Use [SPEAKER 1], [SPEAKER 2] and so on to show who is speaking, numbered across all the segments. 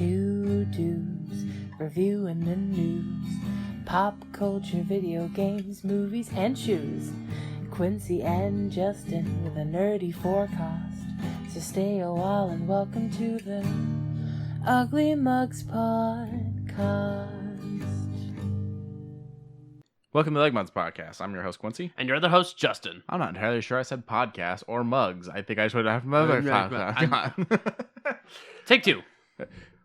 [SPEAKER 1] Two dudes reviewing the news, pop culture, video games, movies, and shoes. Quincy and Justin with a nerdy forecast. So stay a while and welcome to the Ugly Mugs Podcast.
[SPEAKER 2] Welcome to the UglyMugsPodcast. I'm your host, Quincy.
[SPEAKER 3] And your other host, Justin.
[SPEAKER 2] I'm not entirely sure I said podcast or mugs. I think I just would have another podcast.
[SPEAKER 3] Take two.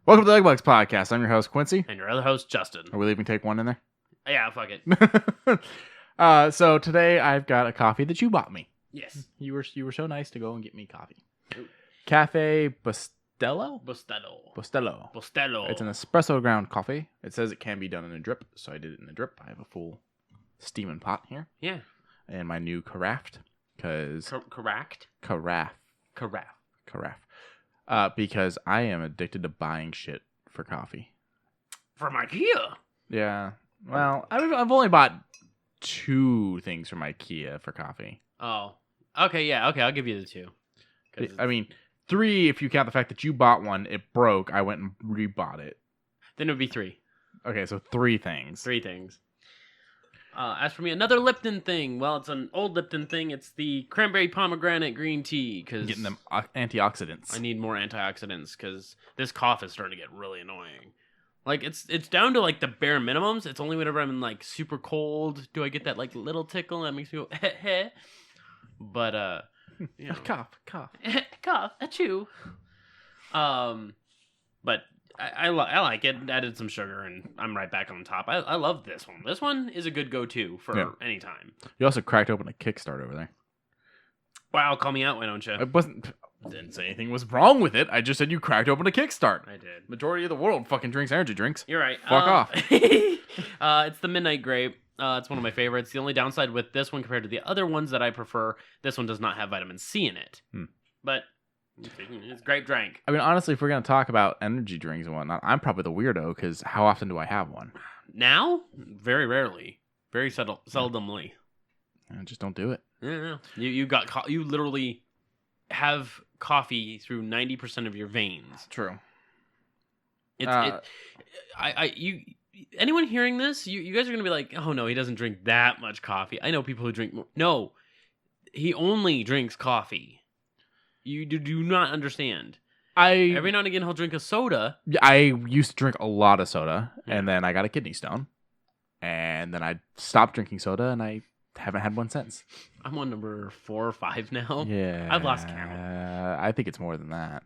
[SPEAKER 2] Welcome to the UglyMugsPodcast. I'm your host, Quincy.
[SPEAKER 3] And your other host, Justin.
[SPEAKER 2] Are we leaving take one in there?
[SPEAKER 3] Yeah, fuck it.
[SPEAKER 2] So today I've got a coffee that you bought me.
[SPEAKER 3] Yes.
[SPEAKER 2] You were so nice to go and get me coffee.
[SPEAKER 3] Ooh.
[SPEAKER 2] Cafe Bustelo?
[SPEAKER 3] Bustelo.
[SPEAKER 2] It's an espresso ground coffee. It says it can be done in a drip, so I did it in a drip. I have a full steaming pot here.
[SPEAKER 3] Yeah.
[SPEAKER 2] And my new carafe. Because... Carafe. Because I am addicted to buying shit for coffee.
[SPEAKER 3] From IKEA?
[SPEAKER 2] Yeah. Well, I've only bought 2 things from IKEA for coffee.
[SPEAKER 3] Oh. Okay, yeah. Okay, I'll give you the 2.
[SPEAKER 2] I mean, 3 if you count the fact that you bought one, it broke, I went and rebought it.
[SPEAKER 3] Then it would be 3.
[SPEAKER 2] Okay, so 3 things.
[SPEAKER 3] 3 things. As for me, another Lipton thing. Well, it's an old Lipton thing. It's the cranberry pomegranate green tea. Cause
[SPEAKER 2] getting them antioxidants.
[SPEAKER 3] I need more antioxidants because this cough is starting to get really annoying. Like, it's down to, like, the bare minimums. It's only whenever I'm in, like, super cold do I get that, like, little tickle that makes me go, heh. But, you know.
[SPEAKER 2] Cough.
[SPEAKER 3] Cough. Achoo. But I like it. Added some sugar, and I'm right back on top. I love this one. This one is a good go-to for any time.
[SPEAKER 2] You also cracked open a Kickstart over there.
[SPEAKER 3] Wow, call me out, why don't you?
[SPEAKER 2] Didn't say anything was wrong with it. I just said you cracked open a Kickstart.
[SPEAKER 3] I did.
[SPEAKER 2] Majority of the world fucking drinks energy drinks.
[SPEAKER 3] You're right.
[SPEAKER 2] Fuck off.
[SPEAKER 3] It's the Midnight Grape. It's one of my favorites. The only downside with this one compared to the other ones that I prefer, this one does not have vitamin C in it. But it's grape drink.
[SPEAKER 2] I mean, honestly, if we're going to talk about energy drinks and whatnot, I'm probably the weirdo because how often do I have one?
[SPEAKER 3] Now? Very rarely. Very seldomly.
[SPEAKER 2] I just don't do it.
[SPEAKER 3] Yeah. You literally have coffee through 90% of your veins.
[SPEAKER 2] True.
[SPEAKER 3] Anyone hearing this, you guys are going to be like, oh no, he doesn't drink that much coffee. I know people who drink more. No, he only drinks coffee. You do not understand. Every now and again, he'll drink a soda.
[SPEAKER 2] I used to drink a lot of soda, and then I got a kidney stone. And then I stopped drinking soda, and I haven't had one since.
[SPEAKER 3] I'm on number 4 or 5 now.
[SPEAKER 2] Yeah.
[SPEAKER 3] I've lost count.
[SPEAKER 2] I think it's more than that.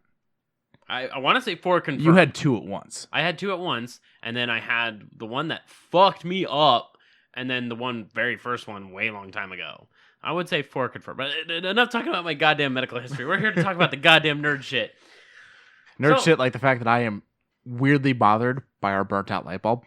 [SPEAKER 3] I want to say 4 confirmed.
[SPEAKER 2] You had 2 at once.
[SPEAKER 3] I had 2 at once, and then I had the one that fucked me up, and then the very first one way long time ago. I would say 4 confirmed. But enough talking about my goddamn medical history. We're here to talk about the goddamn nerd shit.
[SPEAKER 2] Shit like the fact that I am weirdly bothered by our burnt out light bulb.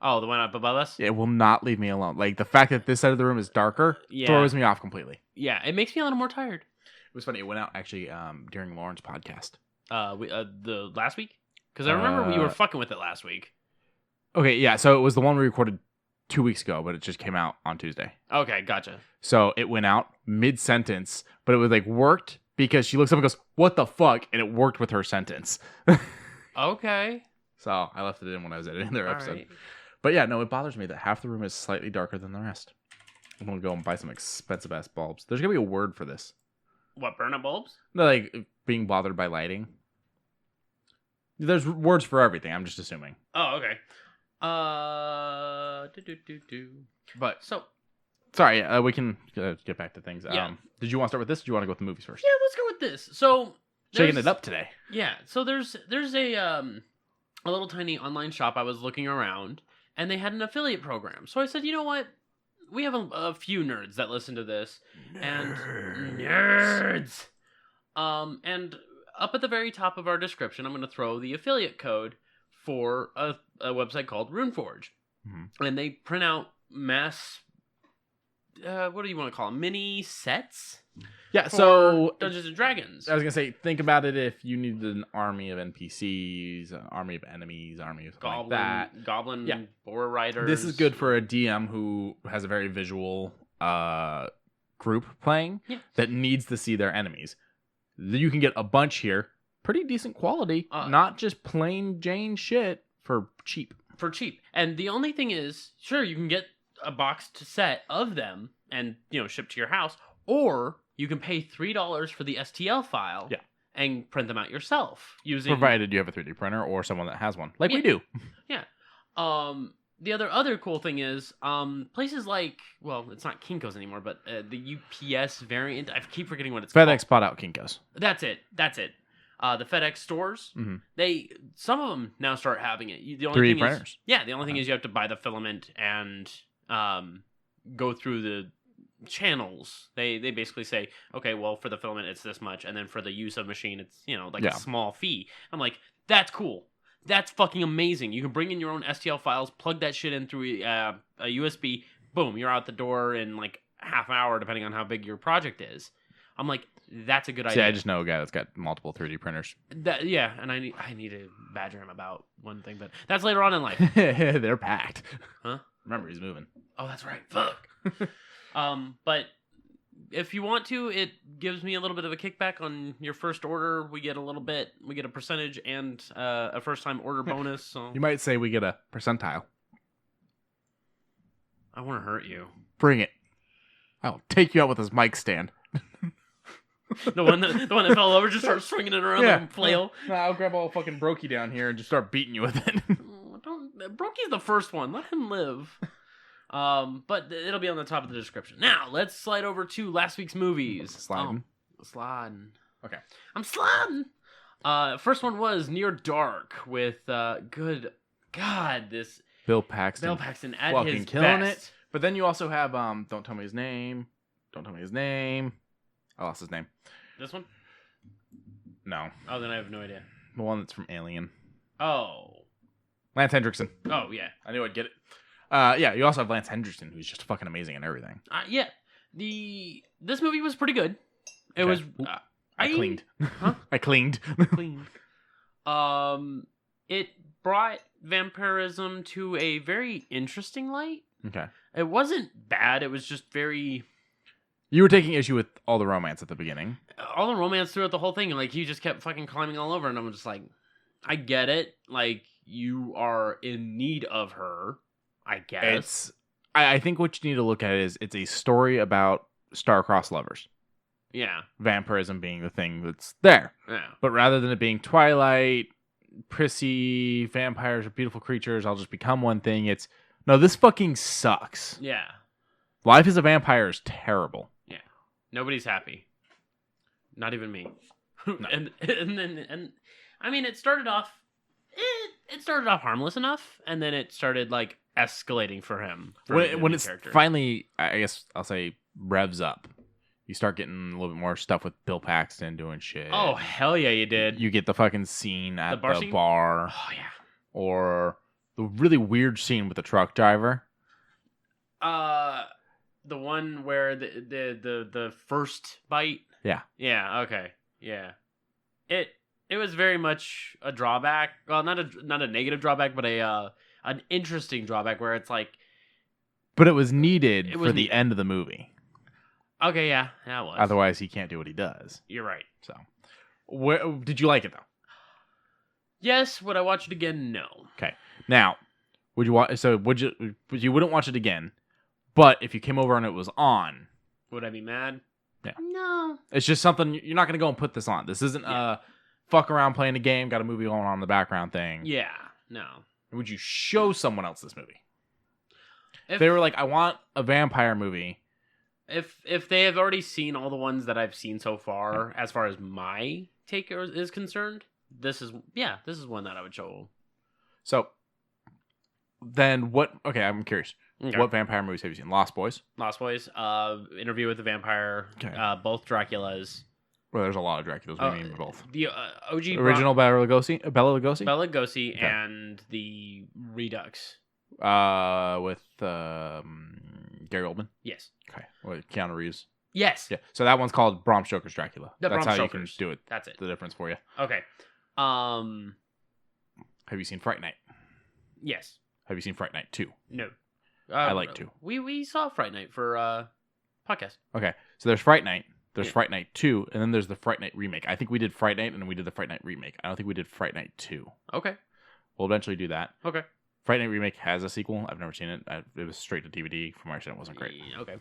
[SPEAKER 3] Oh, the one up above us?
[SPEAKER 2] It will not leave me alone. Like, the fact that this side of the room is darker throws me off completely.
[SPEAKER 3] Yeah, it makes me a little more tired.
[SPEAKER 2] It was funny. It went out, actually, during Lauren's podcast.
[SPEAKER 3] The last week? Because I remember you were fucking with it last week.
[SPEAKER 2] Okay, yeah. So it was the one we recorded 2 weeks ago, but it just came out on Tuesday.
[SPEAKER 3] Okay, gotcha.
[SPEAKER 2] So it went out mid-sentence, but it was like worked because she looks up and goes, "What the fuck?" And it worked with her sentence.
[SPEAKER 3] Okay.
[SPEAKER 2] So I left it in when I was editing their episode.
[SPEAKER 3] Right.
[SPEAKER 2] But yeah, no, it bothers me that half the room is slightly darker than the rest. I'm going to go and buy some expensive ass bulbs. There's going to be a word for this.
[SPEAKER 3] What, burn-up bulbs?
[SPEAKER 2] No, like being bothered by lighting. There's words for everything. I'm just assuming.
[SPEAKER 3] Oh, okay.
[SPEAKER 2] But
[SPEAKER 3] so,
[SPEAKER 2] sorry, we can get back to things.
[SPEAKER 3] Yeah.
[SPEAKER 2] Did you want to start with this? Or do you want to go with the movies first?
[SPEAKER 3] Yeah, let's go with this. So,
[SPEAKER 2] shaking it up today.
[SPEAKER 3] Yeah. So there's a little tiny online shop. I was looking around, and they had an affiliate program. So I said, you know what? We have a few nerds that listen to this, and up at the very top of our description, I'm going to throw the affiliate code for a website called RuneForge. Mm-hmm. And they print out mass, what do you want to call them? Mini sets?
[SPEAKER 2] Yeah, so
[SPEAKER 3] Dungeons and Dragons.
[SPEAKER 2] I was going to say, think about it if you needed an army of NPCs, an army of enemies, army of something like that.
[SPEAKER 3] Goblin boar riders.
[SPEAKER 2] This is good for a DM who has a very visual group playing that needs to see their enemies. You can get a bunch here pretty decent quality, not just plain Jane shit for cheap.
[SPEAKER 3] And the only thing is, sure, you can get a boxed set of them and, shipped to your house, or you can pay $3 for the STL file.
[SPEAKER 2] Yeah.
[SPEAKER 3] And print them out yourself using...
[SPEAKER 2] Provided you have a 3D printer or someone that has one. Like we do.
[SPEAKER 3] Yeah. The other cool thing is, places like... Well, it's not Kinko's anymore, but the UPS variant... I keep forgetting what it's called.
[SPEAKER 2] FedEx bought out Kinko's.
[SPEAKER 3] That's it. The FedEx stores, some of them now start having it. The only
[SPEAKER 2] 3D
[SPEAKER 3] thing
[SPEAKER 2] printers.
[SPEAKER 3] The only thing is you have to buy the filament and go through the channels. They basically say, okay, well, for the filament it's this much, and then for the use of machine it's a small fee. I'm like, that's cool, that's fucking amazing. You can bring in your own STL files, plug that shit in through a USB, boom, you're out the door in like half hour depending on how big your project is. I'm like, that's a good idea.
[SPEAKER 2] See, I just know a guy that's got multiple 3D printers.
[SPEAKER 3] And I need to badger him about one thing, but that's later on in life.
[SPEAKER 2] They're packed.
[SPEAKER 3] Huh?
[SPEAKER 2] Remember, he's moving.
[SPEAKER 3] Oh, that's right. Fuck. But if you want to, it gives me a little bit of a kickback on your first order. We get a percentage and a first time order bonus. So
[SPEAKER 2] you might say we get a percentile.
[SPEAKER 3] I want to hurt you.
[SPEAKER 2] Bring it. I'll take you out with this mic stand.
[SPEAKER 3] the one that fell over, just start swinging it around like a flail.
[SPEAKER 2] No, I'll grab all fucking Brokey down here and just start beating you with it.
[SPEAKER 3] Brokey's the first one. Let him live. But it'll be on the top of the description. Now, let's slide over to last week's movies.
[SPEAKER 2] Sliding.
[SPEAKER 3] Sliding.
[SPEAKER 2] Okay.
[SPEAKER 3] I'm sliding. First one was Near Dark with, good God, this...
[SPEAKER 2] Bill Paxton
[SPEAKER 3] at
[SPEAKER 2] fucking
[SPEAKER 3] his
[SPEAKER 2] killing
[SPEAKER 3] best.
[SPEAKER 2] it. But then you also have, Don't Tell Me His Name. I lost his name.
[SPEAKER 3] This one?
[SPEAKER 2] No.
[SPEAKER 3] Oh, then I have no idea.
[SPEAKER 2] The one that's from Alien.
[SPEAKER 3] Oh.
[SPEAKER 2] Lance Hendrickson.
[SPEAKER 3] Oh, yeah.
[SPEAKER 2] I knew I'd get it. You also have Lance Hendrickson, who's just fucking amazing and everything.
[SPEAKER 3] Yeah. This movie was pretty good. It was...
[SPEAKER 2] I cleaned.
[SPEAKER 3] Huh?
[SPEAKER 2] I cleaned.
[SPEAKER 3] It brought vampirism to a very interesting light.
[SPEAKER 2] Okay.
[SPEAKER 3] It wasn't bad. It was just very...
[SPEAKER 2] You were taking issue with all the romance at the beginning.
[SPEAKER 3] All the romance throughout the whole thing. Like, he just kept fucking climbing all over. And I'm just like, I get it. Like, you are in need of her, I guess.
[SPEAKER 2] I think what you need to look at is it's a story about star-crossed lovers.
[SPEAKER 3] Yeah.
[SPEAKER 2] Vampirism being the thing that's there.
[SPEAKER 3] Yeah.
[SPEAKER 2] But rather than it being Twilight, prissy, vampires are beautiful creatures, I'll just become one thing, it's, no, this fucking sucks.
[SPEAKER 3] Yeah.
[SPEAKER 2] Life as a vampire is terrible.
[SPEAKER 3] Yeah. Nobody's happy. Not even me.
[SPEAKER 2] No.
[SPEAKER 3] and I mean, it started off harmless enough, and then it started like escalating for him.
[SPEAKER 2] When it's finally, I guess I'll say, revs up, you start getting a little bit more stuff with Bill Paxton doing shit.
[SPEAKER 3] Oh, hell yeah, you did.
[SPEAKER 2] You get the fucking scene at the bar.
[SPEAKER 3] Oh, yeah.
[SPEAKER 2] Or the really weird scene with the truck driver.
[SPEAKER 3] The one where the first bite.
[SPEAKER 2] Yeah.
[SPEAKER 3] Yeah. Okay. Yeah. It was very much a drawback. Well, not a negative drawback, but an interesting drawback where it's like.
[SPEAKER 2] But it was needed for the end of the movie.
[SPEAKER 3] Okay. Yeah. That was.
[SPEAKER 2] Otherwise, he can't do what he does.
[SPEAKER 3] You're right.
[SPEAKER 2] So, did you like it though?
[SPEAKER 3] Yes. Would I watch it again? No.
[SPEAKER 2] Okay. Now, would you watch? So you wouldn't watch it again? But if you came over and it was on,
[SPEAKER 3] would I be mad?
[SPEAKER 2] Yeah.
[SPEAKER 3] No.
[SPEAKER 2] It's just something you're not going to go and put this on. This isn't fuck around playing a game, got a movie going on in the background thing.
[SPEAKER 3] Yeah. No.
[SPEAKER 2] Would you show someone else this movie? If they were like, I want a vampire movie.
[SPEAKER 3] If they have already seen all the ones that I've seen so far, as far as my take is concerned, this is one that I would show.
[SPEAKER 2] So then what? Okay, I'm curious. Okay. What vampire movies have you seen? Lost Boys.
[SPEAKER 3] Interview with the Vampire. Okay. Both Draculas.
[SPEAKER 2] Well, there's a lot of Draculas. What do you mean both?
[SPEAKER 3] The OG
[SPEAKER 2] original Bela Lugosi.
[SPEAKER 3] Okay. And the Redux.
[SPEAKER 2] With Gary Oldman.
[SPEAKER 3] Yes.
[SPEAKER 2] Okay. With Keanu Reeves.
[SPEAKER 3] Yes.
[SPEAKER 2] Yeah. So that one's called Bram Stoker's Dracula. That's how
[SPEAKER 3] Stoker's.
[SPEAKER 2] You can do it.
[SPEAKER 3] That's it.
[SPEAKER 2] The difference for you.
[SPEAKER 3] Okay.
[SPEAKER 2] Have you seen Fright Night?
[SPEAKER 3] Yes.
[SPEAKER 2] Have you seen Fright Night 2?
[SPEAKER 3] No.
[SPEAKER 2] I like 2.
[SPEAKER 3] We saw Fright Night for podcast.
[SPEAKER 2] Okay. So there's Fright Night, There's Fright Night 2, and then there's the Fright Night remake. I think we did Fright Night, and then we did the Fright Night remake. I don't think we did Fright Night 2.
[SPEAKER 3] Okay.
[SPEAKER 2] We'll eventually do that.
[SPEAKER 3] Okay.
[SPEAKER 2] Fright Night remake has a sequel. I've never seen it. It was straight to DVD. From what I understand, it wasn't great.
[SPEAKER 3] Okay.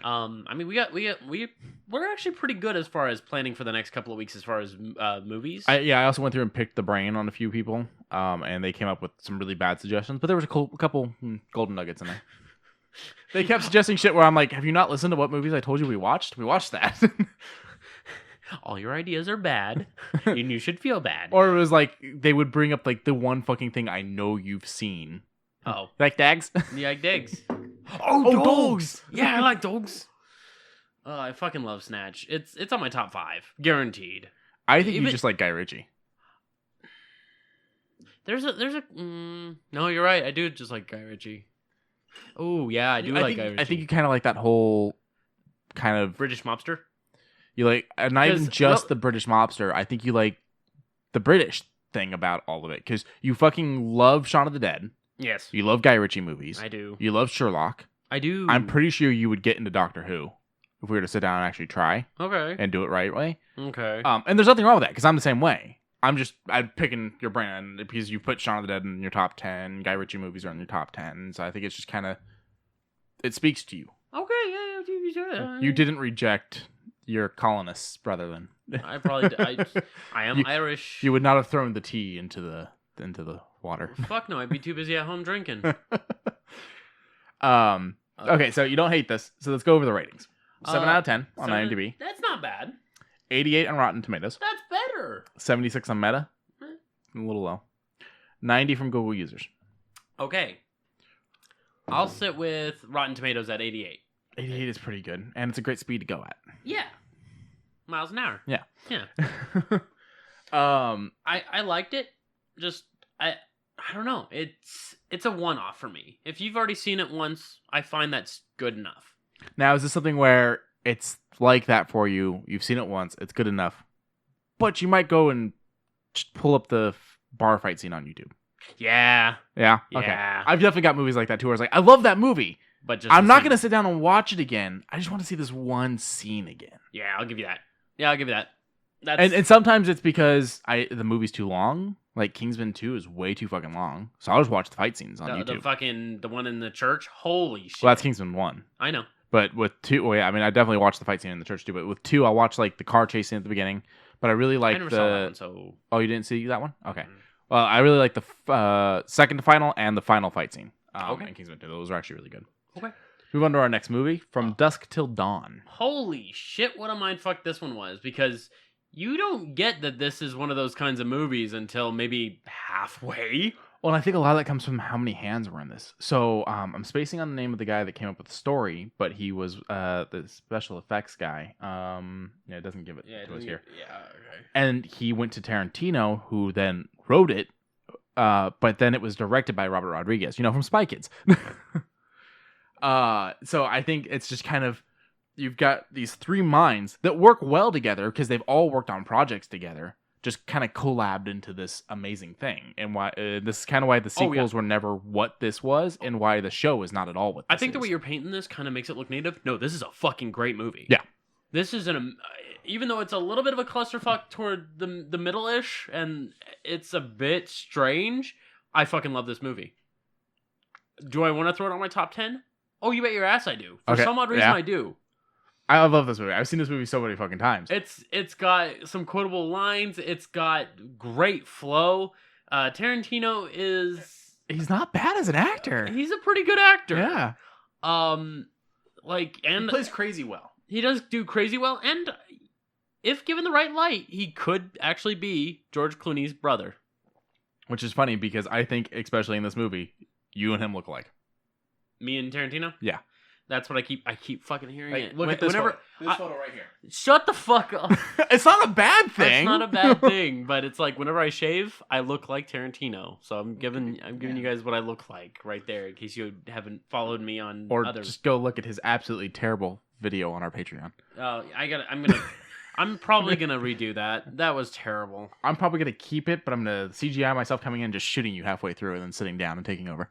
[SPEAKER 3] I mean, we're actually pretty good as far as planning for the next couple of weeks as far as movies.
[SPEAKER 2] I also went through and picked the brain on a few people, and they came up with some really bad suggestions. But there was a couple golden nuggets in there. They kept suggesting shit where I'm like, have you not listened to what movies I told you we watched? We watched that.
[SPEAKER 3] All your ideas are bad, and you should feel bad.
[SPEAKER 2] Or it was like, they would bring up like the one fucking thing I know you've seen.
[SPEAKER 3] Oh.
[SPEAKER 2] Like Dags?
[SPEAKER 3] You like Dags?
[SPEAKER 2] Oh, dogs!
[SPEAKER 3] Yeah, I like dogs. I fucking love Snatch. It's on my top 5. Guaranteed.
[SPEAKER 2] I think you just like Guy Ritchie.
[SPEAKER 3] There's a no, you're right. I do just like Guy Ritchie. Oh, yeah, I do like Guy Ritchie.
[SPEAKER 2] I think you kind of like that whole kind of...
[SPEAKER 3] British mobster?
[SPEAKER 2] You like, not even just the British mobster. I think you like the British thing about all of it. Because you fucking love Shaun of the Dead.
[SPEAKER 3] Yes.
[SPEAKER 2] You love Guy Ritchie movies.
[SPEAKER 3] I do.
[SPEAKER 2] You love Sherlock.
[SPEAKER 3] I do.
[SPEAKER 2] I'm pretty sure you would get into Doctor Who if we were to sit down and actually try.
[SPEAKER 3] Okay.
[SPEAKER 2] And do it right way.
[SPEAKER 3] Okay.
[SPEAKER 2] And there's nothing wrong with that because I'm the same way. I'm picking your brain because you put Shaun of the Dead in your top 10. Guy Ritchie movies are in your top 10. So I think it's just kind of, it speaks to you.
[SPEAKER 3] Okay, yeah.
[SPEAKER 2] You didn't reject your colonists, brother. Then
[SPEAKER 3] I probably I am Irish.
[SPEAKER 2] You would not have thrown the tea into the water.
[SPEAKER 3] Fuck no, I'd be too busy at home drinking.
[SPEAKER 2] Okay, so you don't hate this. So let's go over the ratings. 7 out of 10 on IMDb.
[SPEAKER 3] That's not bad.
[SPEAKER 2] 88 on Rotten Tomatoes.
[SPEAKER 3] That's better.
[SPEAKER 2] 76 on Meta. A little low. 90 from Google users.
[SPEAKER 3] Okay. I'll sit with Rotten Tomatoes at 88.
[SPEAKER 2] 88 is pretty good, and it's a great speed to go at.
[SPEAKER 3] Yeah. Miles an hour.
[SPEAKER 2] Yeah.
[SPEAKER 3] Yeah. I liked it. Just I don't know. It's a one-off for me. If you've already seen it once, I find that's good enough.
[SPEAKER 2] Now, is this something where it's like that for you? You've seen it once, it's good enough, but you might go and just pull up the bar fight scene on YouTube.
[SPEAKER 3] Yeah.
[SPEAKER 2] Yeah? Okay.
[SPEAKER 3] Yeah.
[SPEAKER 2] I've definitely got movies like that too where I was like, I love that movie,
[SPEAKER 3] but just
[SPEAKER 2] I'm not going to sit down and watch it again. I just want to see this one scene again.
[SPEAKER 3] Yeah, I'll give you that. Yeah, I'll give you that.
[SPEAKER 2] And sometimes it's because the movie's too long. Like Kingsman 2 is way too fucking long. So I'll just watch the fight scenes on YouTube.
[SPEAKER 3] The one in the church? Holy shit.
[SPEAKER 2] Well, that's Kingsman 1.
[SPEAKER 3] I know.
[SPEAKER 2] But with 2, well, yeah, I mean, I definitely watched the fight scene in the church too. But with 2, I'll watch like the car chase scene at the beginning. But I really like
[SPEAKER 3] I never saw that one, so...
[SPEAKER 2] Oh, you didn't see that one? Okay. Well, I really like the second to final and the final fight scene in Kingsman 2. Those are actually really good.
[SPEAKER 3] Okay.
[SPEAKER 2] Move on to our next movie, From Dusk Till Dawn.
[SPEAKER 3] Holy shit, what a mindfuck this one was. Because you don't get that this is one of those kinds of movies until maybe halfway.
[SPEAKER 2] Well, I think a lot of that comes from how many hands were in this. So I'm spacing on the name of the guy that came up with the story, but he was the special effects guy. Yeah, it doesn't give it to us here.
[SPEAKER 3] Yeah, okay.
[SPEAKER 2] And he went to Tarantino, who then wrote it, but then it was directed by Robert Rodriguez, from Spy Kids. So I think it's just kind of, you've got these 3 minds that work well together because they've all worked on projects together, just kind of collabed into this amazing thing. And why this is kind of why the sequels were never what this was, and why the show is not at all what this is.
[SPEAKER 3] I think the way you're painting this kind of makes it look native. No, this is a fucking great movie.
[SPEAKER 2] Yeah.
[SPEAKER 3] This is even though it's a little bit of a clusterfuck toward the middle-ish, and it's a bit strange, I fucking love this movie. Do I want to throw it on my top 10? Oh, you bet your ass I do. For some odd reason, I do.
[SPEAKER 2] I love this movie. I've seen this movie so many fucking times.
[SPEAKER 3] It's got some quotable lines. It's got great flow. Tarantino
[SPEAKER 2] he's not bad as an actor.
[SPEAKER 3] He's a pretty good actor.
[SPEAKER 2] Yeah.
[SPEAKER 3] And
[SPEAKER 2] he plays crazy well.
[SPEAKER 3] He does do crazy well, and if given the right light, he could actually be George Clooney's brother.
[SPEAKER 2] Which is funny because I think, especially in this movie, you and him look alike.
[SPEAKER 3] Me and Tarantino?
[SPEAKER 2] Yeah.
[SPEAKER 3] That's what I keep fucking hearing it.
[SPEAKER 2] Look at this photo. This photo right here.
[SPEAKER 3] Shut the fuck up.
[SPEAKER 2] It's not a bad thing.
[SPEAKER 3] It's not a bad thing, but it's like whenever I shave, I look like Tarantino. So I'm giving you guys what I look like right there in case you haven't followed me on
[SPEAKER 2] others. Just go look at his absolutely terrible video on our Patreon.
[SPEAKER 3] I'm probably gonna redo that. That was terrible.
[SPEAKER 2] I'm probably gonna keep it, but I'm gonna CGI myself coming in, just shooting you halfway through, and then sitting down and taking over.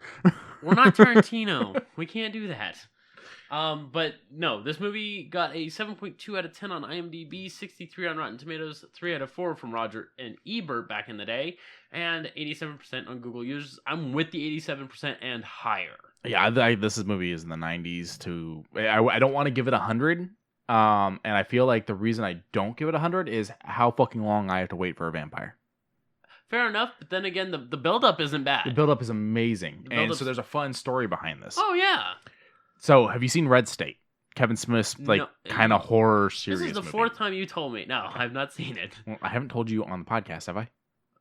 [SPEAKER 3] We're not Tarantino. We can't do that. But no, this movie got a 7.2 out of 10 on IMDb, 63 on Rotten Tomatoes, 3 out of 4 from Roger and Ebert back in the day, and 87% on Google users. I'm with the 87% and higher.
[SPEAKER 2] Yeah, this movie is in the 90s too. I don't want to give it 100. And I feel like the reason I don't give it 100 is how fucking long I have to wait for a vampire.
[SPEAKER 3] Fair enough, but then again, the build-up isn't bad.
[SPEAKER 2] The build-up is amazing. And so there's a fun story behind this.
[SPEAKER 3] Oh, yeah.
[SPEAKER 2] So, have you seen Red State? Kevin Smith's, kind of horror series.
[SPEAKER 3] This is the fourth time you told me. No, I've not seen it.
[SPEAKER 2] Well, I haven't told you on the podcast, have I?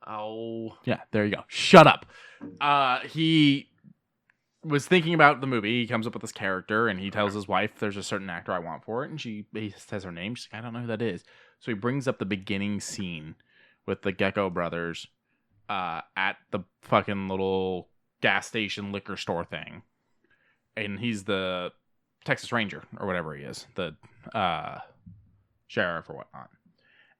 [SPEAKER 3] Oh.
[SPEAKER 2] Yeah, there you go. Shut up. He was thinking about the movie. He comes up with this character, and he tells his wife, there's a certain actor I want for it, and he says her name. She's like, I don't know who that is. So he brings up the beginning scene with the Gecko brothers at the fucking little gas station liquor store thing. And he's the Texas Ranger, or whatever he is, the sheriff or whatnot.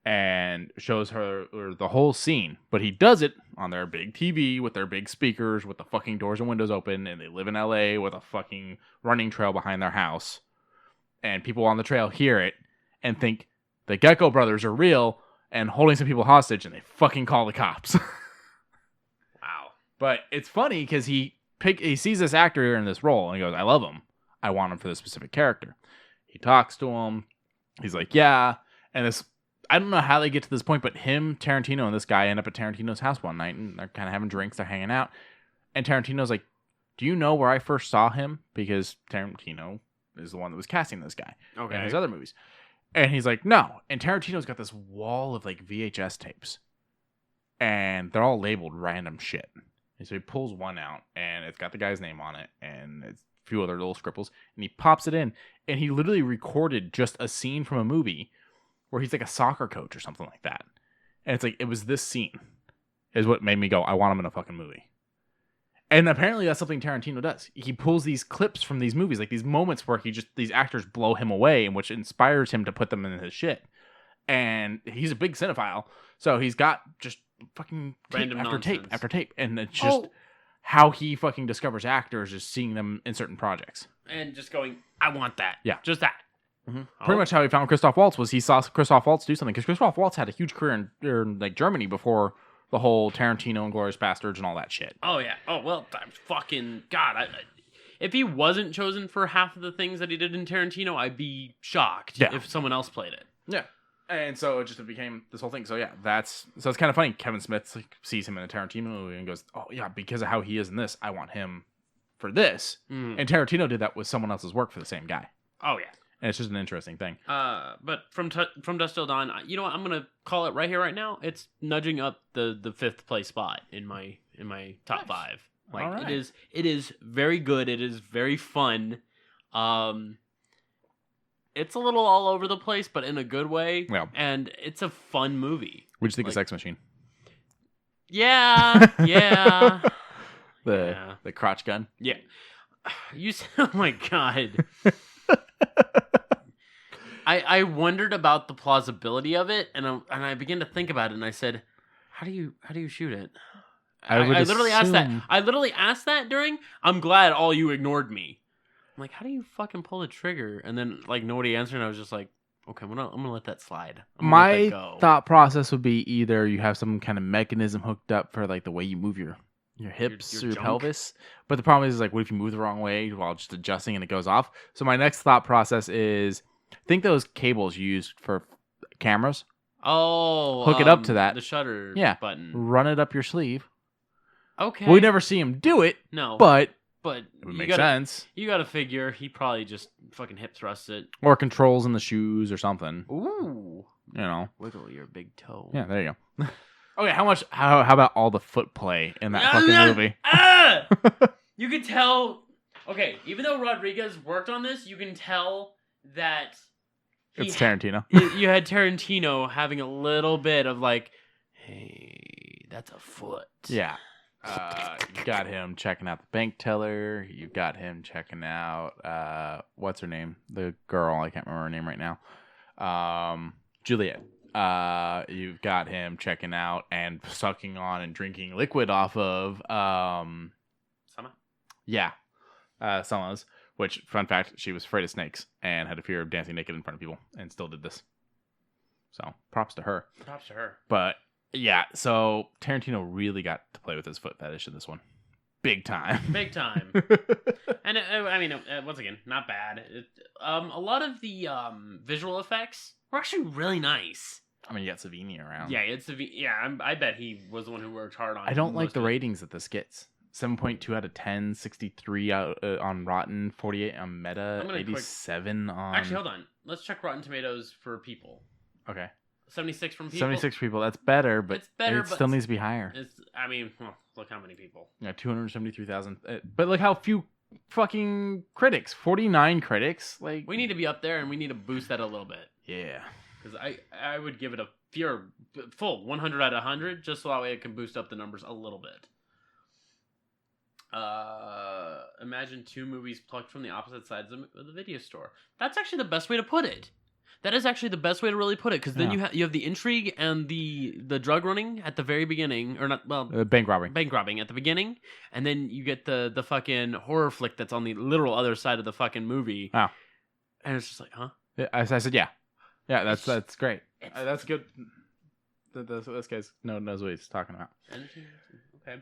[SPEAKER 2] And shows her the whole scene. But he does it on their big TV with their big speakers with the fucking doors and windows open. And they live in LA with a fucking running trail behind their house. And people on the trail hear it and think the Gecko brothers are real and holding some people hostage. And they fucking call the cops.
[SPEAKER 3] Wow.
[SPEAKER 2] But it's funny because he sees this actor here in this role. And he goes, I love him. I want him for this specific character. He talks to him. He's like, yeah. And this... I don't know how they get to this point, but him, Tarantino, and this guy end up at Tarantino's house one night, and they're kind of having drinks, they're hanging out, and Tarantino's like, do you know where I first saw him? Because Tarantino is the one that was casting this guy in his other movies. And he's like, no. And Tarantino's got this wall of like VHS tapes, and they're all labeled random shit. And so he pulls one out, and it's got the guy's name on it, and it's a few other little scribbles, and he pops it in, and he literally recorded just a scene from a movie where he's like a soccer coach or something like that. And it's like, it was this scene is what made me go, I want him in a fucking movie. And apparently that's something Tarantino does. He pulls these clips from these movies, like these moments where these actors blow him away and which inspires him to put them in his shit. And he's a big cinephile. So he's got just fucking tape after tape after tape. And it's just how he fucking discovers actors is seeing them in certain projects.
[SPEAKER 3] And just going, I want that.
[SPEAKER 2] Yeah.
[SPEAKER 3] Just that.
[SPEAKER 2] Mm-hmm. Pretty much how he found Christoph Waltz was he saw Christoph Waltz do something, because Christoph Waltz had a huge career in like Germany before the whole Tarantino and Glorious Bastards and all that shit.
[SPEAKER 3] Oh yeah. Oh well, I'm fucking God. If he wasn't chosen for half of the things that he did in Tarantino, I'd be shocked if someone else played it.
[SPEAKER 2] Yeah. And so it became this whole thing. So yeah, it's kind of funny. Kevin Smith sees him in a Tarantino movie and goes, "Oh yeah, because of how he is in this, I want him for this." Mm. And Tarantino did that with someone else's work for the same guy.
[SPEAKER 3] Oh yeah.
[SPEAKER 2] And it's just an interesting thing.
[SPEAKER 3] But from Dusk Till Dawn, you know what? I'm gonna call it right here, right now. It's nudging up the fifth place spot in my top 5. Like right. It is very good. It is very fun. It's a little all over the place, but in a good way.
[SPEAKER 2] Yeah.
[SPEAKER 3] And it's a fun movie.
[SPEAKER 2] What'd you think of Sex Machine?
[SPEAKER 3] Yeah, yeah.
[SPEAKER 2] The crotch gun.
[SPEAKER 3] Yeah. Oh my God. I wondered about the plausibility of it, and I began to think about it, and I said, "How do you shoot it?" I literally asked that. I literally asked that during. I'm glad all you ignored me. I'm like, how do you fucking pull the trigger? And then like nobody answered, and I was just like, okay, I'm gonna let that slide.
[SPEAKER 2] My thought process would be either you have some kind of mechanism hooked up for like the way you move your hips or your pelvis. But the problem is like, what if you move the wrong way while just adjusting and it goes off? So my next thought process is, think those cables used for cameras.
[SPEAKER 3] Oh,
[SPEAKER 2] hook it up to that.
[SPEAKER 3] The shutter button.
[SPEAKER 2] Run it up your sleeve.
[SPEAKER 3] Okay.
[SPEAKER 2] We never see him do it.
[SPEAKER 3] No.
[SPEAKER 2] But
[SPEAKER 3] it
[SPEAKER 2] would make sense.
[SPEAKER 3] You gotta figure he probably just fucking hip thrusts it.
[SPEAKER 2] Or controls in the shoes or something.
[SPEAKER 3] Ooh.
[SPEAKER 2] You know.
[SPEAKER 3] Wiggle your big toe.
[SPEAKER 2] Yeah, there you go. Okay, how about all the foot play in that fucking movie?
[SPEAKER 3] You could tell. Okay, even though Rodriguez worked on this, you can tell that
[SPEAKER 2] it's Tarantino.
[SPEAKER 3] You had Tarantino having a little bit of like, hey, that's a foot.
[SPEAKER 2] Yeah. You got him checking out the bank teller. You got him checking out what's her name? The girl, I can't remember her name right now. Juliet. You've got him checking out and sucking on and drinking liquid off of
[SPEAKER 3] Sama?
[SPEAKER 2] Yeah. Sama's Which, fun fact, she was afraid of snakes and had a fear of dancing naked in front of people and still did this. So, props to her.
[SPEAKER 3] Props to her.
[SPEAKER 2] But, yeah, so Tarantino really got to play with his foot fetish in this one. Big time.
[SPEAKER 3] Big time. And, once again, not bad. A lot of the visual effects were actually really nice.
[SPEAKER 2] I mean, you got Savini around.
[SPEAKER 3] Yeah, I bet he was the one who worked hard on it.
[SPEAKER 2] I don't like the ratings that this gets. 7.2 out of 10, 63 out on Rotten, 48 on Meta, 87 on...
[SPEAKER 3] Actually, hold on. Let's check Rotten Tomatoes for people.
[SPEAKER 2] Okay.
[SPEAKER 3] 76 from people?
[SPEAKER 2] 76 people. That's better, but it still needs to be higher.
[SPEAKER 3] Look how many people.
[SPEAKER 2] Yeah, 273,000. But look how few fucking critics. 49 critics. Like,
[SPEAKER 3] we need to be up there, and we need to boost that a little bit.
[SPEAKER 2] Yeah.
[SPEAKER 3] Because I would give it a full 100 out of 100, just so that way it can boost up the numbers a little bit. Imagine two movies plucked from the opposite sides of the video store. That's actually the best way to put it. That is actually the best way to really put it, because then you have the intrigue and the drug running at the very beginning, or not? Well,
[SPEAKER 2] bank robbing
[SPEAKER 3] at the beginning, and then you get the fucking horror flick that's on the literal other side of the fucking movie.
[SPEAKER 2] Wow.
[SPEAKER 3] And it's just like, huh?
[SPEAKER 2] I said, yeah, that's great. That's good. This guy knows what he's talking about.
[SPEAKER 3] Okay.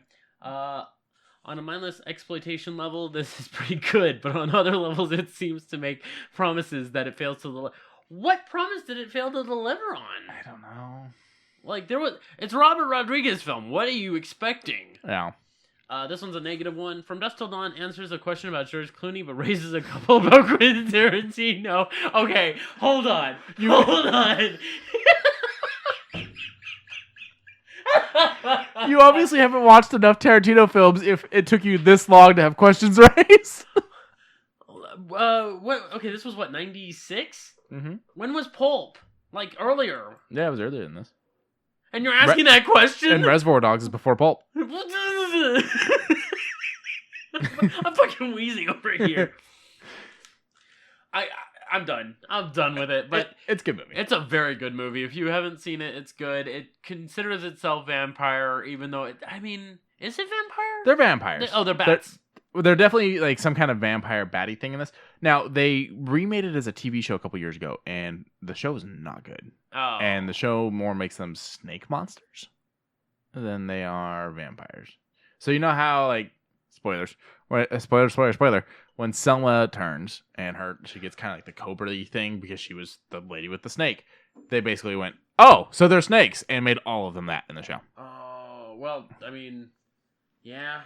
[SPEAKER 3] On a mindless exploitation level, this is pretty good, but on other levels, it seems to make promises that it fails to deliver. What promise did it fail to deliver on?
[SPEAKER 2] I don't know.
[SPEAKER 3] Like, it's Robert Rodriguez film. What are you expecting?
[SPEAKER 2] Yeah.
[SPEAKER 3] This one's a -1. From Dusk Till Dawn answers a question about George Clooney, but raises a couple about Quentin Tarantino. Okay, hold on. Hold on.
[SPEAKER 2] You obviously haven't watched enough Tarantino films if it took you this long to have questions raised.
[SPEAKER 3] Okay, this was what, 96?
[SPEAKER 2] Mm-hmm.
[SPEAKER 3] When was Pulp? Like, earlier.
[SPEAKER 2] Yeah, it was earlier than this.
[SPEAKER 3] And you're asking that question?
[SPEAKER 2] And Reservoir Dogs is before Pulp.
[SPEAKER 3] I'm fucking wheezing over here. I'm done. I'm done with it. But
[SPEAKER 2] it's a good movie.
[SPEAKER 3] It's a very good movie. If you haven't seen it, it's good. It considers itself vampire, even though is it vampire?
[SPEAKER 2] They're vampires.
[SPEAKER 3] They're bats.
[SPEAKER 2] They're definitely like some kind of vampire baddie thing in this. Now, they remade it as a TV show a couple years ago, and the show is not good.
[SPEAKER 3] Oh.
[SPEAKER 2] And the show more makes them snake monsters than they are vampires. So you know how, like, spoiler, when Selma turns and she gets kind of like the cobra-y thing because she was the lady with the snake, they basically went, oh, so they're snakes, and made all of them that in the show.
[SPEAKER 3] Oh, well, I mean, yeah.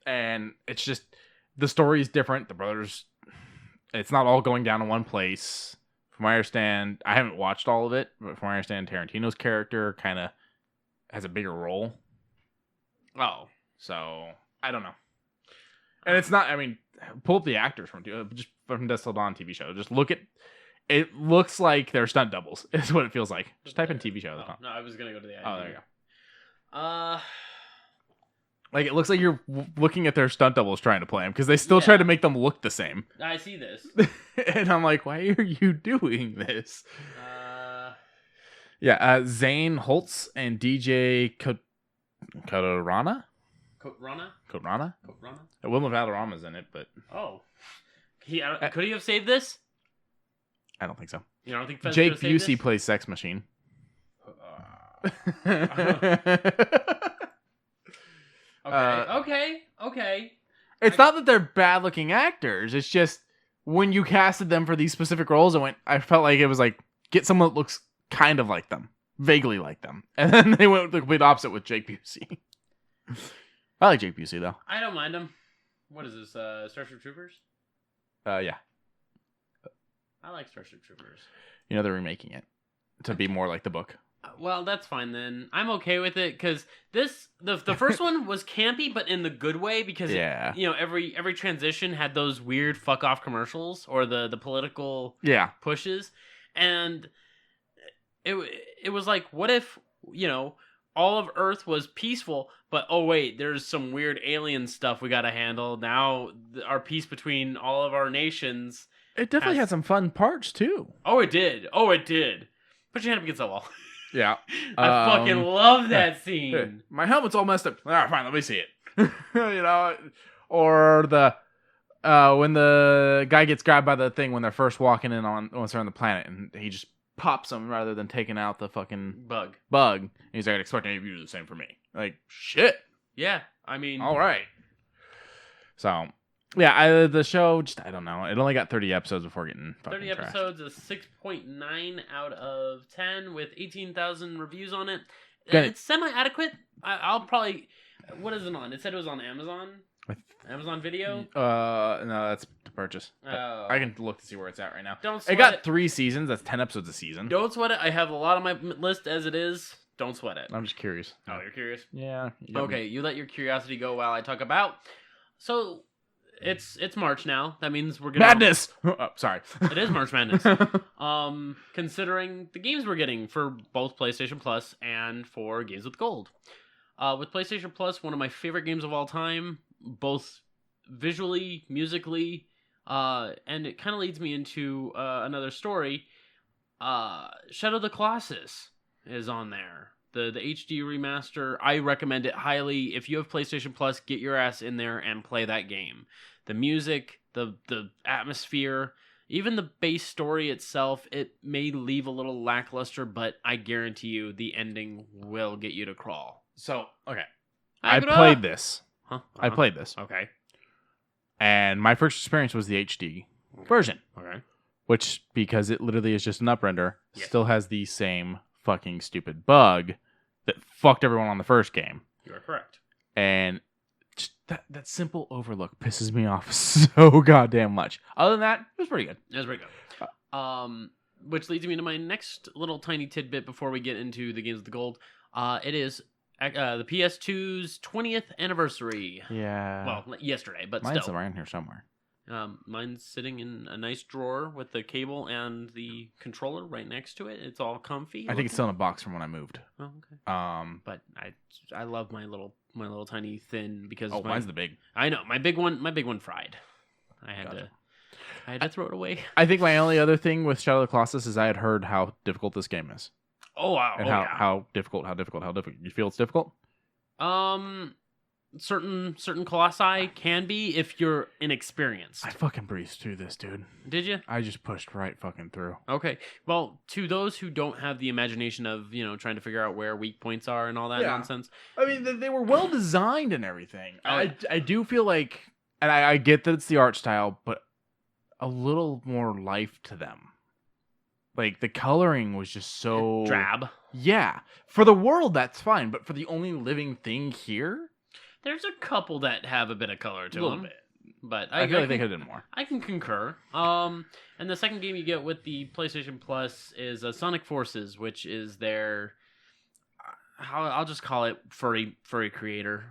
[SPEAKER 2] And it's just, the story is different. The brothers, it's not all going down in one place. From what I understand, I haven't watched all of it, but from what I understand, Tarantino's character kind of has a bigger role.
[SPEAKER 3] Oh.
[SPEAKER 2] So, I don't know. And it's not, I mean, pull up the actors from Dusk Till Dawn TV show. Just look at, it looks like they're stunt doubles, is what it feels like. Just type in TV show.
[SPEAKER 3] No, I was going to go to the IMDb.
[SPEAKER 2] Oh, there you go. Like, it looks like you're looking at their stunt doubles trying to play them, because they still try to make them look the same.
[SPEAKER 3] I see this.
[SPEAKER 2] And I'm like, why are you doing this? Zane Holtz and DJ Kotorana? Kotorana? Wilma Valderrama's in it, but...
[SPEAKER 3] Oh. Could he have saved this?
[SPEAKER 2] I don't think so.
[SPEAKER 3] You don't think Fez
[SPEAKER 2] Jake Busey plays Sex Machine.
[SPEAKER 3] Okay.
[SPEAKER 2] It's not that they're bad looking actors. It's just when you casted them for these specific roles, I felt like it was like, get someone that looks kind of like them, vaguely like them. And then they went with the complete opposite with Jake Busey. I like Jake Busey though.
[SPEAKER 3] I don't mind him. What is this, Starship Troopers?
[SPEAKER 2] Yeah.
[SPEAKER 3] I like Starship Troopers.
[SPEAKER 2] You know, they're remaking it to be more like the book.
[SPEAKER 3] Well, that's fine then. I'm okay with it because the first one was campy, but in the good way because every transition had those weird fuck off commercials or the political pushes, and it was like, what if all of Earth was peaceful, but oh wait, there's some weird alien stuff we got to handle now. Our peace between all of our nations.
[SPEAKER 2] It definitely had some fun parts too.
[SPEAKER 3] Oh, it did. Put your hand up against the wall.
[SPEAKER 2] Yeah.
[SPEAKER 3] I fucking love that scene.
[SPEAKER 2] My helmet's all messed up. All right, fine, let me see it. Or the when the guy gets grabbed by the thing when they're first walking in once they're on the planet, and he just pops them rather than taking out the fucking
[SPEAKER 3] bug.
[SPEAKER 2] And he's like, I'd expect any of you to do the same for me. Like, shit.
[SPEAKER 3] Yeah, I mean,
[SPEAKER 2] all right. So, yeah, the show, just, I don't know. It only got 30 episodes before getting fucking
[SPEAKER 3] 30 episodes, a 6.9 out of 10 with 18,000 reviews on it. It's semi-adequate. I'll probably... What is it on? It said it was on Amazon? Amazon Video?
[SPEAKER 2] No, that's to purchase.
[SPEAKER 3] Oh.
[SPEAKER 2] I can look to see where it's at right now.
[SPEAKER 3] Don't sweat
[SPEAKER 2] it. Got 3 seasons. That's 10 episodes a season.
[SPEAKER 3] Don't sweat it. I have a lot on my list as it is. Don't sweat it.
[SPEAKER 2] I'm just curious.
[SPEAKER 3] Oh, you're curious?
[SPEAKER 2] Yeah.
[SPEAKER 3] Okay, you let your curiosity go while I talk about. So, it's March now. That means we're gonna...
[SPEAKER 2] Madness! Oh, sorry.
[SPEAKER 3] It is March Madness. Considering the games we're getting for both PlayStation Plus and for Games with Gold. With PlayStation Plus, one of my favorite games of all time, both visually, musically, and it kind of leads me into another story. Shadow of the Colossus is on there. The HD remaster. I recommend it highly. If you have PlayStation Plus, get your ass in there and play that game. The music, the atmosphere, even the base story itself, it may leave a little lackluster, but I guarantee you the ending will get you to crawl.
[SPEAKER 2] So, okay. I played this.
[SPEAKER 3] Huh?
[SPEAKER 2] I played this.
[SPEAKER 3] Okay.
[SPEAKER 2] And my first experience was the HD version.
[SPEAKER 3] Okay.
[SPEAKER 2] Which, because it literally is just an uprender,
[SPEAKER 3] Yes.
[SPEAKER 2] still has the same fucking stupid bug that fucked everyone on the first game.
[SPEAKER 3] You are correct.
[SPEAKER 2] And just that simple overlook pisses me off so goddamn much. Other than that, it was pretty good.
[SPEAKER 3] It was pretty good. Which leads me to my next little tiny tidbit before we get into the Games with the Gold. It is the PS2's 20th anniversary.
[SPEAKER 2] Yeah.
[SPEAKER 3] Well, yesterday, but
[SPEAKER 2] mine's
[SPEAKER 3] still.
[SPEAKER 2] around here somewhere.
[SPEAKER 3] Mine's sitting in a nice drawer with the cable and the controller right next to it. It's all comfy.
[SPEAKER 2] I think it's still in a box from when I moved.
[SPEAKER 3] Oh, okay.
[SPEAKER 2] But
[SPEAKER 3] I love my little tiny thin because
[SPEAKER 2] mine's the big.
[SPEAKER 3] I know my big one fried. I had to throw it away.
[SPEAKER 2] I think my only other thing with Shadow of the Colossus is I had heard how difficult this game is.
[SPEAKER 3] Oh wow!
[SPEAKER 2] And how difficult. You feel it's difficult?
[SPEAKER 3] Certain colossi can be if you're inexperienced.
[SPEAKER 2] I fucking breezed through this, dude.
[SPEAKER 3] Did you?
[SPEAKER 2] I just pushed right fucking through.
[SPEAKER 3] Okay. Well, to those who don't have the imagination of, trying to figure out where weak points are and all that nonsense.
[SPEAKER 2] I mean, they were well designed and everything.
[SPEAKER 3] Oh,
[SPEAKER 2] I do feel like, and I get that it's the art style, but a little more life to them. Like, the coloring was just so...
[SPEAKER 3] drab.
[SPEAKER 2] Yeah. For the world, that's fine, but for the only living thing here...
[SPEAKER 3] There's a couple that have a bit of color to them. A little bit. But I
[SPEAKER 2] feel like they could have done more.
[SPEAKER 3] I can concur. And the second game you get with the PlayStation Plus is Sonic Forces, which is their... I'll just call it furry creator.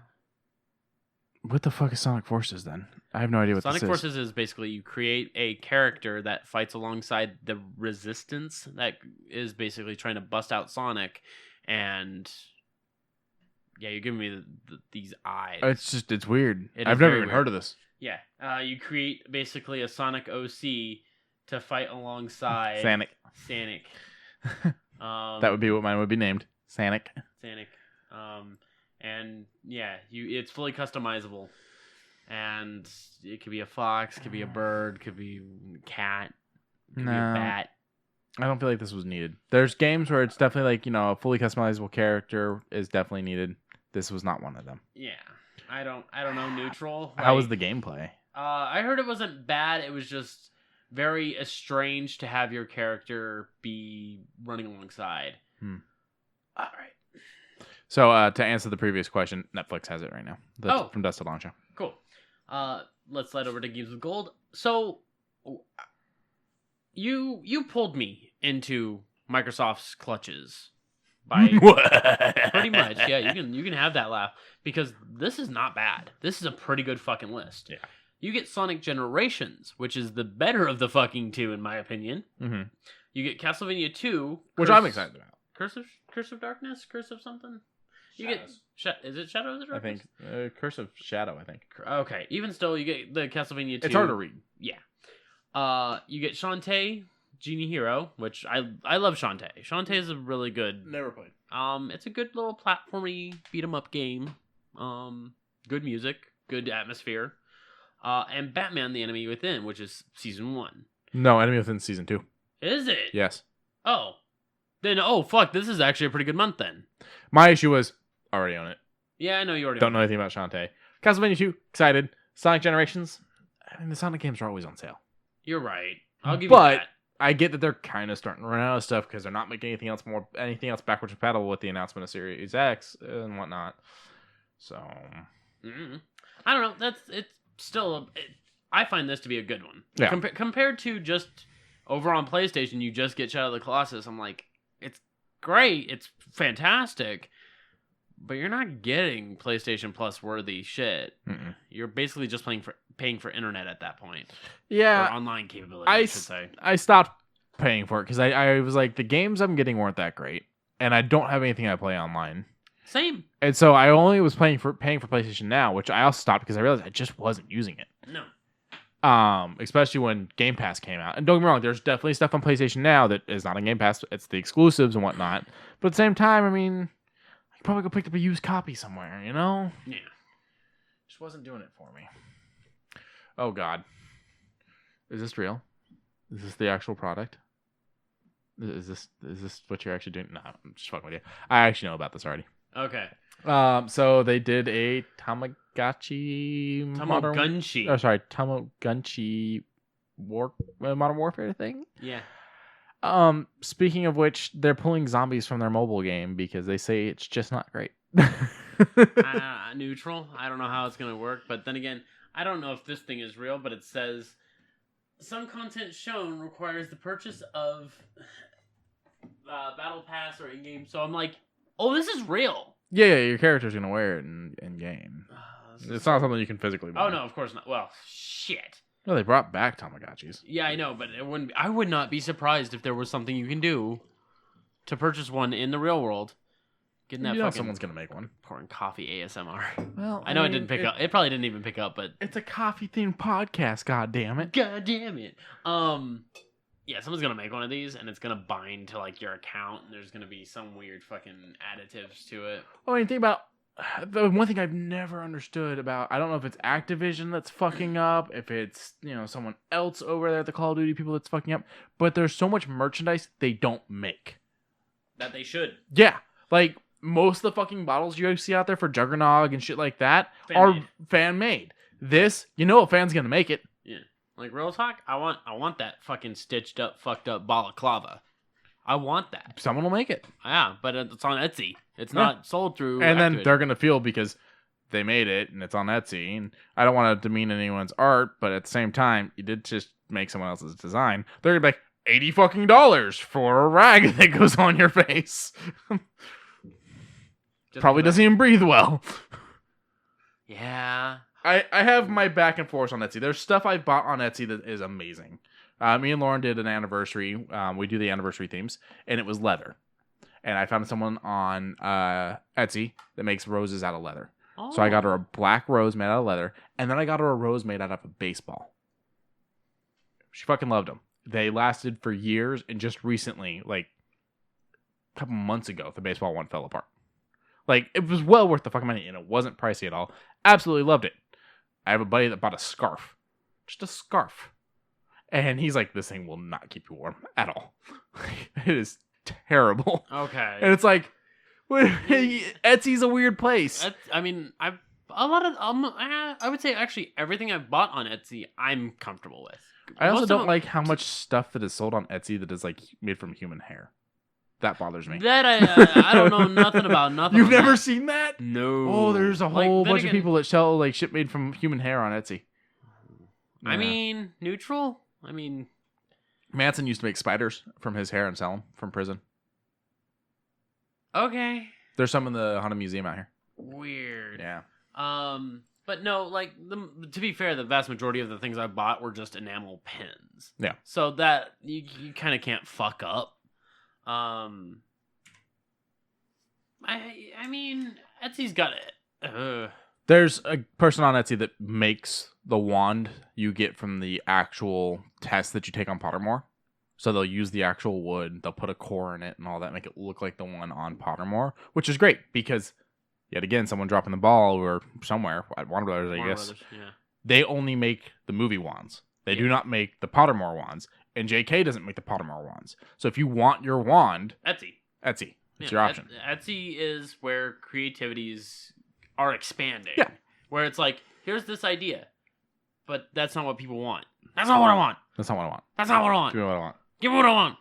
[SPEAKER 2] What the fuck is Sonic Forces, then? I have no idea what
[SPEAKER 3] Sonic
[SPEAKER 2] this is.
[SPEAKER 3] Sonic Forces is basically you create a character that fights alongside the Resistance that is basically trying to bust out Sonic, and... Yeah, you're giving me these eyes.
[SPEAKER 2] It's weird. I've never even heard of this.
[SPEAKER 3] Yeah, you create basically a Sonic OC to fight alongside Sonic.
[SPEAKER 2] That would be what mine would be named. Sonic.
[SPEAKER 3] And yeah, it's fully customizable, and it could be a fox, could be a bird, could be a cat, could be a bat.
[SPEAKER 2] I don't feel like this was needed. There's games where it's definitely like, a fully customizable character is definitely needed. This was not one of them.
[SPEAKER 3] Yeah. I don't know neutral.
[SPEAKER 2] How was the gameplay?
[SPEAKER 3] I heard it wasn't bad. It was just very strange to have your character be running alongside.
[SPEAKER 2] All right. So to answer the previous question, Netflix has it right now. From Dust to Launcher.
[SPEAKER 3] Cool. Let's slide over to Games with Gold. So you pulled me into Microsoft's clutches. Pretty much, yeah. You can have that laugh because this is not bad. This is a pretty good fucking list.
[SPEAKER 2] Yeah.
[SPEAKER 3] You get Sonic Generations, which is the better of the fucking two, in my opinion.
[SPEAKER 2] Mm-hmm.
[SPEAKER 3] You get Castlevania 2,
[SPEAKER 2] which I'm excited about.
[SPEAKER 3] Curse of Darkness, Curse of something.
[SPEAKER 2] Shadows.
[SPEAKER 3] Is it Shadow of the Darkness?
[SPEAKER 2] I think Curse of Shadow. I think.
[SPEAKER 3] Okay. Even still, you get the Castlevania 2.
[SPEAKER 2] It's hard to read.
[SPEAKER 3] Yeah. You get Shantae. Genie Hero, which I love Shantae. Shantae is a really good...
[SPEAKER 2] Never played.
[SPEAKER 3] It's a good little platformy beat 'em up game. Good music, good atmosphere. and Batman: The Enemy Within, which is season 1.
[SPEAKER 2] No, Enemy Within season 2.
[SPEAKER 3] Is it?
[SPEAKER 2] Yes.
[SPEAKER 3] Oh. Then, oh, fuck, this is actually a pretty good month then.
[SPEAKER 2] My issue was, already own it.
[SPEAKER 3] Yeah, I know you already
[SPEAKER 2] Don't know anything about Shantae. Castlevania 2, excited. Sonic Generations, I mean, the Sonic games are always on sale.
[SPEAKER 3] You're right. I'll give you that.
[SPEAKER 2] I get that they're kind of starting to run out of stuff because they're not making anything else backwards compatible with the announcement of Series X and whatnot. So,
[SPEAKER 3] I don't know. It's still. I find this to be a good one.
[SPEAKER 2] Yeah.
[SPEAKER 3] Compared to just over on PlayStation, you just get Shadow of the Colossus. I'm like, it's great. It's fantastic. But you're not getting PlayStation Plus worthy shit.
[SPEAKER 2] Mm-mm.
[SPEAKER 3] You're basically just paying for internet at that point.
[SPEAKER 2] Yeah.
[SPEAKER 3] Or online capability, I should say.
[SPEAKER 2] I stopped paying for it because I was like, the games I'm getting weren't that great. And I don't have anything I play online.
[SPEAKER 3] Same.
[SPEAKER 2] And so I only was paying for PlayStation Now, which I also stopped because I realized I just wasn't using it.
[SPEAKER 3] No.
[SPEAKER 2] Especially when Game Pass came out. And don't get me wrong, there's definitely stuff on PlayStation Now that is not on Game Pass. It's the exclusives and whatnot. But at the same time, I mean, I could probably go pick up a used copy somewhere, you know?
[SPEAKER 3] Yeah.
[SPEAKER 2] Just wasn't doing it for me. Oh, God. Is this real? Is this the actual product? Is this what you're actually doing? No, I'm just fucking with you. I actually know about this already.
[SPEAKER 3] Okay.
[SPEAKER 2] So they did a Tamagotchi Modern Warfare thing.
[SPEAKER 3] Yeah.
[SPEAKER 2] Speaking of which, they're pulling zombies from their mobile game because they say it's just not great.
[SPEAKER 3] Neutral. I don't know how it's gonna work, but then again, I don't know if this thing is real, but it says some content shown requires the purchase of Battle Pass or in-game. So I'm like, oh, this is real.
[SPEAKER 2] Yeah, your character's gonna wear it in game. It's not something you can physically buy.
[SPEAKER 3] Oh no, of course not. Well, shit.
[SPEAKER 2] No, they brought back Tamagotchis.
[SPEAKER 3] Yeah, I know, but it wouldn't. I would not be surprised if there was something you can do to purchase one in the real world. Getting that fucking
[SPEAKER 2] someone's gonna make one.
[SPEAKER 3] Pouring coffee ASMR.
[SPEAKER 2] Well,
[SPEAKER 3] I know it didn't pick up. It probably didn't even pick up, but
[SPEAKER 2] it's a coffee themed podcast. God damn it.
[SPEAKER 3] God damn it. Yeah, someone's gonna make one of these, and it's gonna bind to like your account, and there's gonna be some weird fucking additives to it.
[SPEAKER 2] Oh, and think about the one thing I've never understood about. I don't know if it's Activision that's fucking up, if it's someone else over there at the Call of Duty people that's fucking up, but there's so much merchandise they don't make.
[SPEAKER 3] That they should.
[SPEAKER 2] Yeah, like most of the fucking bottles you see out there for Juggernog and shit like that are fan made. This, a fan's gonna make it.
[SPEAKER 3] Yeah. Like, real talk, I want that fucking stitched up, fucked up balaclava. I want that.
[SPEAKER 2] Someone will make it.
[SPEAKER 3] Yeah, but it's on Etsy. It's not sold through
[SPEAKER 2] And
[SPEAKER 3] Activision.
[SPEAKER 2] then they're going to feel because they made it and it's on Etsy. And I don't want to demean anyone's art, but at the same time, you did just make someone else's design. They're going to be like, $80 fucking for a rag that goes on your face. Probably doesn't even breathe well.
[SPEAKER 3] Yeah.
[SPEAKER 2] I have my back and forth on Etsy. There's stuff I bought on Etsy that is amazing. Me and Lauren did an anniversary. We do the anniversary themes, and it was leather. And I found someone on Etsy that makes roses out of leather. Oh. So I got her a black rose made out of leather, and then I got her a rose made out of a baseball. She fucking loved them. They lasted for years, and just recently, like a couple months ago, the baseball one fell apart. Like, it was well worth the fucking money, and it wasn't pricey at all. Absolutely loved it. I have a buddy that bought a scarf. Just a scarf. And he's like, this thing will not keep you warm at all. It is terrible.
[SPEAKER 3] Okay.
[SPEAKER 2] And it's like, Etsy's a weird place.
[SPEAKER 3] I mean, I would say actually everything I've bought on Etsy, I'm comfortable with.
[SPEAKER 2] I also don't like how much stuff that is sold on Etsy that is like made from human hair. That bothers me.
[SPEAKER 3] That I don't know nothing about.
[SPEAKER 2] You've never seen that?
[SPEAKER 3] No.
[SPEAKER 2] Oh, there's a whole bunch of people that sell like shit made from human hair on Etsy.
[SPEAKER 3] Yeah. I mean, neutral. I mean,
[SPEAKER 2] Manson used to make spiders from his hair and sell them from prison.
[SPEAKER 3] Okay.
[SPEAKER 2] There's some in the Haunted Museum out here.
[SPEAKER 3] Weird.
[SPEAKER 2] Yeah.
[SPEAKER 3] But no, like to be fair, the vast majority of the things I bought were just enamel pins.
[SPEAKER 2] Yeah.
[SPEAKER 3] So that you kind of can't fuck up. I mean, Etsy's got it.
[SPEAKER 2] There's a person on Etsy that makes the wand you get from the actual test that you take on Pottermore. So they'll use the actual wood, they'll put a core in it and all that, make it look like the one on Pottermore, which is great because, yet again, someone dropping the ball or somewhere at Warner Brothers, I guess. they only make the movie wands. They do not make the Pottermore wands. And JK doesn't make the Pottermore wands. So if you want your wand...
[SPEAKER 3] Etsy.
[SPEAKER 2] It's your option.
[SPEAKER 3] Etsy is where creativities are expanding.
[SPEAKER 2] Yeah.
[SPEAKER 3] Where it's like, here's this idea, but that's not what people want. That's not what I want.
[SPEAKER 2] That's not what I want.
[SPEAKER 3] That's not what I want.
[SPEAKER 2] Give me what I want.
[SPEAKER 3] Give me what I want.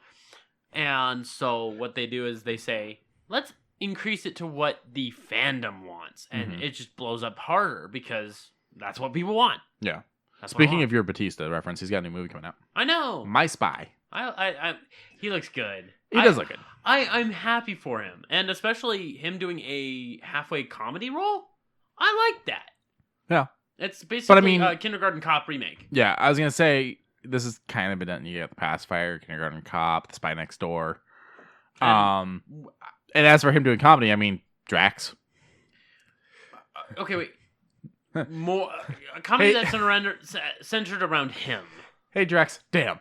[SPEAKER 3] And so what they do is they say, let's increase it to what the fandom wants. And it just blows up harder because that's what people want.
[SPEAKER 2] Yeah.
[SPEAKER 3] That's
[SPEAKER 2] Speaking of your Batista reference, he's got a new movie coming out.
[SPEAKER 3] I know.
[SPEAKER 2] My Spy.
[SPEAKER 3] He looks good.
[SPEAKER 2] He does look good.
[SPEAKER 3] I'm happy for him. And especially him doing a halfway comedy role. I like that.
[SPEAKER 2] Yeah.
[SPEAKER 3] It's basically
[SPEAKER 2] a
[SPEAKER 3] Kindergarten Cop remake.
[SPEAKER 2] Yeah, I was going to say, this is kind of been, you got the Pacifier, Kindergarten Cop, The Spy Next Door. And as for him doing comedy, I mean, Drax.
[SPEAKER 3] Okay, wait. More a comedy that's centered around him.
[SPEAKER 2] Hey, Drax. Damn.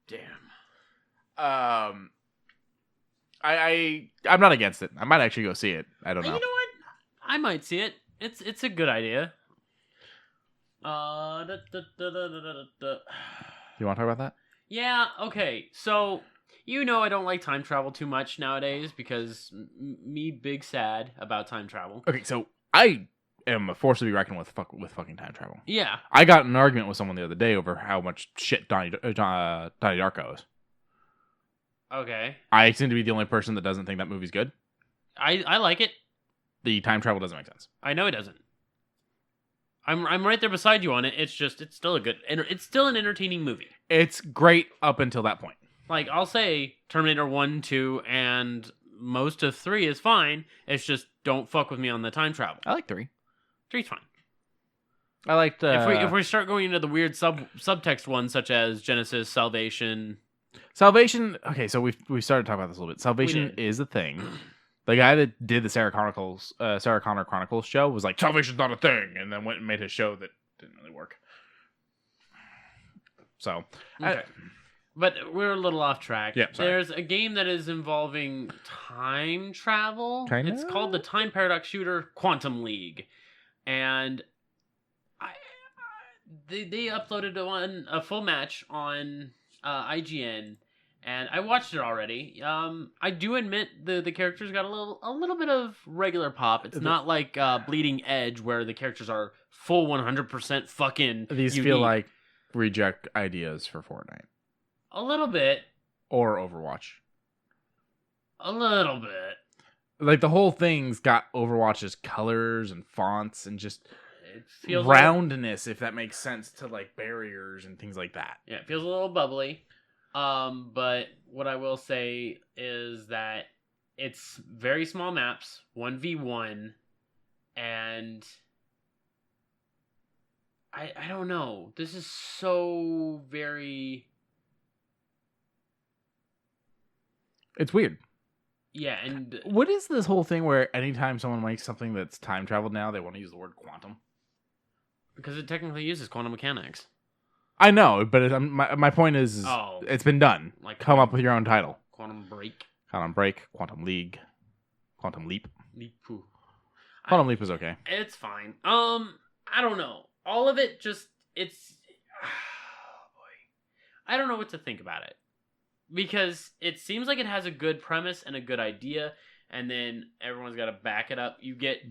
[SPEAKER 3] Damn.
[SPEAKER 2] I'm not against it. I might actually go see it. I don't know.
[SPEAKER 3] You know what? I might see it. It's a good idea.
[SPEAKER 2] You want to talk about that?
[SPEAKER 3] Yeah, okay. So, I don't like time travel too much nowadays because me big sad about time travel.
[SPEAKER 2] Okay, so I am a force to be reckoned with fucking time travel.
[SPEAKER 3] Yeah.
[SPEAKER 2] I got in an argument with someone the other day over how much shit Donnie Darko is.
[SPEAKER 3] Okay.
[SPEAKER 2] I seem to be the only person that doesn't think that movie's good.
[SPEAKER 3] I like it.
[SPEAKER 2] The time travel doesn't make sense.
[SPEAKER 3] I know it doesn't. I'm right there beside you on it. It's still it's still an entertaining movie.
[SPEAKER 2] It's great up until that point.
[SPEAKER 3] Like, I'll say Terminator 1, 2, and most of 3 is fine. It's just don't fuck with me on the time travel.
[SPEAKER 2] I like 3.
[SPEAKER 3] 3's fine.
[SPEAKER 2] I liked...
[SPEAKER 3] If we start going into the weird subtext ones, such as Genesis, Salvation...
[SPEAKER 2] Okay, so we started talking about this a little bit. Salvation is a thing. The guy that did the Sarah Connor Chronicles show was like, Salvation's not a thing, and then went and made his show that didn't really work. So,
[SPEAKER 3] okay. But we're a little off track.
[SPEAKER 2] Yeah, sorry.
[SPEAKER 3] There's a game that is involving time travel.
[SPEAKER 2] Kinda?
[SPEAKER 3] It's called the Time Paradox Shooter Quantum League. And they uploaded a full match on IGN. And I watched it already. I do admit the characters got a little bit of regular pop. It's not like Bleeding Edge where the characters are full 100% fucking
[SPEAKER 2] These
[SPEAKER 3] unique.
[SPEAKER 2] feel like reject ideas for Fortnite.
[SPEAKER 3] A little bit.
[SPEAKER 2] Or Overwatch.
[SPEAKER 3] A little bit.
[SPEAKER 2] Like, the whole thing's got Overwatch's colors and fonts and just
[SPEAKER 3] It feels
[SPEAKER 2] roundness, if that makes sense, to, like, barriers and things like that.
[SPEAKER 3] Yeah, it feels a little bubbly. But what I will say is that it's very small maps, 1v1, and I don't know. This is so very...
[SPEAKER 2] It's weird.
[SPEAKER 3] Yeah, and...
[SPEAKER 2] What is this whole thing where anytime someone makes something that's time traveled now, they want to use the word quantum?
[SPEAKER 3] Because it technically uses quantum mechanics.
[SPEAKER 2] I know, but my point is it's been done.
[SPEAKER 3] Like
[SPEAKER 2] Come up with your own title.
[SPEAKER 3] Quantum Break.
[SPEAKER 2] Quantum Break, Quantum League, Quantum Leap.
[SPEAKER 3] Leap-poo.
[SPEAKER 2] Quantum Leap is okay.
[SPEAKER 3] It's fine. I don't know. All of it just, it's... Oh, boy. I don't know what to think about it. Because it seems like it has a good premise and a good idea, and then everyone's got to back it up. You get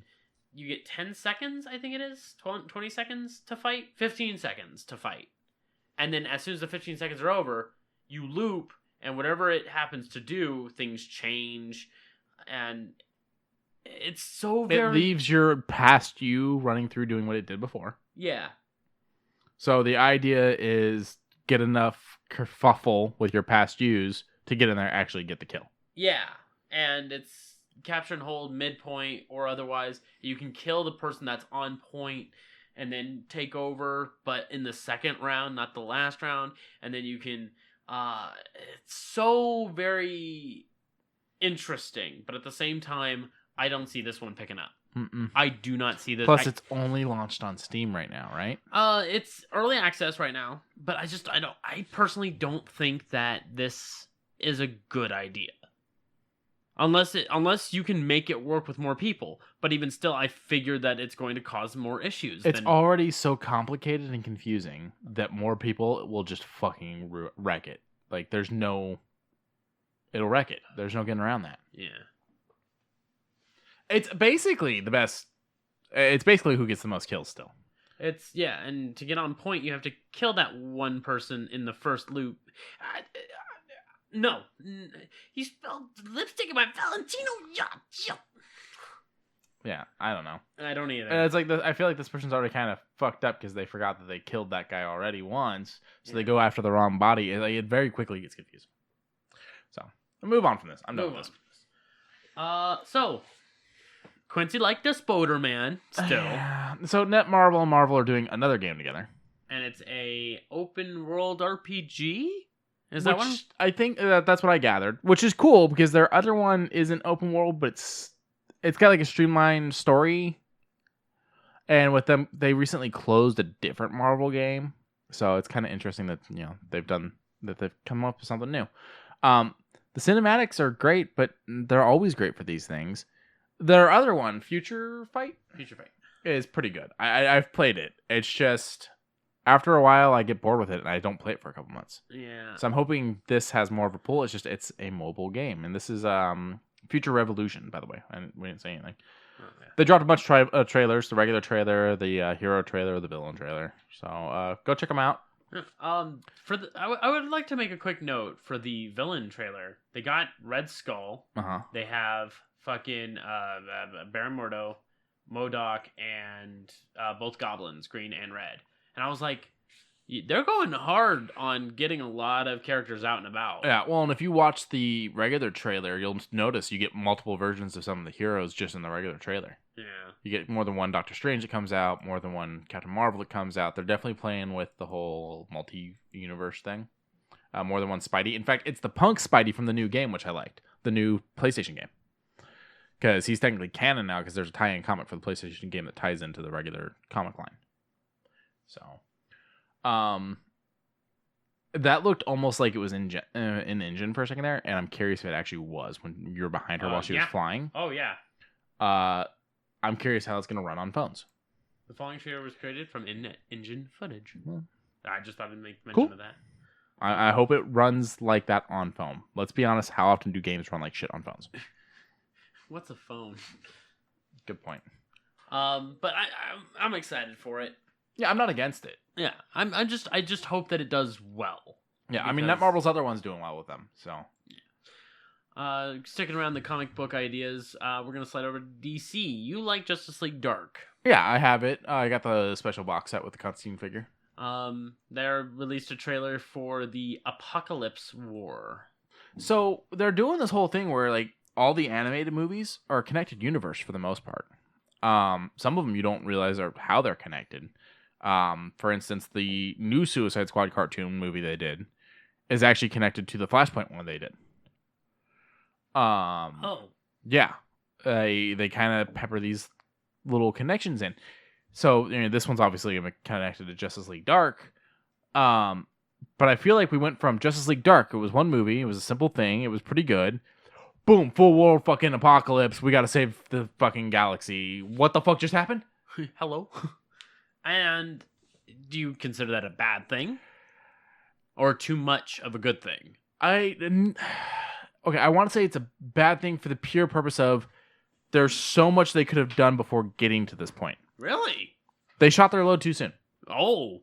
[SPEAKER 3] 10 seconds, I think it is, 20 seconds to fight, 15 seconds to fight. And then as soon as the 15 seconds are over, you loop, and whatever it happens to do, things change, and it's so very...
[SPEAKER 2] It leaves your past you running through doing what it did before.
[SPEAKER 3] Yeah.
[SPEAKER 2] So the idea is get enough kerfuffle with your past yous to get in there and actually get the kill.
[SPEAKER 3] Yeah, and it's capture and hold midpoint or otherwise. You can kill the person that's on point and then take over, but in the second round, not the last round. And then you can... it's so very interesting, but at the same time, I don't see this one picking up.
[SPEAKER 2] Mm-mm.
[SPEAKER 3] I do not see this.
[SPEAKER 2] Plus, it's only launched on Steam right now, right?
[SPEAKER 3] It's early access right now, but I personally don't think that this is a good idea. Unless you can make it work with more people. But even still, I figure that it's going to cause more issues.
[SPEAKER 2] It's already so complicated and confusing that more people will just fucking wreck it. Like, it'll wreck it. There's no getting around that.
[SPEAKER 3] Yeah.
[SPEAKER 2] It's basically the best. It's basically who gets the most kills still.
[SPEAKER 3] And to get on point, you have to kill that one person in the first loop. No. He spelled lipstick in my Valentino.
[SPEAKER 2] Yeah, I don't know.
[SPEAKER 3] I don't either.
[SPEAKER 2] It's like I feel like this person's already kind of fucked up because they forgot that they killed that guy already once, so they go after the wrong body. It very quickly gets confusing. So I'll move on from this. I'm done with this.
[SPEAKER 3] So Quincy liked the Spoderman still.
[SPEAKER 2] So Netmarble and Marvel are doing another game together,
[SPEAKER 3] and it's a open world RPG. Is that one?
[SPEAKER 2] I think that's what I gathered, which is cool because their other one isn't open world, but it's got like a streamlined story. And with them, they recently closed a different Marvel game, so it's kind of interesting that they've come up with something new. The cinematics are great, but they're always great for these things. Their other one, Future Fight, is pretty good. I've played it. It's just after a while I get bored with it and I don't play it for a couple months.
[SPEAKER 3] Yeah.
[SPEAKER 2] So I'm hoping this has more of a pull. It's a mobile game, and this is Future Revolution, by the way. And we didn't say anything. Okay. They dropped a bunch of trailers: the regular trailer, the hero trailer, the villain trailer. So go check them out.
[SPEAKER 3] I would like to make a quick note for the villain trailer. They got Red Skull. They have fucking Baron Mordo, MODOK, and both goblins, green and red. And I was like, they're going hard on getting a lot of characters out and about.
[SPEAKER 2] Yeah, well, and if you watch the regular trailer, you'll notice you get multiple versions of some of the heroes just in the regular trailer.
[SPEAKER 3] Yeah.
[SPEAKER 2] You get more than one Doctor Strange that comes out, more than one Captain Marvel that comes out. They're definitely playing with the whole multi-universe thing. More than one Spidey. In fact, it's the punk Spidey from the new game, which I liked. The new PlayStation game. Because he's technically canon now, because there's a tie-in comic for the PlayStation game that ties into the regular comic line. So, that looked almost like it was in engine for a second there, and I'm curious if it actually was when you were behind her while she was flying.
[SPEAKER 3] Oh, yeah.
[SPEAKER 2] I'm curious how it's going to run on phones.
[SPEAKER 3] The following trailer was created from in-engine footage.
[SPEAKER 2] Well,
[SPEAKER 3] I just thought I'd make mention of that.
[SPEAKER 2] I hope it runs like that on phone. Let's be honest, how often do games run like shit on phones?
[SPEAKER 3] What's a phone?
[SPEAKER 2] Good point.
[SPEAKER 3] But I'm excited for it.
[SPEAKER 2] Yeah, I'm not against it.
[SPEAKER 3] Yeah, I just hope that it does well.
[SPEAKER 2] Yeah, I mean, Netmarble's other one's doing well with them, so.
[SPEAKER 3] Yeah. Sticking around the comic book ideas, we're gonna slide over to DC. You like Justice League Dark?
[SPEAKER 2] Yeah, I have it. I got the special box set with the Constantine figure.
[SPEAKER 3] They released a trailer for the Apocalypse War.
[SPEAKER 2] So they're doing this whole thing where like all the animated movies are a connected universe for the most part. Some of them you don't realize how they're connected. For instance, the new Suicide Squad cartoon movie they did is actually connected to the Flashpoint one they did. Yeah, they kind of pepper these little connections in. So this one's obviously connected to Justice League Dark. But I feel like we went from Justice League Dark. It was one movie. It was a simple thing. It was pretty good. Boom, full world fucking apocalypse. We got to save the fucking galaxy. What the fuck just happened?
[SPEAKER 3] Hello. And do you consider that a bad thing? Or too much of a good thing?
[SPEAKER 2] Okay, I want to say it's a bad thing for the pure purpose of there's so much they could have done before getting to this point.
[SPEAKER 3] Really?
[SPEAKER 2] They shot their load too soon.
[SPEAKER 3] Oh.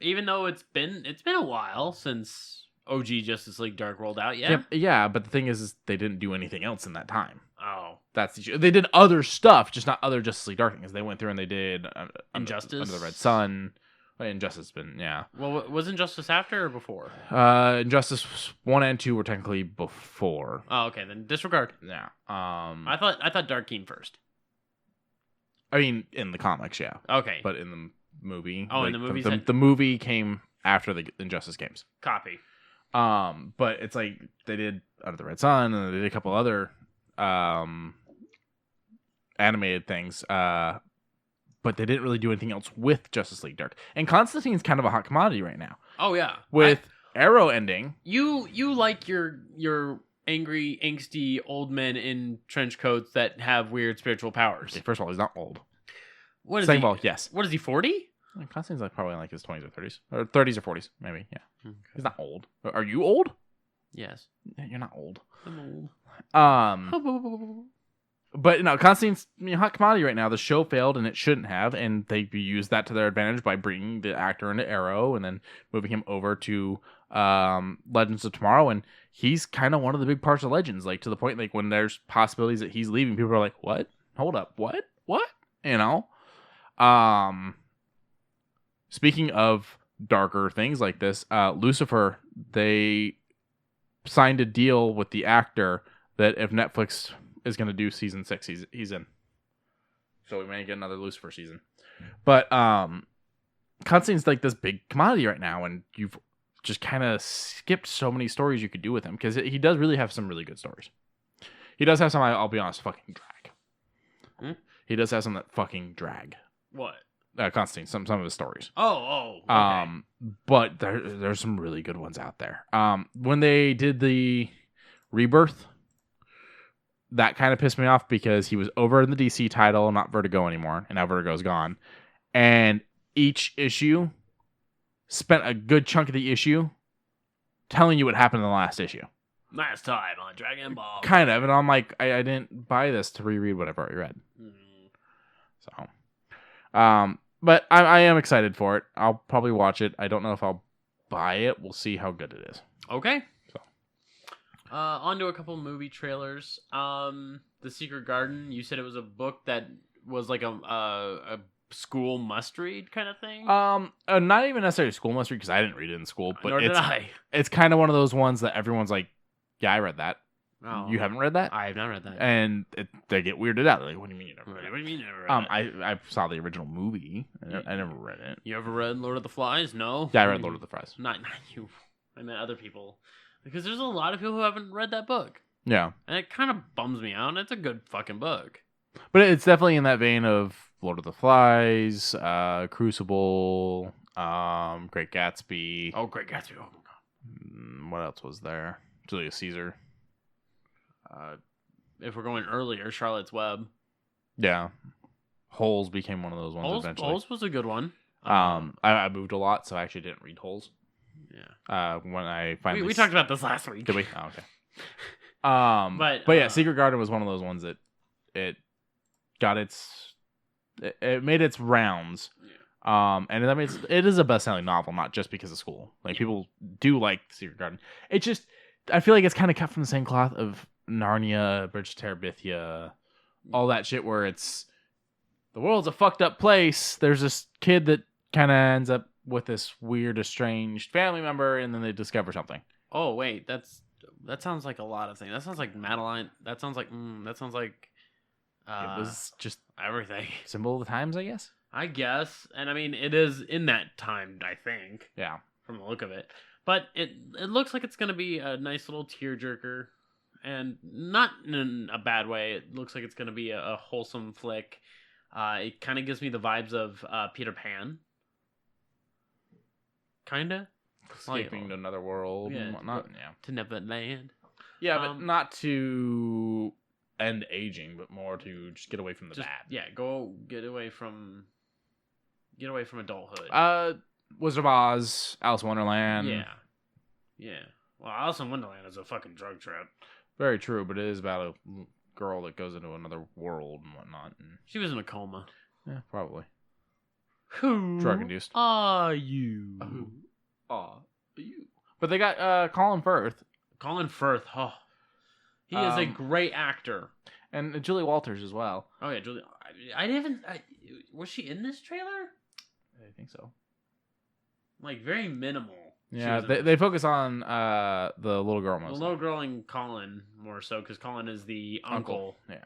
[SPEAKER 3] Even though it's been a while since OG Justice League Dark rolled out, yeah?
[SPEAKER 2] Yeah, but the thing is they didn't do anything else in that time.
[SPEAKER 3] Oh.
[SPEAKER 2] That's the issue. They did other stuff, just not other Justice League Dark things. They went through and they did
[SPEAKER 3] Injustice?
[SPEAKER 2] Under the Red Sun. Injustice been, yeah.
[SPEAKER 3] Well, was Injustice after or before?
[SPEAKER 2] Injustice 1 and 2 were technically before.
[SPEAKER 3] Oh, okay, then disregard.
[SPEAKER 2] Yeah.
[SPEAKER 3] I thought Dark came first.
[SPEAKER 2] I mean, in the comics, yeah.
[SPEAKER 3] Okay.
[SPEAKER 2] But in the movie.
[SPEAKER 3] Oh, in the movie?
[SPEAKER 2] The movie came after the Injustice games.
[SPEAKER 3] Copy.
[SPEAKER 2] But it's like they did Under the Red Sun and they did a couple other animated things. But they didn't really do anything else with Justice League Dark. And Constantine's kind of a hot commodity right now.
[SPEAKER 3] Oh yeah.
[SPEAKER 2] With Arrow ending.
[SPEAKER 3] You like your angry, angsty old men in trench coats that have weird spiritual powers.
[SPEAKER 2] Okay, first of all, he's not old.
[SPEAKER 3] What is
[SPEAKER 2] Second
[SPEAKER 3] he?
[SPEAKER 2] of all, yes.
[SPEAKER 3] What is he, 40?
[SPEAKER 2] Constantine's like probably in like his 20s or 30s. Or 30s or 40s, maybe. Yeah.
[SPEAKER 3] Okay.
[SPEAKER 2] He's not old. Are you old?
[SPEAKER 3] Yes.
[SPEAKER 2] You're not old.
[SPEAKER 3] I'm old.
[SPEAKER 2] But no, Constantine's hot commodity right now. The show failed, and it shouldn't have, and they used that to their advantage by bringing the actor into Arrow and then moving him over to Legends of Tomorrow, and he's kind of one of the big parts of Legends, like to the point like when there's possibilities that he's leaving, people are like, "What? Hold up, what? You know." Speaking of darker things like this, Lucifer, they signed a deal with the actor that if Netflix is going to do season 6, he's in. So we may get another Lucifer season. But Constantine's like this big commodity right now, and you've just kind of skipped so many stories you could do with him, because he does really have some really good stories. He does have some, I'll be honest, fucking drag. He does have some that fucking drag.
[SPEAKER 3] What?
[SPEAKER 2] Constantine, some of his stories.
[SPEAKER 3] Oh, okay.
[SPEAKER 2] But there's some really good ones out there. When they did the Rebirth, that kind of pissed me off because he was over in the DC title, not Vertigo anymore, and now Vertigo's gone. And each issue spent a good chunk of the issue telling you what happened in the last issue.
[SPEAKER 3] Last time on Dragon Ball.
[SPEAKER 2] Kind of, and I'm like, I didn't buy this to reread what I've already read. So, but I am excited for it. I'll probably watch it. I don't know if I'll buy it. We'll see how good it is.
[SPEAKER 3] Okay.
[SPEAKER 2] So,
[SPEAKER 3] on to a couple movie trailers. The Secret Garden. You said it was a book that was like a school must read kind of thing.
[SPEAKER 2] Not even necessarily school must read because I didn't read it in school. But
[SPEAKER 3] Nor did I.
[SPEAKER 2] It's kind of one of those ones that everyone's like, yeah, I read that.
[SPEAKER 3] Oh,
[SPEAKER 2] you haven't read that?
[SPEAKER 3] I have not read that.
[SPEAKER 2] And they get weirded out. They're like, what do you mean you never read it?
[SPEAKER 3] What do you mean you never read it?
[SPEAKER 2] I saw the original movie. I never read it.
[SPEAKER 3] You ever read Lord of the Flies? No.
[SPEAKER 2] Yeah, I read Lord of the Flies.
[SPEAKER 3] Not you. I meant other people. Because there's a lot of people who haven't read that book.
[SPEAKER 2] Yeah.
[SPEAKER 3] And it kind of bums me out. And it's a good fucking book.
[SPEAKER 2] But it's definitely in that vein of Lord of the Flies, Crucible, Great Gatsby.
[SPEAKER 3] Oh, Great Gatsby. Oh, my God.
[SPEAKER 2] What else was there? Julius Caesar.
[SPEAKER 3] If we're going earlier, Charlotte's Web.
[SPEAKER 2] Yeah. Holes became one of those ones eventually.
[SPEAKER 3] Holes was a good one.
[SPEAKER 2] I moved a lot, so I actually didn't read Holes.
[SPEAKER 3] Yeah.
[SPEAKER 2] When I finally...
[SPEAKER 3] We talked about this last week.
[SPEAKER 2] Did we? Oh, okay. But yeah, Secret Garden was one of those ones that it got it made its rounds. Yeah. And I mean, it is a best-selling novel, not just because of school. Like, people do like Secret Garden. It just... I feel like it's kind of cut from the same cloth of Narnia, Bridge to Terabithia, all that shit where it's the world's a fucked up place. There's this kid that kind of ends up with this weird, estranged family member, and then they discover something.
[SPEAKER 3] Oh, wait, that sounds like a lot of things. That sounds like Madeline. That sounds like
[SPEAKER 2] It was just
[SPEAKER 3] everything.
[SPEAKER 2] Symbol of the times, I guess.
[SPEAKER 3] I guess, and I mean, it is in that time, I think.
[SPEAKER 2] Yeah.
[SPEAKER 3] From the look of it. But it looks like it's going to be a nice little tearjerker, and not in a bad way. It looks like it's going to be a wholesome flick. It kind of gives me the vibes of Peter Pan. Kind of.
[SPEAKER 2] Escaping to another world and whatnot. Yeah.
[SPEAKER 3] To Neverland.
[SPEAKER 2] Yeah, but not to end aging, but more to just get away from the bad.
[SPEAKER 3] Yeah, get away from adulthood.
[SPEAKER 2] Wizard of Oz, Alice in Wonderland.
[SPEAKER 3] Yeah. Well, Alice in Wonderland is a fucking drug trip.
[SPEAKER 2] Very true, but it is about a girl that goes into another world and whatnot. And...
[SPEAKER 3] she was in a coma.
[SPEAKER 2] Yeah, probably.
[SPEAKER 3] Who
[SPEAKER 2] drug-induced.
[SPEAKER 3] are you?
[SPEAKER 2] Who are you? But they got Colin Firth.
[SPEAKER 3] Colin Firth, he is a great actor.
[SPEAKER 2] And Julie Walters as well.
[SPEAKER 3] Oh, yeah, Julie. Was she in this trailer?
[SPEAKER 2] I think so.
[SPEAKER 3] Like, very minimal.
[SPEAKER 2] Yeah, they focus on the little girl mostly.
[SPEAKER 3] The little girl and Colin more so, because Colin is the uncle.
[SPEAKER 2] Yeah.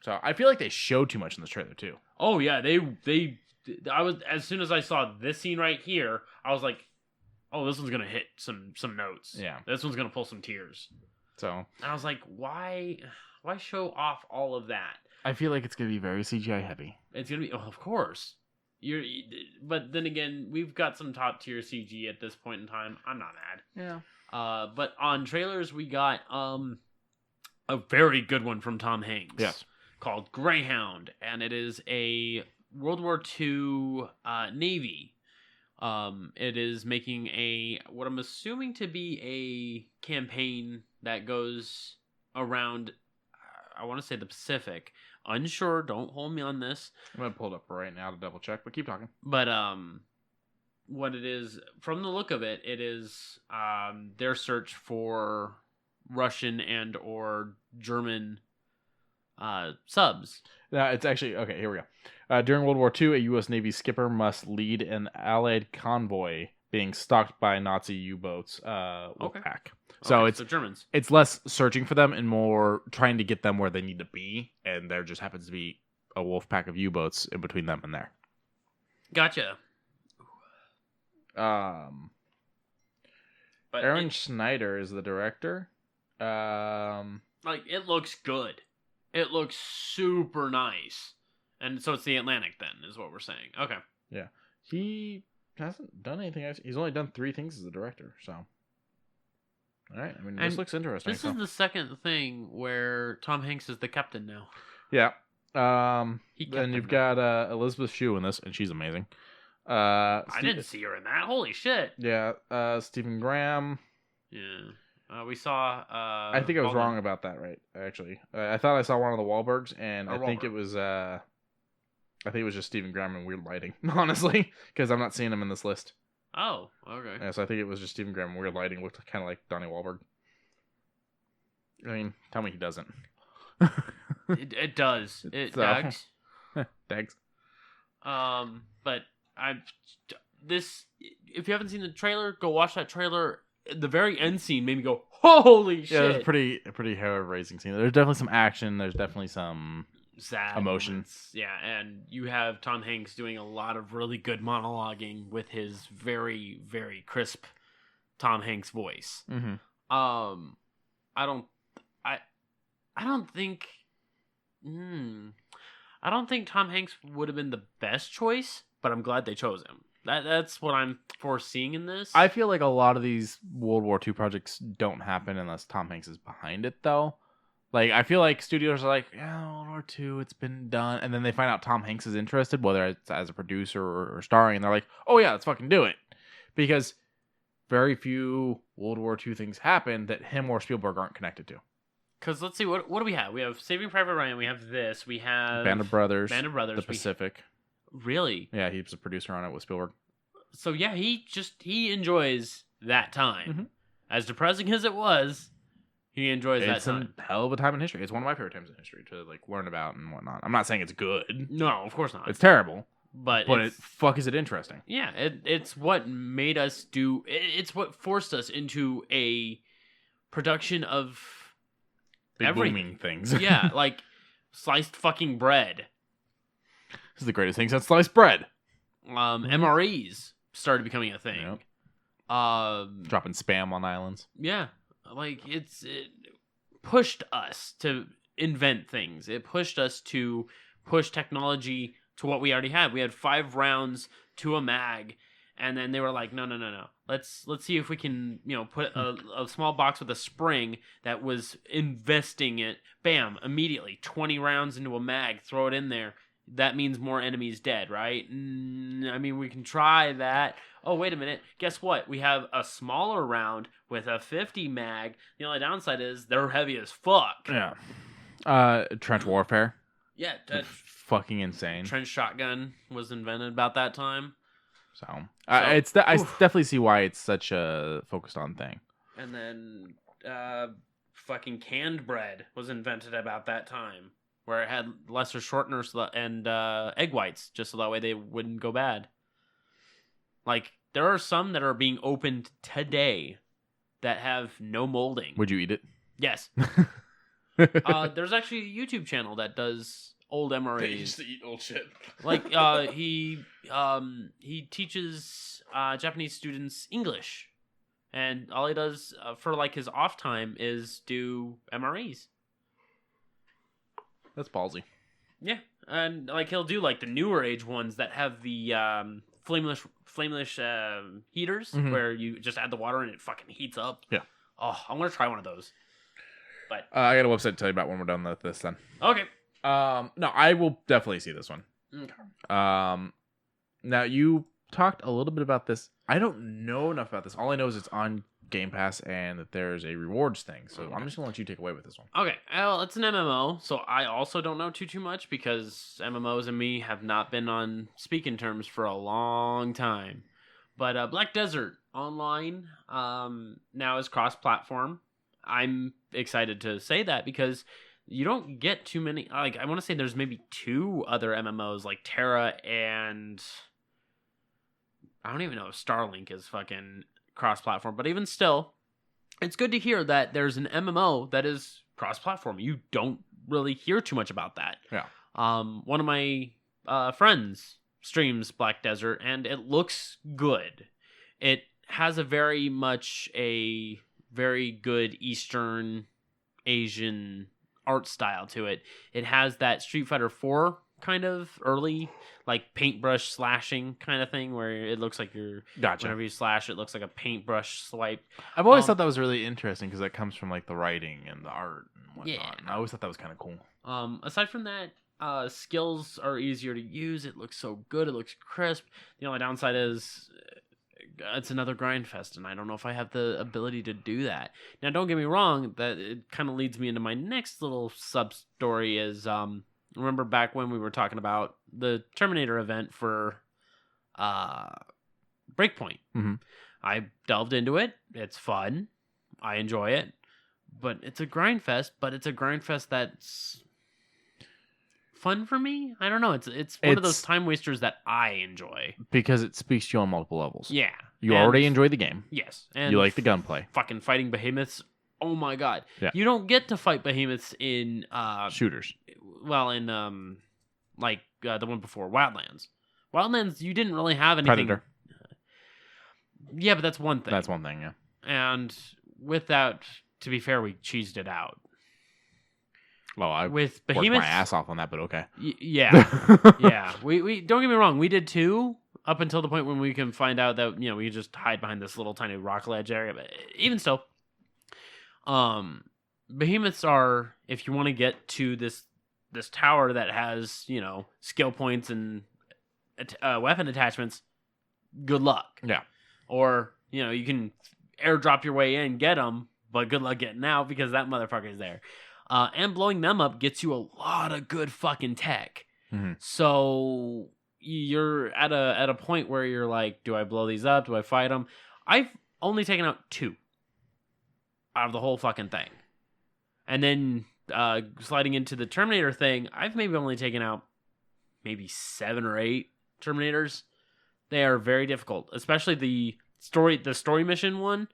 [SPEAKER 2] So I feel like they showed too much in this trailer too.
[SPEAKER 3] Oh yeah, I was, as soon as I saw this scene right here, I was like, oh, this one's gonna hit some notes.
[SPEAKER 2] Yeah.
[SPEAKER 3] This one's gonna pull some tears.
[SPEAKER 2] So
[SPEAKER 3] and I was like, why show off all of that?
[SPEAKER 2] I feel like it's gonna be very CGI heavy.
[SPEAKER 3] It's gonna be, oh, of course. But then again, we've got some top tier CG at this point in time. I'm not mad.
[SPEAKER 2] Yeah.
[SPEAKER 3] But on trailers, we got a very good one from Tom Hanks.
[SPEAKER 2] Yes.
[SPEAKER 3] Called Greyhound, and it is a World War II Navy. It is making what I'm assuming to be a campaign that goes around, I want to say the Pacific. Unsure, don't hold me on this.
[SPEAKER 2] I'm going to pull it up right now to double check, but keep talking.
[SPEAKER 3] But what it is, from the look of it, it is their search for Russian and or German subs.
[SPEAKER 2] No, it's actually okay. Here we go. During World War II, a U.S. Navy skipper must lead an Allied convoy being stalked by Nazi U-boats. Wolfpack. So it's
[SPEAKER 3] the Germans.
[SPEAKER 2] It's less searching for them and more trying to get them where they need to be, and there just happens to be a wolf pack of U-boats in between them and there.
[SPEAKER 3] Gotcha.
[SPEAKER 2] But Aaron Schneider is the director.
[SPEAKER 3] Like, it looks good. It looks super nice. And so it's the Atlantic then, is what we're saying. Okay.
[SPEAKER 2] Yeah. He hasn't done anything else. He's only done 3 things as a director, so. All right. I mean, this looks interesting.
[SPEAKER 3] This is the second thing where Tom Hanks is the captain now.
[SPEAKER 2] Yeah. And you've got Elizabeth Shue in this, and she's amazing.
[SPEAKER 3] I didn't see her in that. Holy shit.
[SPEAKER 2] Yeah. Stephen Graham.
[SPEAKER 3] Yeah. We saw.
[SPEAKER 2] I think I was wrong about that, right? Actually, I thought I saw one of the Wahlbergs, and I think it was. I think it was just Stephen Graham in weird lighting, honestly, because I'm not seeing him in this list.
[SPEAKER 3] Oh, okay.
[SPEAKER 2] Yeah, so I think it was just Stephen Graham in weird lighting. Looked kind of like Donnie Wahlberg. I mean, tell me he doesn't.
[SPEAKER 3] it does. It dags.
[SPEAKER 2] Dags.
[SPEAKER 3] But this. If you haven't seen the trailer, go watch that trailer. The very end scene made me go, "Holy shit!"
[SPEAKER 2] Yeah, there's a pretty hair-raising scene. There's definitely some action. There's definitely some
[SPEAKER 3] sad
[SPEAKER 2] emotion.
[SPEAKER 3] Moments. Yeah, and you have Tom Hanks doing a lot of really good monologuing with his very, very crisp Tom Hanks voice.
[SPEAKER 2] Mm-hmm.
[SPEAKER 3] I don't think Tom Hanks would have been the best choice, but I'm glad they chose him. That's what I'm foreseeing in this.
[SPEAKER 2] I feel like a lot of these World War II projects don't happen unless Tom Hanks is behind it, though. Like, I feel like studios are like, yeah, World War II, it's been done. And then they find out Tom Hanks is interested, whether it's as a producer or starring, and they're like, oh yeah, let's fucking do it. Because very few World War II things happen that him or Spielberg aren't connected to.
[SPEAKER 3] Because let's see, what do we have? We have Saving Private Ryan, we have this, we have...
[SPEAKER 2] Band of Brothers.
[SPEAKER 3] The
[SPEAKER 2] Pacific.
[SPEAKER 3] Really?
[SPEAKER 2] Yeah, he was a producer on it with Spielberg.
[SPEAKER 3] So yeah, he enjoys that time. Mm-hmm. As depressing as it was, he enjoys that time.
[SPEAKER 2] It's a hell of a time in history. It's one of my favorite times in history to like learn about and whatnot. I'm not saying it's good.
[SPEAKER 3] No, of course not.
[SPEAKER 2] It's terrible.
[SPEAKER 3] But
[SPEAKER 2] is it interesting?
[SPEAKER 3] Yeah, it's what made us do. It's what forced us into a production of
[SPEAKER 2] big booming things.
[SPEAKER 3] Yeah, like sliced fucking bread.
[SPEAKER 2] This is the greatest thing since sliced bread.
[SPEAKER 3] MREs started becoming a thing.
[SPEAKER 2] Yep. Dropping spam on islands.
[SPEAKER 3] Yeah, like it pushed us to invent things. It pushed us to push technology to what we already had. We had 5 rounds to a mag, and then they were like, no. Let's see if we can, put a small box with a spring that was investing it. Bam! Immediately, 20 rounds into a mag. Throw it in there. That means more enemies dead, right? I mean, we can try that. Oh, wait a minute. Guess what? We have a smaller round with a 50 mag. The only downside is they're heavy as fuck.
[SPEAKER 2] Yeah. Trench warfare.
[SPEAKER 3] Yeah.
[SPEAKER 2] Fucking insane.
[SPEAKER 3] Trench shotgun was invented about that time.
[SPEAKER 2] So I definitely see why it's such a focused on thing.
[SPEAKER 3] And then fucking canned bread was invented about that time, where it had lesser shorteners and egg whites, just so that way they wouldn't go bad. Like, there are some that are being opened today that have no molding.
[SPEAKER 2] Would you eat it?
[SPEAKER 3] Yes. There's actually a YouTube channel that does old MREs.
[SPEAKER 2] They used to eat old shit.
[SPEAKER 3] Like, he teaches Japanese students English. And all he does for, like, his off time is do MREs.
[SPEAKER 2] That's ballsy.
[SPEAKER 3] Yeah. And like he'll do like the newer age ones that have the flameless heaters where you just add the water and it fucking heats up.
[SPEAKER 2] Yeah.
[SPEAKER 3] Oh, I want to try one of those. But
[SPEAKER 2] I got a website to tell you about when we're done with this then.
[SPEAKER 3] Okay.
[SPEAKER 2] No, I will definitely see this one.
[SPEAKER 3] Okay.
[SPEAKER 2] Now you talked a little bit about this. I don't know enough about this. All I know is it's on Game Pass and that there's a rewards thing. So I'm just gonna let you take away with this one.
[SPEAKER 3] Okay. Well, it's an MMO, so I also don't know too much because MMOs and me have not been on speaking terms for a long time. But Black Desert Online now is cross-platform. I'm excited to say that because you don't get too many. Like I want to say there's maybe 2 other MMOs like Terra and I don't even know if Starlink is fucking cross-platform, but even still, it's good to hear that there's an MMO that is cross-platform. You don't really hear too much about that.
[SPEAKER 2] Yeah.
[SPEAKER 3] One of my friends streams Black Desert, and it looks good. It has a very good Eastern Asian art style to it. It has that Street Fighter 4 kind of early, like paintbrush slashing kind of thing, where it looks like you're whenever you slash, it looks like a paintbrush swipe.
[SPEAKER 2] I've always thought that was really interesting because that comes from like the writing and the art and whatnot.
[SPEAKER 3] Yeah.
[SPEAKER 2] And I always thought that was kind of cool.
[SPEAKER 3] Aside from that, skills are easier to use. It looks so good. It looks crisp. The only downside is it's another grind fest, and I don't know if I have the ability to do that. Now, don't get me wrong. That it kind of leads me into my next little sub story. Is remember back when we were talking about the Terminator event for Breakpoint?
[SPEAKER 2] Mm-hmm.
[SPEAKER 3] I delved into it. It's fun. I enjoy it, but it's a grind fest. But it's a grind fest that's fun for me. I don't know. It's one of those time wasters that I enjoy
[SPEAKER 2] because it speaks to you on multiple levels.
[SPEAKER 3] Yeah,
[SPEAKER 2] you already enjoy the game.
[SPEAKER 3] Yes, and
[SPEAKER 2] you like the gunplay.
[SPEAKER 3] Fucking fighting behemoths. Oh my god!
[SPEAKER 2] Yeah.
[SPEAKER 3] You don't get to fight behemoths in
[SPEAKER 2] shooters.
[SPEAKER 3] Well, in like the one before Wildlands. Wildlands, you didn't really have anything.
[SPEAKER 2] Predator.
[SPEAKER 3] Yeah, but that's one thing.
[SPEAKER 2] That's one thing. Yeah.
[SPEAKER 3] And with that, to be fair, we cheesed it out.
[SPEAKER 2] Well, I
[SPEAKER 3] with
[SPEAKER 2] worked
[SPEAKER 3] behemoths,
[SPEAKER 2] my ass off on that, but okay.
[SPEAKER 3] Yeah, yeah. We don't get me wrong. We did too, up until the point when we can find out that we could just hide behind this little tiny rock ledge area. But even still, behemoths are, if you want to get to this tower that has skill points and weapon attachments, good luck.
[SPEAKER 2] Yeah.
[SPEAKER 3] Or you can airdrop your way in, get them, but good luck getting out because that motherfucker is there. And blowing them up gets you a lot of good fucking tech.
[SPEAKER 2] Mm-hmm.
[SPEAKER 3] So you're at a point where you're like, do I blow these up? Do I fight them? I've only taken out 2 out of the whole fucking thing. And then sliding into the Terminator thing, I've maybe only taken out maybe 7 or 8 Terminators. They are very difficult, especially the story mission one.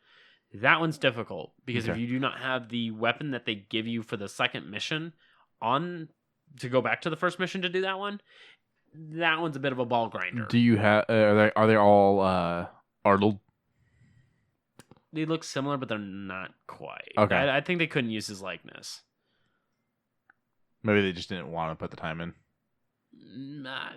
[SPEAKER 3] That one's difficult because if you do not have the weapon that they give you for the second mission on to go back to the first mission to do that one's a bit of a ball grinder.
[SPEAKER 2] Do you have? Are they all Arnold?
[SPEAKER 3] They look similar, but they're not quite.
[SPEAKER 2] Okay.
[SPEAKER 3] I think they couldn't use his likeness.
[SPEAKER 2] Maybe they just didn't want to put the time in.
[SPEAKER 3] Nah.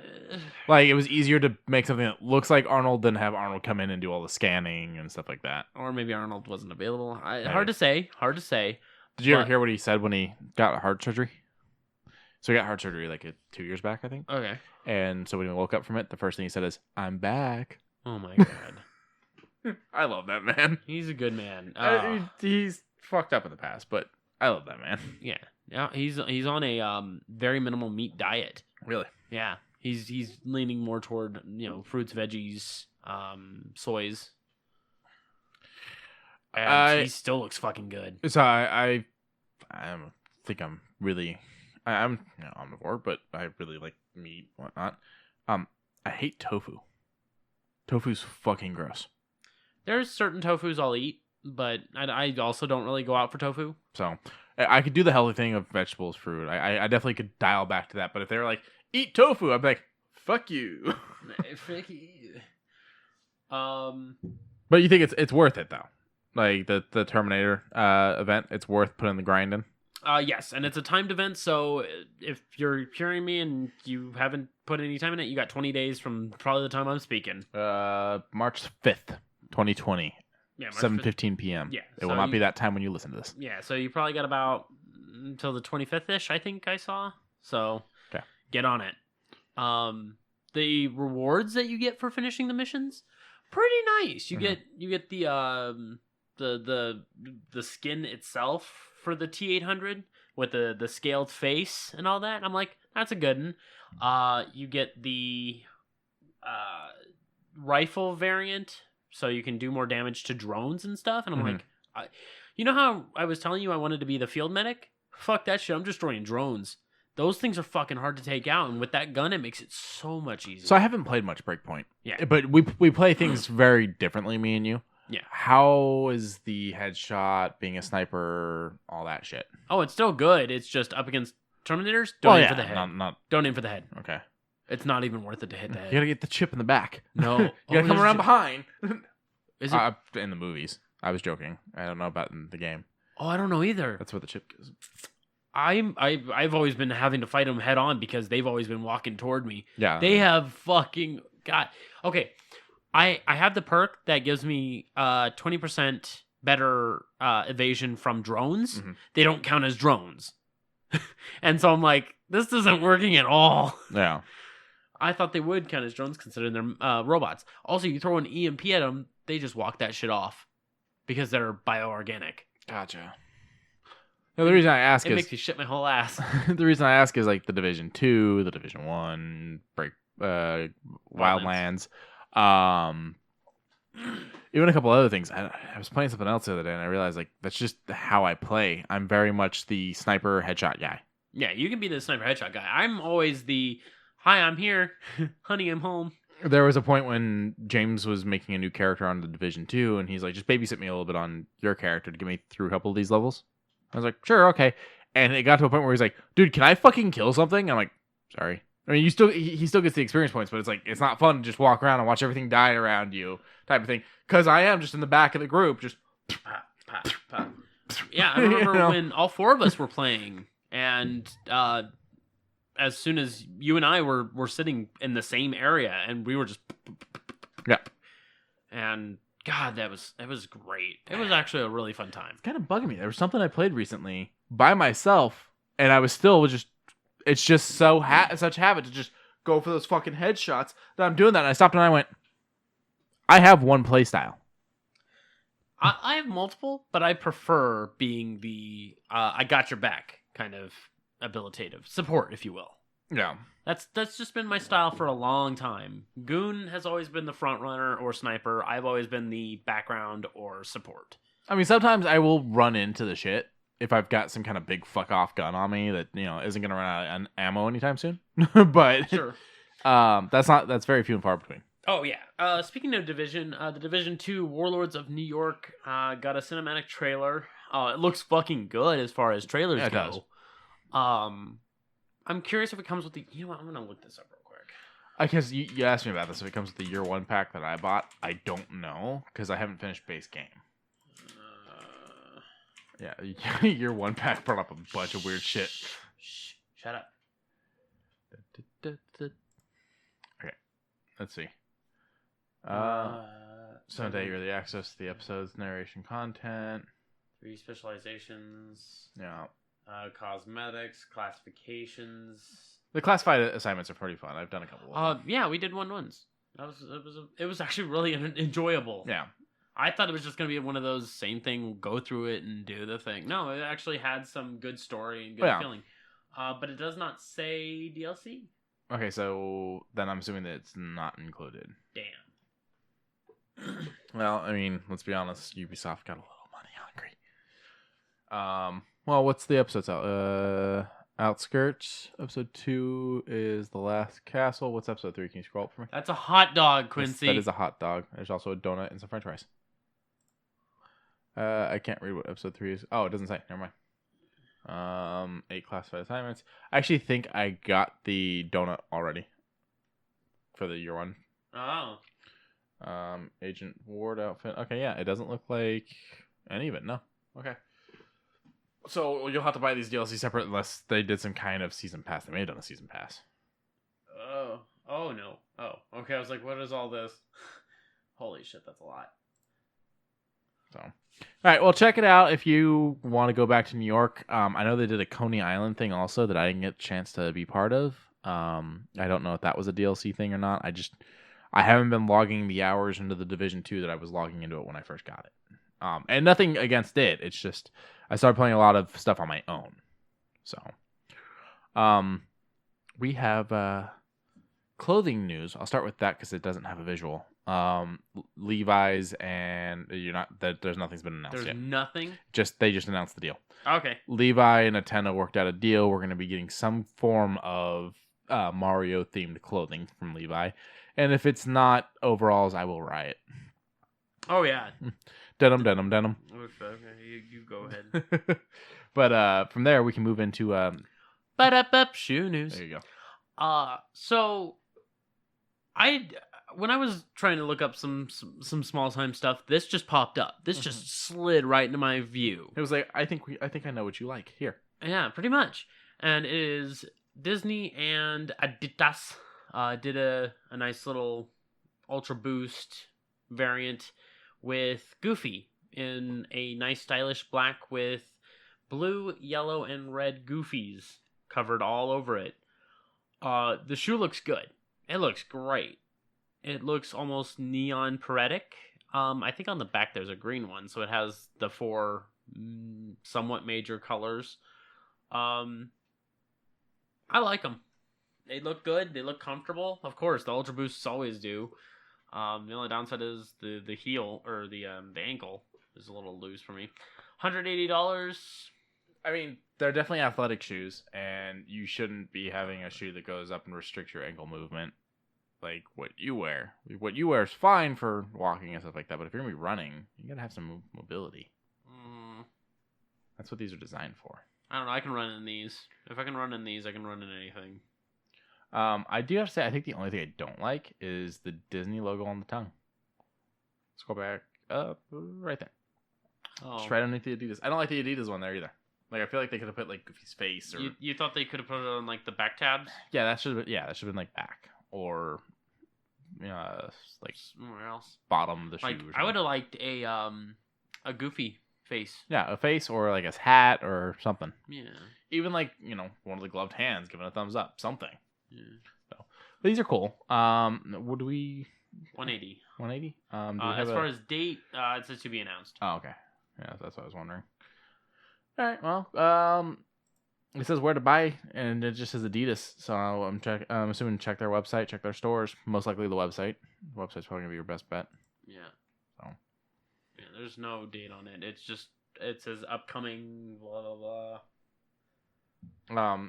[SPEAKER 2] Like, it was easier to make something that looks like Arnold than have Arnold come in and do all the scanning and stuff like that.
[SPEAKER 3] Or maybe Arnold wasn't available. Hard to say.
[SPEAKER 2] Did you ever hear what he said when he got heart surgery? So he got heart surgery like 2 years back, I think.
[SPEAKER 3] Okay.
[SPEAKER 2] And so when he woke up from it, the first thing he said is, "I'm back."
[SPEAKER 3] Oh my god.
[SPEAKER 2] I love that man.
[SPEAKER 3] He's a good man.
[SPEAKER 2] He's fucked up in the past, but I love that man.
[SPEAKER 3] Yeah. Yeah, he's on a very minimal meat diet.
[SPEAKER 2] Really?
[SPEAKER 3] Yeah. He's leaning more toward, fruits, veggies, soys. And he still looks fucking good.
[SPEAKER 2] So I think I'm really I'm omnivore, but I really like meat, whatnot. I hate tofu. Tofu's fucking gross.
[SPEAKER 3] There's certain tofus I'll eat, but I also don't really go out for tofu.
[SPEAKER 2] So I could do the healthy thing of vegetables, fruit. I definitely could dial back to that. But if they were like, eat tofu, I'd be like, fuck you.
[SPEAKER 3] Fuck you.
[SPEAKER 2] But you think it's worth it though? Like the Terminator event, it's worth putting the grind in?
[SPEAKER 3] Yes, and it's a timed event, so if you're hearing me and you haven't put any time in it, you got 20 days from probably the time I'm speaking.
[SPEAKER 2] March 5th, 2020.
[SPEAKER 3] Yeah, March
[SPEAKER 2] 7:15 p.m.
[SPEAKER 3] Yeah,
[SPEAKER 2] It will not be that time when you listen to this.
[SPEAKER 3] Yeah, so you probably got about until the 25th-ish, I think I saw. So
[SPEAKER 2] okay.
[SPEAKER 3] Get on it. The rewards that you get for finishing the missions, pretty nice. You get the skin itself for the T-800 with the scaled face and all that. And I'm like, that's a good one. You get the rifle variant, so you can do more damage to drones and stuff. And I'm like, you know how I was telling you I wanted to be the field medic? Fuck that shit. I'm destroying drones. Those things are fucking hard to take out, and with that gun, it makes it so much easier.
[SPEAKER 2] So I haven't played much Breakpoint.
[SPEAKER 3] Yeah.
[SPEAKER 2] But we play things very differently, me and you.
[SPEAKER 3] Yeah.
[SPEAKER 2] How is the headshot, being a sniper, all that shit?
[SPEAKER 3] Oh, it's still good. It's just up against Terminators. Don't aim for the head. Don't aim for the head.
[SPEAKER 2] Okay.
[SPEAKER 3] It's not even worth it to hit the head.
[SPEAKER 2] You gotta get the chip in the back.
[SPEAKER 3] No.
[SPEAKER 2] You gotta come around behind.
[SPEAKER 3] Is it?
[SPEAKER 2] In the movies. I was joking. I don't know about in the game.
[SPEAKER 3] Oh, I don't know either.
[SPEAKER 2] That's where the chip goes.
[SPEAKER 3] I've always been having to fight them head on because they've always been walking toward me.
[SPEAKER 2] Yeah.
[SPEAKER 3] They have fucking got. Okay. I have the perk that gives me 20% better evasion from drones.
[SPEAKER 2] Mm-hmm.
[SPEAKER 3] They don't count as drones. And so I'm like, this isn't working at all.
[SPEAKER 2] Yeah.
[SPEAKER 3] I thought they would count as drones considering they're robots. Also, you throw an EMP at them, they just walk that shit off because they're bioorganic.
[SPEAKER 2] Gotcha. No, the reason I ask is...
[SPEAKER 3] It makes me shit my whole ass.
[SPEAKER 2] The reason I ask is like the Division 2, the Division 1, Wildlands. Even a couple other things. I was playing something else the other day and I realized like that's just how I play. I'm very much the sniper headshot guy.
[SPEAKER 3] Yeah, you can be the sniper headshot guy. I'm always the, hi, I'm here. Honey, I'm home.
[SPEAKER 2] There was a point when James was making a new character on the Division 2 and he's like, just babysit me a little bit on your character to get me through a couple of these levels. I was like, sure, okay. And it got to a point where he's like, dude, can I fucking kill something? I'm like, sorry. I mean, he still gets the experience points, but it's like, it's not fun to just walk around and watch everything die around you type of thing. Because I am just in the back of the group, just...
[SPEAKER 3] Pop, pop, pop. Yeah, I remember when all four of us were playing, and as soon as you and I were sitting in the same area, and we were just...
[SPEAKER 2] Yeah.
[SPEAKER 3] And... God, that was great. It was actually a really fun time.
[SPEAKER 2] It's kind of bugging me. There was something I played recently by myself, and I was still just... It's just such habit to just go for those fucking headshots that I'm doing that. And I stopped and I went, I have one play style.
[SPEAKER 3] I have multiple, but I prefer being the I got your back kind of abilitative support, if you will.
[SPEAKER 2] Yeah.
[SPEAKER 3] That's just been my style for a long time. Goon has always been the front runner or sniper. I've always been the background or support.
[SPEAKER 2] I mean, sometimes I will run into the shit if I've got some kind of big fuck off gun on me that, you know, isn't going to run out of ammo anytime soon. But
[SPEAKER 3] sure.
[SPEAKER 2] That's very few and far between.
[SPEAKER 3] Oh, yeah. Speaking of Division, the Division 2 Warlords of New York got a cinematic trailer. It looks fucking good as far as trailers go. It does. I'm curious if it comes with the... You know what? I'm going to look this up real quick.
[SPEAKER 2] I guess you asked me about this. If it comes with the year one pack that I bought, I don't know because I haven't finished base game. Yeah, year one pack brought up a bunch of weird shit.
[SPEAKER 3] Shh, shut up.
[SPEAKER 2] Okay, let's see. Sunday, early access to the episodes, narration content.
[SPEAKER 3] 3 specializations.
[SPEAKER 2] Yeah.
[SPEAKER 3] Cosmetics, classifications.
[SPEAKER 2] The classified assignments are pretty fun. I've done a couple of them.
[SPEAKER 3] Yeah, we did one once. It was actually really enjoyable.
[SPEAKER 2] Yeah.
[SPEAKER 3] I thought it was just going to be one of those same thing, go through it and do the thing. No, it actually had some good story and good feeling. But it does not say DLC.
[SPEAKER 2] Okay, so then I'm assuming that it's not included.
[SPEAKER 3] Damn.
[SPEAKER 2] Well, I mean, let's be honest. Ubisoft got a little money hungry. Well, what's the episodes out? Outskirts. Episode 2 is The Last Castle. What's episode 3? Can you scroll up for me?
[SPEAKER 3] That's a hot dog, Quincey.
[SPEAKER 2] That is a hot dog. There's also a donut and some french fries. I can't read what episode 3 is. Oh, it doesn't say. Never mind. 8 classified assignments. I actually think I got the donut already for the year one.
[SPEAKER 3] Oh.
[SPEAKER 2] Agent Ward outfit. Okay, yeah. It doesn't look like any of it. No. Okay. So you'll have to buy these DLC separate unless they did some kind of season pass. They may have done a season pass.
[SPEAKER 3] Oh no. Oh, okay. I was like, what is all this? Holy shit, that's a lot.
[SPEAKER 2] So, all right. Well, check it out if you want to go back to New York. I know they did a Coney Island thing also that I didn't get a chance to be part of. I don't know if that was a DLC thing or not. I haven't been logging the hours into the Division 2 that I was logging into it when I first got it. And nothing against it. It's just I started playing a lot of stuff on my own. So, we have clothing news. I'll start with that because it doesn't have a visual. Levi's and there's nothing's been announced yet.
[SPEAKER 3] There's nothing?
[SPEAKER 2] They just announced the deal.
[SPEAKER 3] Okay.
[SPEAKER 2] Levi and Nintendo worked out a deal. We're going to be getting some form of Mario themed clothing from Levi. And if it's not overalls, I will riot.
[SPEAKER 3] Oh yeah.
[SPEAKER 2] Denim.
[SPEAKER 3] Okay, you go ahead.
[SPEAKER 2] But from there we can move into
[SPEAKER 3] shoe news.
[SPEAKER 2] There you go.
[SPEAKER 3] So when I was trying to look up some small time stuff, this just popped up. This just slid right into my view.
[SPEAKER 2] It was like, I think I know what you like. Here.
[SPEAKER 3] Yeah, pretty much. And it is Disney and Adidas did a nice little Ultra Boost variant with Goofy in a nice stylish black with blue, yellow, and red Goofies covered all over it. The shoe looks good. It looks great. It looks almost neon paretic. I think on the back there's a green one, so it has the 4 somewhat major colors. I like them. They look good. They look comfortable. Of course, the Ultra Boosts always do. The only downside is the heel or the ankle is a little loose for me. $180.
[SPEAKER 2] I mean, they're definitely athletic shoes, and you shouldn't be having a shoe that goes up and restricts your ankle movement. Like what you wear. What you wear is fine for walking and stuff like that, but if you're going to be running, you got to have some mobility. That's what these are designed for.
[SPEAKER 3] I don't know. I can run in these. If I can run in these, I can run in anything.
[SPEAKER 2] I do have to say, I think the only thing I don't like is the Disney logo on the tongue. Let's go back up right there.
[SPEAKER 3] Oh.
[SPEAKER 2] Just right underneath the Adidas. I don't like the Adidas one there either. Like, I feel like they could have put like Goofy's face or.
[SPEAKER 3] You thought they could have put it on like the back tabs?
[SPEAKER 2] Yeah, that should have been like back or, like
[SPEAKER 3] somewhere else.
[SPEAKER 2] Bottom of the shoe.
[SPEAKER 3] Like I would have liked a Goofy face.
[SPEAKER 2] Yeah, a face or like a hat or something.
[SPEAKER 3] Yeah.
[SPEAKER 2] Even like one of the gloved hands giving a thumbs up, something.
[SPEAKER 3] Yeah.
[SPEAKER 2] So these are cool. What do we?
[SPEAKER 3] 180.
[SPEAKER 2] 180.
[SPEAKER 3] As far as date, it says to be announced.
[SPEAKER 2] Oh, okay. Yeah, that's what I was wondering. All right. Well, it says where to buy, and it just says Adidas. So I'm assuming check their website, check their stores. Most likely the website. The website's probably gonna be your best bet.
[SPEAKER 3] Yeah.
[SPEAKER 2] So.
[SPEAKER 3] Yeah, there's no date on it. It says upcoming blah blah blah.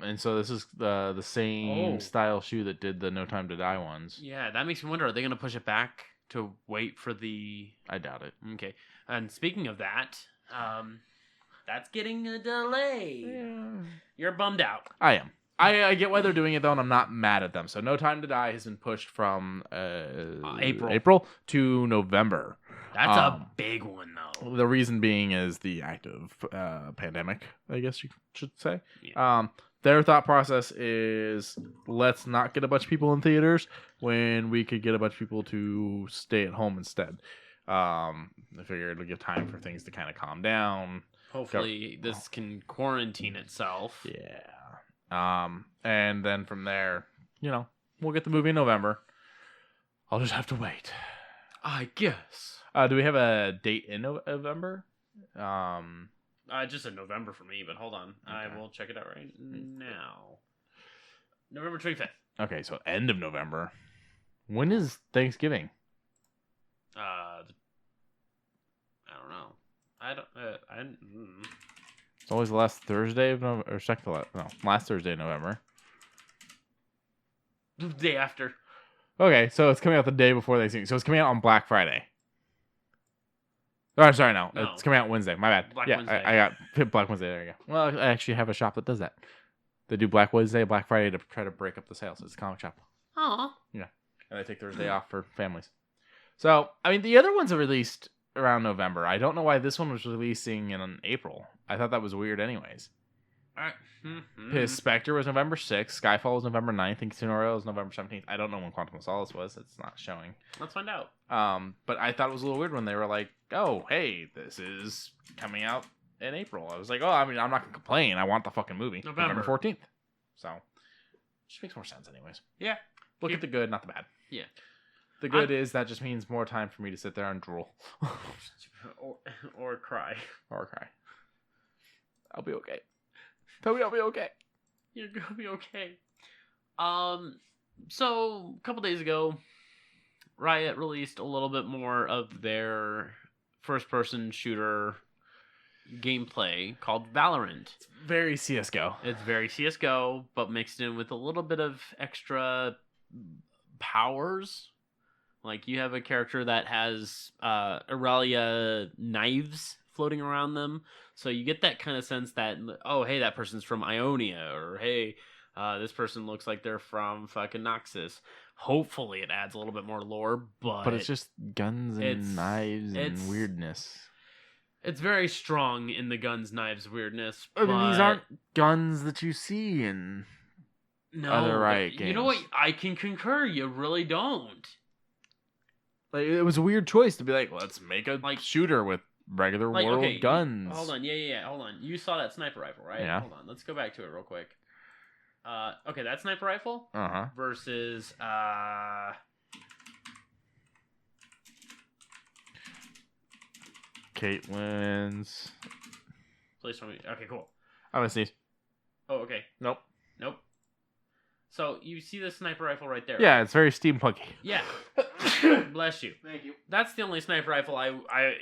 [SPEAKER 2] And so this is the same style shoe that did the No Time to Die ones.
[SPEAKER 3] Yeah, that makes me wonder, are they going to push it back to wait for the...
[SPEAKER 2] I doubt it.
[SPEAKER 3] Okay. And speaking of that, that's getting a delay.
[SPEAKER 2] Yeah.
[SPEAKER 3] You're bummed out.
[SPEAKER 2] I am. I get why they're doing it, though, and I'm not mad at them. So No Time to Die has been pushed from April to November.
[SPEAKER 3] That's a big one, though.
[SPEAKER 2] The reason being is the active pandemic, I guess you should say.
[SPEAKER 3] Yeah.
[SPEAKER 2] Their thought process is, let's not get a bunch of people in theaters when we could get a bunch of people to stay at home instead. I figured it'll give time for things to kind of calm down.
[SPEAKER 3] Hopefully this can quarantine itself.
[SPEAKER 2] Yeah. And then from there, we'll get the movie in November. I'll just have to wait.
[SPEAKER 3] I guess.
[SPEAKER 2] Do we have a date in November?
[SPEAKER 3] Just in November for me, but hold on. Okay. I will check it out right now. November 25th.
[SPEAKER 2] Okay, so end of November. When is Thanksgiving?
[SPEAKER 3] I don't know.
[SPEAKER 2] It's always the last Thursday of November, or second to last. No, last Thursday of November.
[SPEAKER 3] The day after.
[SPEAKER 2] Okay, so it's coming out the day before Thanksgiving. So it's coming out on Black Friday. Oh, sorry, no. It's coming out Wednesday. My bad.
[SPEAKER 3] Wednesday.
[SPEAKER 2] I got Black Wednesday. There you go. Well, I actually have a shop that does that. They do Black Wednesday, Black Friday to try to break up the sales. It's a comic shop.
[SPEAKER 3] Aw.
[SPEAKER 2] Yeah. And they take Thursday off for families. So, I mean, the other ones are released around November. I don't know why this one was releasing in April. I thought that was weird anyways. His Spectre was November 6th. Skyfall was November 9th. And Casino Royale was November 17th. I don't know when Quantum of Solace was. It's not showing.
[SPEAKER 3] Let's find out.
[SPEAKER 2] But I thought it was a little weird when they were like, oh, hey, this is coming out in April. I was like, oh, I mean, I'm not going to complain. I want the fucking movie. November 14th. So, just makes more sense anyways.
[SPEAKER 3] Yeah.
[SPEAKER 2] Look at the good, not the bad.
[SPEAKER 3] Yeah.
[SPEAKER 2] The good is that just means more time for me to sit there and drool.
[SPEAKER 3] or cry.
[SPEAKER 2] Or cry. I'll be okay. Tell me I'll be okay.
[SPEAKER 3] You're gonna be okay. So a couple days ago, Riot released a little bit more of their first-person shooter gameplay called Valorant.
[SPEAKER 2] It's very CS:GO.
[SPEAKER 3] It's very CS:GO, but mixed in with a little bit of extra powers. Like, you have a character that has Aurelia knives floating around them. So you get that kind of sense that, oh, hey, that person's from Ionia. Or, hey, this person looks like they're from fucking Noxus. Hopefully it adds a little bit more lore, but
[SPEAKER 2] it's just guns and knives and weirdness.
[SPEAKER 3] It's very strong in the guns, knives, weirdness.
[SPEAKER 2] I mean, these aren't guns that you see in other Riot games.
[SPEAKER 3] You know what? I can concur. You really don't.
[SPEAKER 2] Like, it was a weird choice to be like, let's make a shooter with regular world guns.
[SPEAKER 3] Hold on, yeah. Hold on. You saw that sniper rifle, right?
[SPEAKER 2] Yeah.
[SPEAKER 3] Hold on. Let's go back to it real quick. Okay, that sniper rifle versus
[SPEAKER 2] Caitlin's.
[SPEAKER 3] Please tell me. Okay, cool.
[SPEAKER 2] I'm gonna see.
[SPEAKER 3] Oh, okay.
[SPEAKER 2] Nope.
[SPEAKER 3] So you see the sniper rifle right there?
[SPEAKER 2] Yeah,
[SPEAKER 3] right?
[SPEAKER 2] it's very steampunky.
[SPEAKER 3] Yeah. Bless you.
[SPEAKER 2] Thank you.
[SPEAKER 3] That's the only sniper rifle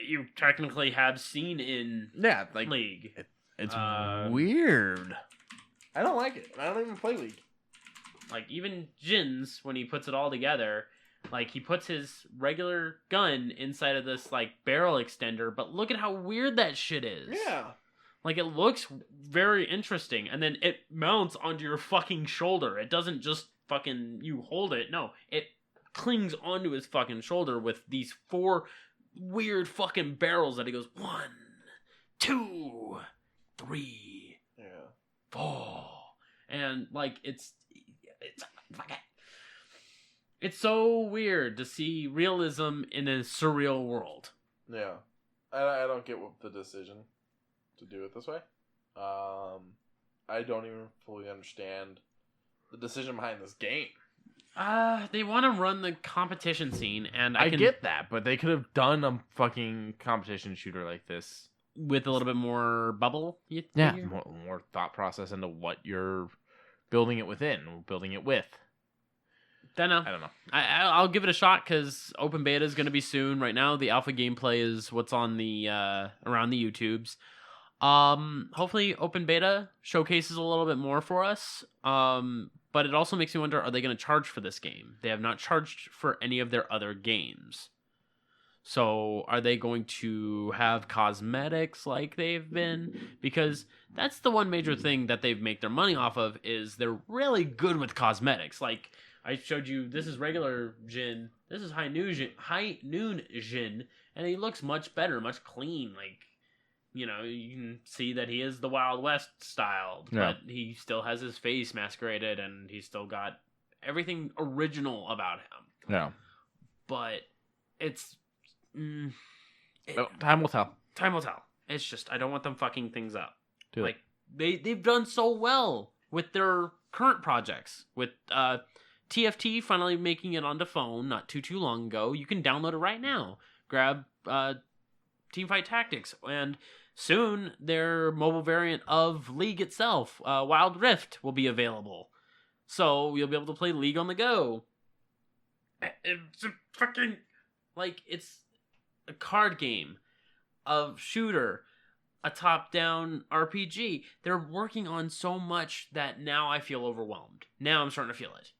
[SPEAKER 3] you technically have seen in League.
[SPEAKER 2] It's weird. I don't like it. I don't even play League.
[SPEAKER 3] Like, even Jin's, when he puts it all together, like, he puts his regular gun inside of this, like, barrel extender, but look at how weird that shit is.
[SPEAKER 2] Yeah.
[SPEAKER 3] Like, it looks very interesting, and then it mounts onto your fucking shoulder. It doesn't just fucking, you hold it. No, it clings onto his fucking shoulder with these 4 weird fucking barrels that he goes, 1, 2, 3, 4. And, like, it's so weird to see realism in a surreal world.
[SPEAKER 2] Yeah. I don't get the decision to do it this way. I don't even fully understand the decision behind this game.
[SPEAKER 3] They want to run the competition scene, and I
[SPEAKER 2] get that, but they could have done a fucking competition shooter like this
[SPEAKER 3] with a little bit more bubble.
[SPEAKER 2] More thought process into what you're building it within, building it with.
[SPEAKER 3] I don't know. I'll give it a shot because open beta is going to be soon. Right now, the alpha gameplay is what's on the around the YouTubes. Hopefully, open beta showcases a little bit more for us. But it also makes me wonder: are they going to charge for this game? They have not charged for any of their other games. So, are they going to have cosmetics like they've been? Because that's the one major thing that they've made their money off of is they're really good with cosmetics. Like, I showed you, this is regular Jin, this is high noon Jin, and he looks much better, much clean. Like, you know, you can see that he is the Wild West styled, but he still has his face masqueraded, and he's still got everything original about him.
[SPEAKER 2] Yeah.
[SPEAKER 3] But it's...
[SPEAKER 2] time will tell.
[SPEAKER 3] Time will tell. It's just, I don't want them fucking things up.
[SPEAKER 2] Like,
[SPEAKER 3] they've done so well with their current projects. With TFT finally making it onto phone not too long ago. You can download it right now. Grab Teamfight Tactics. And soon, their mobile variant of League itself, Wild Rift, will be available. So, you'll be able to play League on the go. It's a fucking... Like, it's a card game, a shooter, a top-down RPG. They're working on so much that now I feel overwhelmed. Now I'm starting to feel it.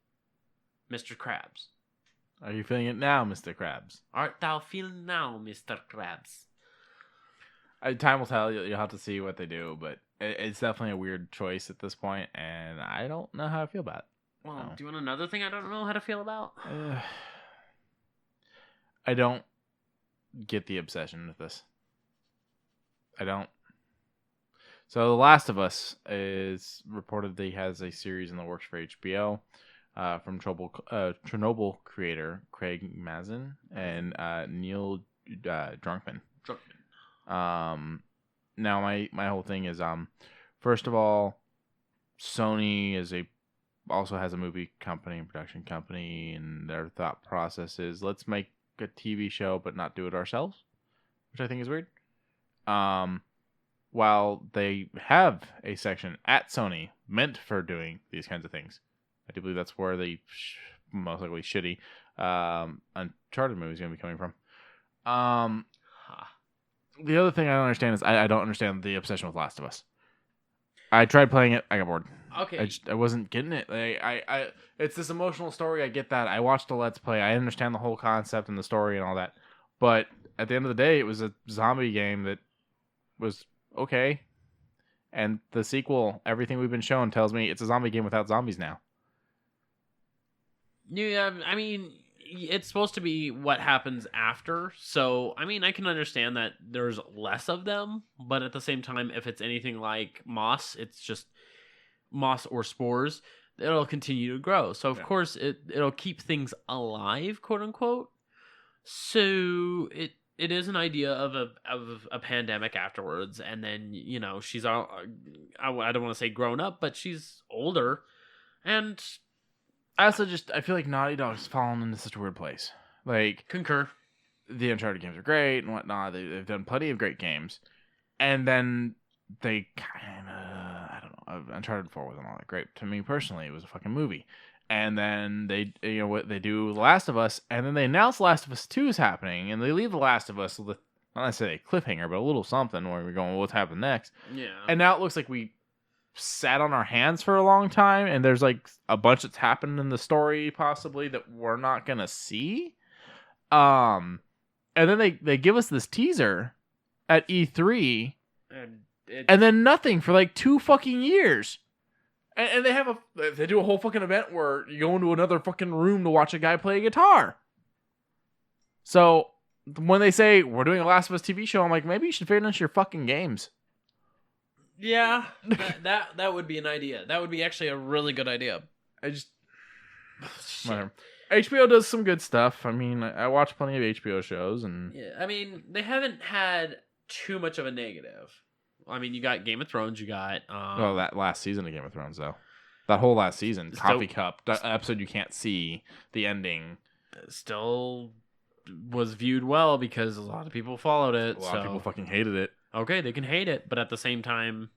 [SPEAKER 3] Mr. Krabs.
[SPEAKER 2] Are you feeling it now, Mr. Krabs?
[SPEAKER 3] Art thou feeling now, Mr. Krabs?
[SPEAKER 2] Time will tell. You'll have to see what they do, but it's definitely a weird choice at this point, and I don't know how I feel about it.
[SPEAKER 3] Well, do you want another thing I don't know how to feel about?
[SPEAKER 2] I don't get the obsession with this. I don't. So The Last of Us is reportedly has a series in the works for HBO from Chernobyl creator Craig Mazin and Neil Druckmann. Now my whole thing is first of all, Sony also has a movie company and production company, and their thought process is let's make a TV show but not do it ourselves, which I think is weird. While they have a section at Sony meant for doing these kinds of things, I do believe that's where the most likely shitty Uncharted movie is going to be coming from. The other thing I don't understand is I don't understand the obsession with Last of Us. I tried playing it, I got bored.
[SPEAKER 3] Okay.
[SPEAKER 2] I wasn't getting it. I it's this emotional story. I get that. I watched a Let's Play. I understand the whole concept and the story and all that. But at the end of the day, it was a zombie game that was okay. And the sequel, everything we've been shown tells me it's a zombie game without zombies now.
[SPEAKER 3] Yeah, I mean, it's supposed to be what happens after. So, I mean, I can understand that there's less of them. But at the same time, if it's anything like moss, it's just moss or spores, it'll continue to grow. So, of course, it'll keep things alive, quote unquote. So, it is an idea of a pandemic afterwards. And then, you know, she's all, I don't want to say grown up, but she's older. And
[SPEAKER 2] I feel like Naughty Dog's fallen into such a weird place. Like,
[SPEAKER 3] concur.
[SPEAKER 2] The Uncharted games are great and whatnot. They've done plenty of great games. And then they kind of, I don't know, Uncharted 4 wasn't all that great. To me personally, it was a fucking movie. And then they do The Last of Us, and then they announce Last of Us 2 is happening, and they leave The Last of Us with, not necessarily a cliffhanger, but a little something where we're going, well, what's happened next?
[SPEAKER 3] Yeah.
[SPEAKER 2] And now it looks like we sat on our hands for a long time, and there's like a bunch that's happened in the story possibly that we're not gonna see. And then they give us this teaser at E3, and then nothing for like 2 fucking years. And they do a whole fucking event where you go into another fucking room to watch a guy play a guitar. So when they say we're doing a Last of Us TV show, I'm like, maybe you should finish your fucking games.
[SPEAKER 3] Yeah, that would be an idea. That would be actually a really good idea.
[SPEAKER 2] Whatever. HBO does some good stuff. I mean, I watch plenty of HBO shows, and
[SPEAKER 3] yeah, I mean, they haven't had too much of a negative. I mean, you got Game of Thrones, you got
[SPEAKER 2] that last season of Game of Thrones, though. That whole last season, Coffee Cup, that episode you can't see, the ending,
[SPEAKER 3] still was viewed well because a lot of people followed it.
[SPEAKER 2] A lot of people fucking hated it.
[SPEAKER 3] Okay, they can hate it, but at the same time,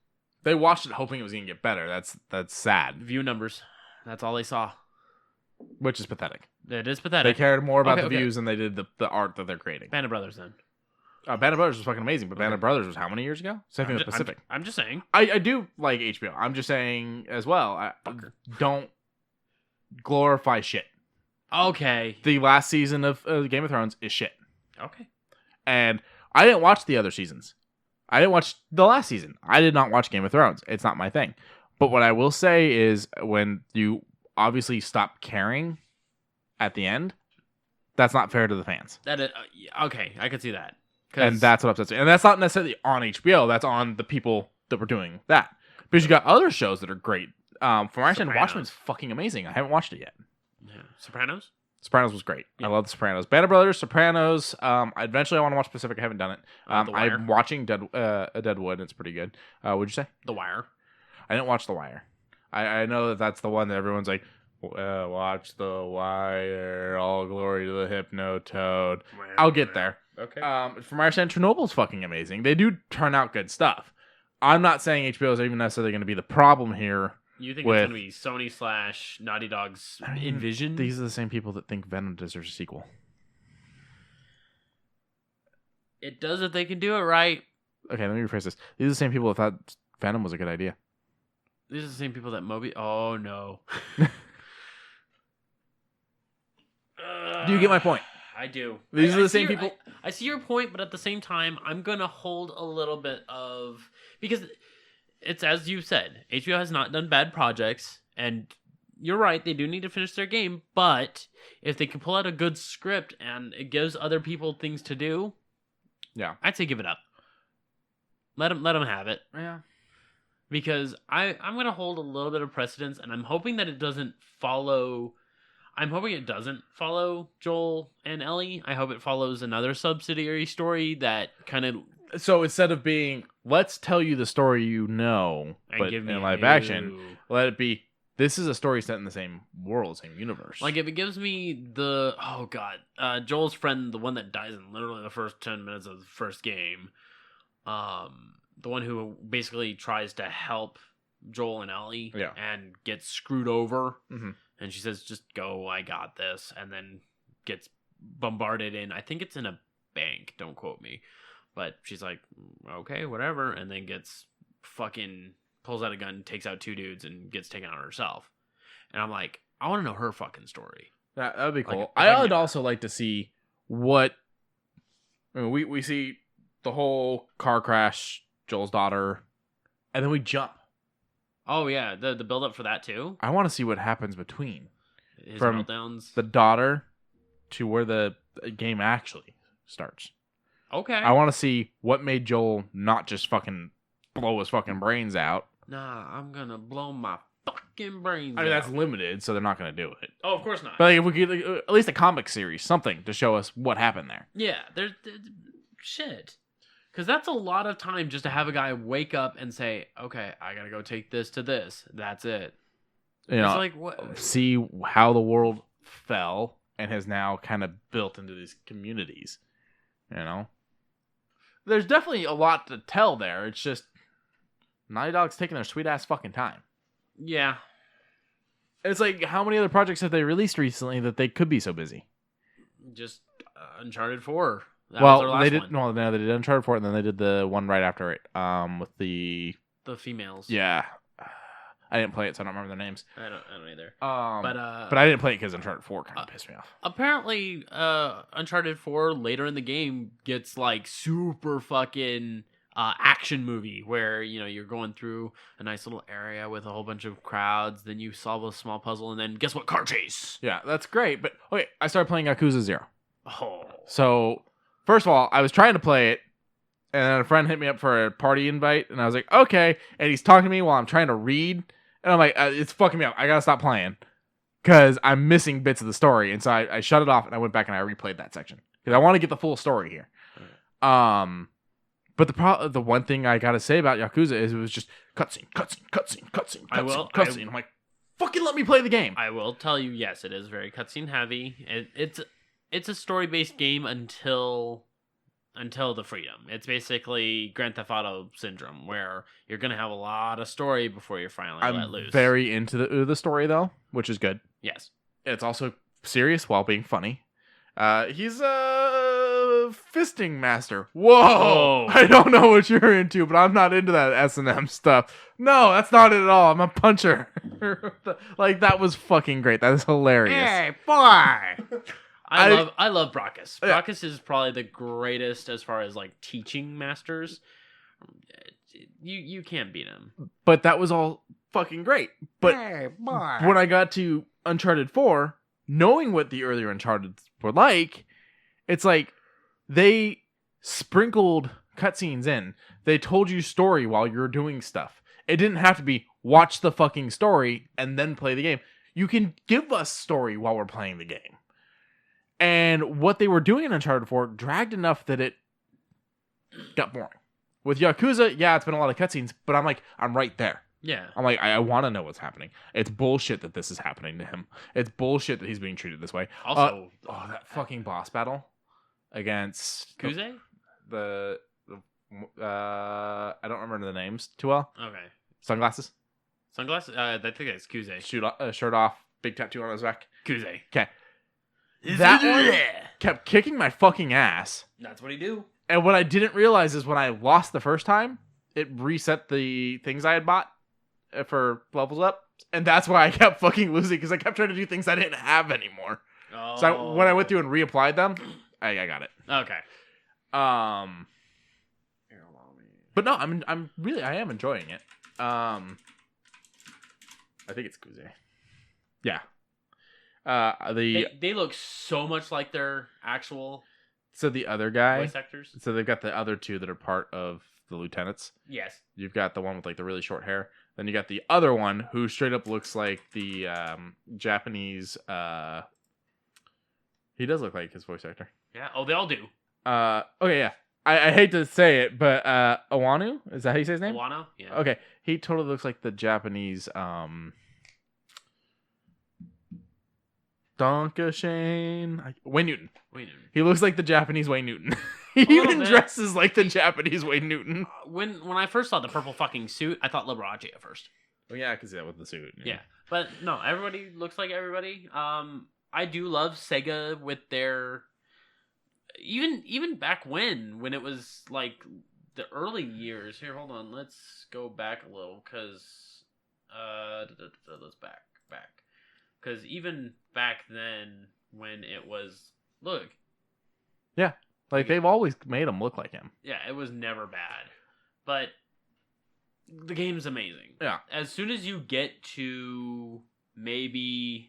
[SPEAKER 2] they watched it hoping it was going to get better. That's sad.
[SPEAKER 3] View numbers. That's all they saw.
[SPEAKER 2] Which is pathetic.
[SPEAKER 3] It is pathetic.
[SPEAKER 2] They cared more about the views than they did the art that they're creating.
[SPEAKER 3] Band of Brothers, then.
[SPEAKER 2] Band of Brothers was fucking amazing, but Band of Brothers was how many years ago? Same thing with Pacific.
[SPEAKER 3] I'm just saying.
[SPEAKER 2] I do like HBO. I'm just saying as well, don't glorify shit.
[SPEAKER 3] Okay.
[SPEAKER 2] The last season of Game of Thrones is shit.
[SPEAKER 3] Okay.
[SPEAKER 2] And I didn't watch the other seasons. I didn't watch the last season. I did not watch Game of Thrones. It's not my thing. But what I will say is when you obviously stop caring at the end, that's not fair to the fans.
[SPEAKER 3] Okay, I could see that.
[SPEAKER 2] And that's what upsets me. And that's not necessarily on HBO. That's on the people that were doing that. Because you got other shows that are great. From my understanding, Watchmen's fucking amazing. I haven't watched it yet.
[SPEAKER 3] Yeah. Sopranos?
[SPEAKER 2] Sopranos was great. Yeah. I love the Sopranos. Band of Brothers, Sopranos. Eventually, I want to watch Pacific. I haven't done it. I'm watching Deadwood. It's pretty good. What'd you say?
[SPEAKER 3] The Wire.
[SPEAKER 2] I didn't watch The Wire. I know that's the one that everyone's like, watch The Wire. All glory to the Hypno-Toad. I'll get there.
[SPEAKER 3] Okay.
[SPEAKER 2] From my understanding, Chernobyl's fucking amazing. They do turn out good stuff. I'm not saying HBO is even necessarily going to be the problem here.
[SPEAKER 3] You think it's going to be Sony / Naughty Dog's Envision?
[SPEAKER 2] These are the same people that think Venom deserves a sequel.
[SPEAKER 3] It does if they can do it right.
[SPEAKER 2] Okay, let me rephrase this. These are the same people that thought Venom was a good idea.
[SPEAKER 3] These are the same people that Oh, no.
[SPEAKER 2] Do you get my point?
[SPEAKER 3] I do.
[SPEAKER 2] These are the same people.
[SPEAKER 3] I see your point, but at the same time, I'm going to hold a little bit of... Because it's as you said, HBO has not done bad projects, and you're right, they do need to finish their game, but if they can pull out a good script and it gives other people things to do,
[SPEAKER 2] Yeah.
[SPEAKER 3] I'd say give it up. Let him have it.
[SPEAKER 2] Yeah.
[SPEAKER 3] Because I'm going to hold a little bit of precedence, and I'm hoping that it doesn't follow... I'm hoping it doesn't follow Joel and Ellie. I hope it follows another subsidiary story that kind of...
[SPEAKER 2] So instead of being, let's tell you the story you know, but
[SPEAKER 3] give me
[SPEAKER 2] in
[SPEAKER 3] a
[SPEAKER 2] live
[SPEAKER 3] new-
[SPEAKER 2] action, let it be, this is a story set in the same world, same universe.
[SPEAKER 3] Like, if it gives me the... Oh, God. Joel's friend, the one that dies in literally the first 10 minutes of the first game. The one who basically tries to help Joel and Ellie and gets screwed over.
[SPEAKER 2] Mm-hmm.
[SPEAKER 3] And she says, just go, I got this. And then gets bombarded in, I think it's in a bank, don't quote me. But she's like, okay, whatever. And then pulls out a gun, takes out 2 dudes, and gets taken out herself. And I'm like, I want to know her fucking story.
[SPEAKER 2] That would be cool.
[SPEAKER 3] Like,
[SPEAKER 2] I would also like to see what... I mean, we see the whole car crash, Joel's daughter, and then we jump.
[SPEAKER 3] Oh, yeah, the build-up for that, too?
[SPEAKER 2] I want to see what happens between.
[SPEAKER 3] His
[SPEAKER 2] From
[SPEAKER 3] meltdowns?
[SPEAKER 2] the daughter to where the game actually starts.
[SPEAKER 3] Okay.
[SPEAKER 2] I want to see what made Joel not just fucking blow his fucking brains out.
[SPEAKER 3] Nah, I'm gonna blow my fucking brains
[SPEAKER 2] I mean,
[SPEAKER 3] out.
[SPEAKER 2] that's limited, so they're not going to do it.
[SPEAKER 3] Oh, of course not.
[SPEAKER 2] But like, if we could, at least a comic series, something to show us what happened there.
[SPEAKER 3] Yeah, there's shit. Because that's a lot of time just to have a guy wake up and say, okay, I gotta go take this to this. That's it.
[SPEAKER 2] You know,
[SPEAKER 3] It's like, what?
[SPEAKER 2] see how the world fell and has now kind of built into these communities. You know? There's definitely a lot to tell there. It's just Naughty Dog's taking their sweet ass fucking time.
[SPEAKER 3] Yeah.
[SPEAKER 2] It's like, how many other projects have they released recently that they could be so busy?
[SPEAKER 3] Just Uncharted 4. That was their
[SPEAKER 2] Well,
[SPEAKER 3] last
[SPEAKER 2] they did.
[SPEAKER 3] one.
[SPEAKER 2] No, they did Uncharted 4, and then they did the one right after it. With the
[SPEAKER 3] females.
[SPEAKER 2] yeah, I didn't play it, so I don't remember their names.
[SPEAKER 3] I don't either.
[SPEAKER 2] But I didn't play it because Uncharted 4 kind of pissed me off.
[SPEAKER 3] Apparently, Uncharted 4 later in the game gets like super fucking action movie where, you know, you're going through a nice little area with a whole bunch of crowds, then you solve a small puzzle, and then guess what? Car chase.
[SPEAKER 2] Yeah, that's great. But okay, I started playing Yakuza 0.
[SPEAKER 3] Oh.
[SPEAKER 2] So first of all, I was trying to play it, and then a friend hit me up for a party invite, and I was like, okay. And he's talking to me while I'm trying to read, and I'm like, it's fucking me up. I gotta stop playing because I'm missing bits of the story. And so I shut it off, and I went back and I replayed that section because I want to get the full story here. But the one thing I gotta say about Yakuza is it was just cutscene. I'm like, fucking let me play the game.
[SPEAKER 3] I will tell you, yes, it is very cutscene heavy. It's a story-based game until the freedom. It's basically Grand Theft Auto syndrome, where you're gonna have a lot of story before you're finally let loose.
[SPEAKER 2] I'm very into the story though, which is good.
[SPEAKER 3] Yes,
[SPEAKER 2] it's also serious while being funny. He's a fisting master. Whoa! I don't know what you're into, but I'm not into that S&M stuff. No, that's not it at all. I'm a puncher. Like, that was fucking great. That is hilarious.
[SPEAKER 3] Hey, boy! I love Brackus. Brackus is probably the greatest as far as like teaching masters. You can't beat him.
[SPEAKER 2] But that was all fucking great. But when I got to Uncharted 4, knowing what the earlier Uncharted were like, it's like they sprinkled cutscenes in. They told you story while you're doing stuff. It didn't have to be watch the fucking story and then play the game. You can give us story while we're playing the game. And what they were doing in Uncharted 4 dragged enough that it got boring. With Yakuza, yeah, it's been a lot of cutscenes, but I'm like, I'm right there.
[SPEAKER 3] Yeah.
[SPEAKER 2] I'm like, I want to know what's happening. It's bullshit that this is happening to him. It's bullshit that he's being treated this way.
[SPEAKER 3] Also,
[SPEAKER 2] that fucking boss battle against
[SPEAKER 3] Kuze?
[SPEAKER 2] I don't remember the names too well.
[SPEAKER 3] Okay.
[SPEAKER 2] Sunglasses?
[SPEAKER 3] I think it's Kuze.
[SPEAKER 2] Shirt off, big tattoo on his back.
[SPEAKER 3] Kuze.
[SPEAKER 2] Okay. That one kept kicking my fucking ass.
[SPEAKER 3] That's what he do.
[SPEAKER 2] And what I didn't realize is when I lost the first time, it reset the things I had bought for levels up. And that's why I kept fucking losing, because I kept trying to do things I didn't have anymore.
[SPEAKER 3] Oh.
[SPEAKER 2] So when I went through and reapplied them, I got it.
[SPEAKER 3] Okay.
[SPEAKER 2] But no, I am enjoying it. I think it's Kuze. Yeah.
[SPEAKER 3] They look so much like their actual
[SPEAKER 2] So the other guy.
[SPEAKER 3] voice actors.
[SPEAKER 2] So they've got the other two that are part of the lieutenants.
[SPEAKER 3] Yes.
[SPEAKER 2] You've got the one with like the really short hair. Then you got the other one who straight up looks like the Japanese. He does look like his voice actor.
[SPEAKER 3] Yeah. Oh, they all do.
[SPEAKER 2] Okay, yeah. I hate to say it, but Owanu, is that how you say his name?
[SPEAKER 3] Wano? Yeah.
[SPEAKER 2] Okay, he totally looks like the Japanese Shane. Wayne Newton. He looks like the Japanese Wayne Newton. He even dresses like the Japanese Wayne Newton.
[SPEAKER 3] When I first saw the purple fucking suit, I thought Liberace at first.
[SPEAKER 2] Well, yeah, I can see that with the suit.
[SPEAKER 3] Yeah. But no, everybody looks like everybody. I do love Sega with their even back when it was like the early years. Here, hold on, let's go back a little because let's back because even back then when it was
[SPEAKER 2] yeah, like they've always made him look like him.
[SPEAKER 3] Yeah, it was never bad, but the game's amazing.
[SPEAKER 2] Yeah,
[SPEAKER 3] as soon as you get to maybe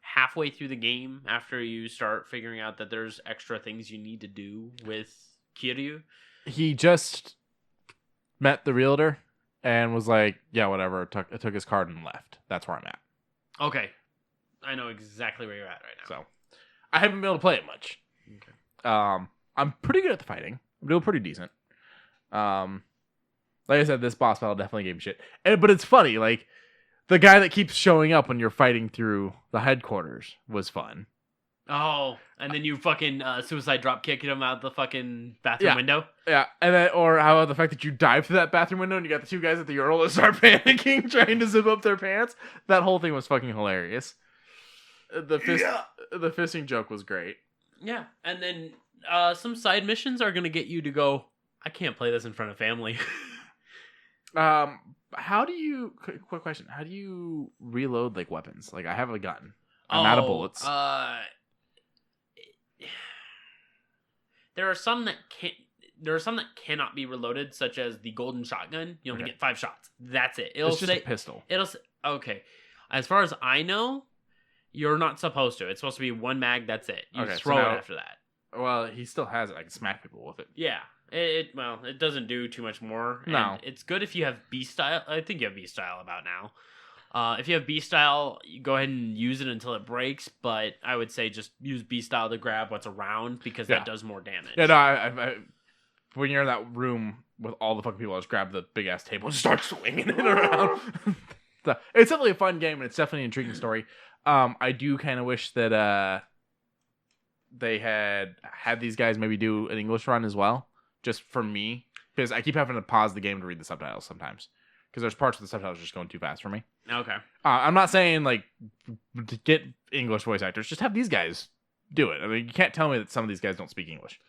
[SPEAKER 3] halfway through the game, after you start figuring out that there's extra things you need to do with Kiryu.
[SPEAKER 2] He just met the realtor and was like, yeah, whatever, took his card and left. That's where I'm at.
[SPEAKER 3] Okay. I know exactly where you're at right now.
[SPEAKER 2] So, I haven't been able to play it much.
[SPEAKER 3] Okay.
[SPEAKER 2] I'm pretty good at the fighting. I'm doing pretty decent. Like I said, this boss battle definitely gave me shit. But it's funny, like, the guy that keeps showing up when you're fighting through the headquarters was fun.
[SPEAKER 3] Oh, and then you fucking suicide drop kicking him out the fucking bathroom window?
[SPEAKER 2] Yeah, and then, or how about the fact that you dive through that bathroom window and you got the two guys at the urinal that start panicking, trying to zip up their pants? That whole thing was fucking hilarious. The fisting joke was great.
[SPEAKER 3] Yeah, and then some side missions are going to get you to go, I can't play this in front of family.
[SPEAKER 2] How do you... Quick question. How do you reload, like, weapons? Like, I have a gun. I'm out of bullets.
[SPEAKER 3] There are some that cannot be reloaded, such as the golden shotgun. You only get 5 shots. That's it.
[SPEAKER 2] It's just a pistol.
[SPEAKER 3] Okay. As far as I know, you're not supposed to. It's supposed to be 1 mag. That's it. You throw it after that.
[SPEAKER 2] Well, he still has it. I can smack people with it.
[SPEAKER 3] Yeah. It doesn't do too much more.
[SPEAKER 2] No.
[SPEAKER 3] And it's good if you have B-style. I think you have B-style about now. If you have B-style, you go ahead and use it until it breaks, but I would say just use B-style to grab what's around because that does more damage.
[SPEAKER 2] Yeah, no, I when you're in that room with all the fucking people, I just grab the big-ass table and start swinging it around. It's definitely a fun game, and it's definitely an intriguing story. I do kind of wish that they had these guys maybe do an English run as well, just for me, because I keep having to pause the game to read the subtitles sometimes. Because there's parts of the subtitles just going too fast for me.
[SPEAKER 3] Okay.
[SPEAKER 2] I'm not saying, like, to get English voice actors. Just have these guys do it. I mean, you can't tell me that some of these guys don't speak English.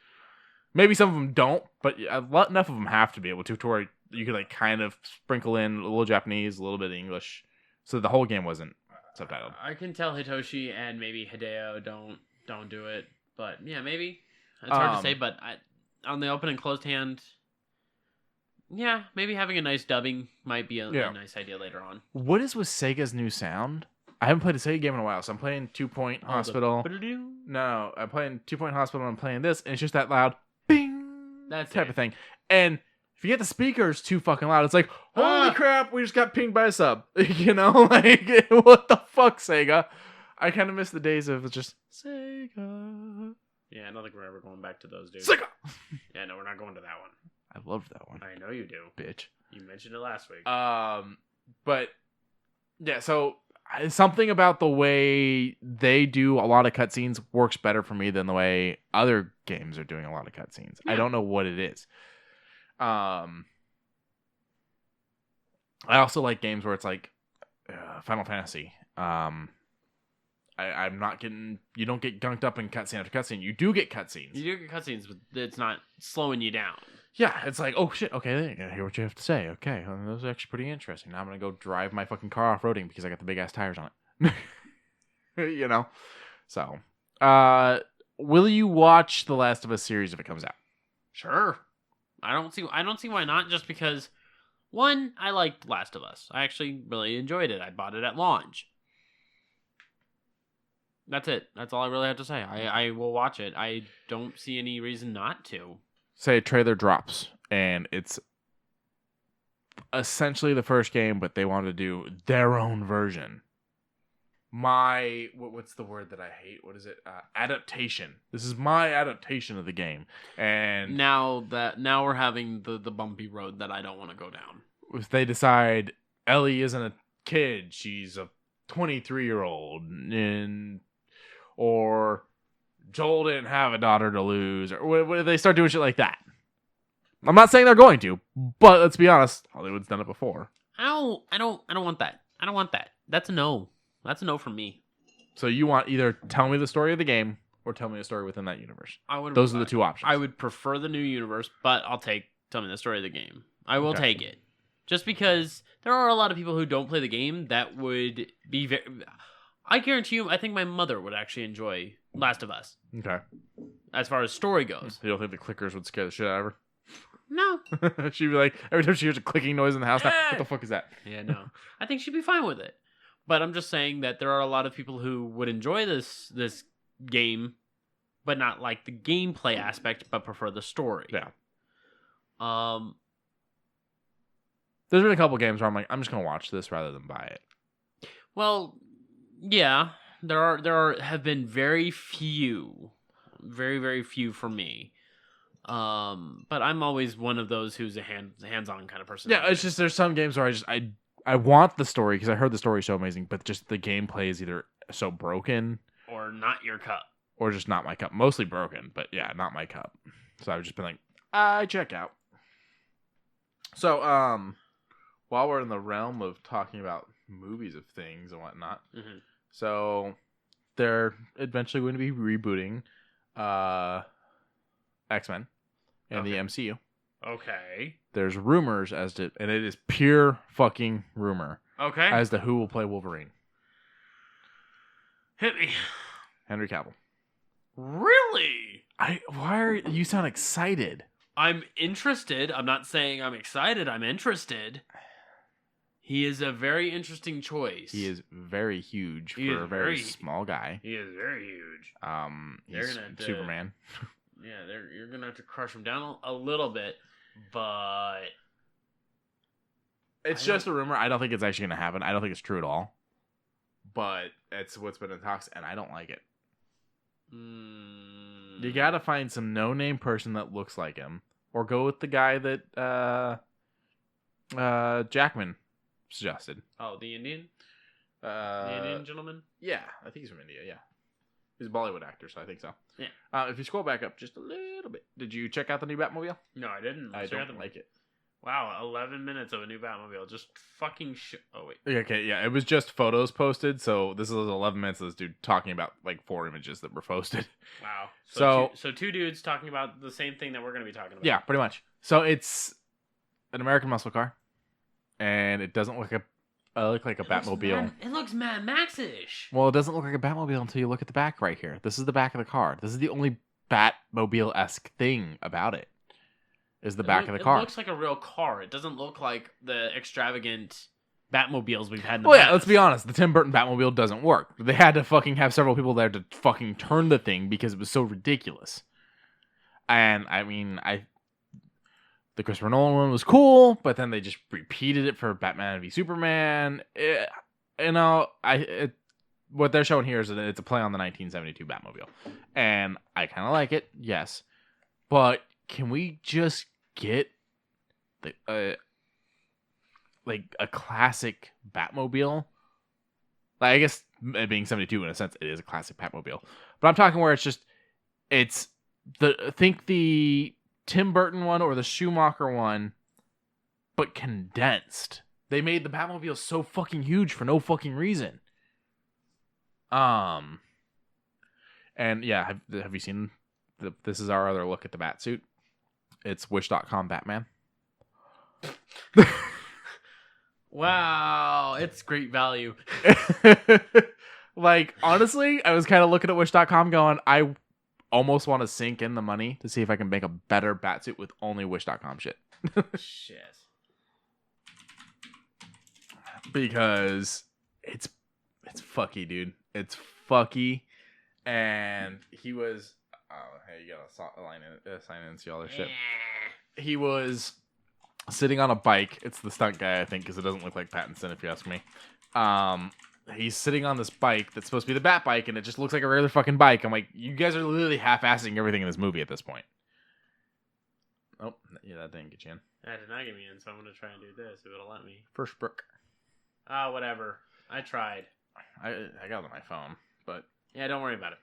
[SPEAKER 2] Maybe some of them don't, but enough of them have to be able to where you could, like, kind of sprinkle in a little Japanese, a little bit of English, so the whole game wasn't subtitled.
[SPEAKER 3] I can tell Hitoshi and maybe Hideo don't do it, but yeah, maybe. It's hard to say, but on the open and closed hand... Yeah, maybe having a nice dubbing might be a nice idea later on.
[SPEAKER 2] What is with Sega's new sound? I haven't played a Sega game in a while, so I'm playing 2 Point Hospital. No, I'm playing 2 Point Hospital and I'm playing this, and it's just that loud bing type of thing. And if you get the speakers too fucking loud, it's like, holy crap, we just got pinged by a sub. You know, like, what the fuck, Sega? I kind of miss the days of just Sega.
[SPEAKER 3] Yeah, I don't think we're ever going back to those, dude.
[SPEAKER 2] Sega!
[SPEAKER 3] Yeah, no, we're not going to that one.
[SPEAKER 2] I loved that one.
[SPEAKER 3] I know you do.
[SPEAKER 2] Bitch.
[SPEAKER 3] You mentioned it last week.
[SPEAKER 2] But yeah, so something about the way they do a lot of cutscenes works better for me than the way other games are doing a lot of cutscenes. Yeah. I don't know what it is. I also like games where it's like Final Fantasy. I'm not getting... You don't get gunked up in cutscene after cutscene. You do get cutscenes.
[SPEAKER 3] You do get cutscenes, but it's not slowing you down.
[SPEAKER 2] Yeah, it's like, oh shit, okay, I hear what you have to say. Okay, well, that was actually pretty interesting. Now I'm gonna go drive my fucking car off-roading because I got the big-ass tires on it. You know? So, will you watch The Last of Us series if it comes out?
[SPEAKER 3] Sure. I don't see why not, just because, one, I liked Last of Us. I actually really enjoyed it. I bought it at launch. That's it. That's all I really have to say. I will watch it. I don't see any reason not to.
[SPEAKER 2] Say a trailer drops, and it's essentially the first game, but they want to do their own version. What's the word that I hate? What is it? Adaptation. This is my adaptation of the game. And
[SPEAKER 3] now we're having the bumpy road that I don't want to go down.
[SPEAKER 2] If they decide Ellie isn't a kid, she's a 23-year-old, or Joel didn't have a daughter to lose, or they start doing shit like that. I'm not saying they're going to, but let's be honest, Hollywood's done it before.
[SPEAKER 3] I don't want that. I don't want that. That's a no. That's a no from me.
[SPEAKER 2] So you want either tell me the story of the game or tell me a story within that universe. Those are the two options.
[SPEAKER 3] I would prefer the new universe, but I'll tell me the story of the game. I will take it. Just because there are a lot of people who don't play the game that would be very... I guarantee you, I think my mother would actually enjoy Last of Us.
[SPEAKER 2] Okay.
[SPEAKER 3] As far as story goes.
[SPEAKER 2] You don't think the clickers would scare the shit out of her?
[SPEAKER 3] No.
[SPEAKER 2] She'd be like, every time she hears a clicking noise in the house, now, what the fuck is that?
[SPEAKER 3] Yeah, no. I think she'd be fine with it. But I'm just saying that there are a lot of people who would enjoy this game, but not like the gameplay aspect, but prefer the story.
[SPEAKER 2] Yeah. There's been a couple games where I'm like, I'm just gonna watch this rather than buy it.
[SPEAKER 3] Well, yeah, there have been very few for me. But I'm always one of those who's a hands-on kind of person.
[SPEAKER 2] Yeah, it's just there's some games where I want the story because I heard the story so amazing, but just the gameplay is either so broken
[SPEAKER 3] or not your cup,
[SPEAKER 2] or just not my cup. Mostly broken, but yeah, not my cup. So I've just been like, I check out. So while we're in the realm of talking about movies of things and whatnot, so they're eventually going to be rebooting X-Men in the MCU.
[SPEAKER 3] Okay.
[SPEAKER 2] There's rumors and it is pure fucking rumor.
[SPEAKER 3] Okay.
[SPEAKER 2] As to who will play Wolverine.
[SPEAKER 3] Hit me.
[SPEAKER 2] Henry Cavill.
[SPEAKER 3] Really?
[SPEAKER 2] You sound excited.
[SPEAKER 3] I'm interested. I'm not saying I'm excited. I'm interested. He is a very interesting choice.
[SPEAKER 2] He is very huge for a very small guy.
[SPEAKER 3] He is very huge.
[SPEAKER 2] He's Superman.
[SPEAKER 3] Yeah, you're gonna have to crush him down a little bit, but
[SPEAKER 2] it's just a rumor. I don't think it's actually gonna happen. I don't think it's true at all. But it's what's been in talks, and I don't like it. You gotta find some no-name person that looks like him, or go with the guy that Jackman suggested.
[SPEAKER 3] Oh, the Indian? The Indian gentleman?
[SPEAKER 2] Yeah, I think he's from India, yeah. He's a Bollywood actor, so I think so.
[SPEAKER 3] Yeah.
[SPEAKER 2] If you scroll back up just a little bit, did you check out the new Batmobile?
[SPEAKER 3] No, I didn't.
[SPEAKER 2] I don't like it.
[SPEAKER 3] Wow, 11 minutes of a new Batmobile. Just fucking oh, wait.
[SPEAKER 2] Okay, yeah, it was just photos posted, so this is 11 minutes of this dude talking about, like, 4 images that were posted.
[SPEAKER 3] Wow.
[SPEAKER 2] So
[SPEAKER 3] two dudes talking about the same thing that we're going to be talking about.
[SPEAKER 2] Yeah, pretty much. So it's an American muscle car, and it doesn't look like a Batmobile.
[SPEAKER 3] It looks Mad Max-ish.
[SPEAKER 2] Well, it doesn't look like a Batmobile until you look at the back right here. This is the back of the car. This is the only Batmobile-esque thing about it. Is the back of the car.
[SPEAKER 3] It looks like a real car. It doesn't look like the extravagant Batmobiles we've had in the
[SPEAKER 2] past.
[SPEAKER 3] Yeah,
[SPEAKER 2] let's be honest. The Tim Burton Batmobile doesn't work. They had to fucking have several people there to fucking turn the thing because it was so ridiculous. And, I mean, the Christopher Nolan one was cool, but then they just repeated it for Batman v Superman. What they're showing here is that it's a play on the 1972 Batmobile. And I kind of like it, yes. But can we just get like a classic Batmobile? Like, I guess it being 72 in a sense, it is a classic Batmobile. But I'm talking where it's the Tim Burton one or the Schumacher one, but condensed. They made the Batmobile so fucking huge for no fucking reason. And yeah, have you seen this is our other look at the Batsuit? It's Wish.com Batman.
[SPEAKER 3] Wow, it's great value.
[SPEAKER 2] Like, honestly, I was kind of looking at Wish.com going, I almost want to sink in the money to see if I can make a better Batsuit with only Wish.com shit.
[SPEAKER 3] Shit.
[SPEAKER 2] Because it's fucky, dude. It's fucky. and he was. Oh, hey, you gotta sign in and see all this shit. He was sitting on a bike. It's the stunt guy, I think, because it doesn't look like Pattinson, if you ask me. He's sitting on this bike that's supposed to be the Bat bike, and it just looks like a regular fucking bike. I'm like, you guys are literally half-assing everything in this movie at this point. Oh, yeah, that didn't get you in.
[SPEAKER 3] That did not get me in, so I'm going to try and do this if it'll let me.
[SPEAKER 2] First Brook.
[SPEAKER 3] Whatever. I tried.
[SPEAKER 2] I got it on my phone, but...
[SPEAKER 3] Yeah, don't worry about it.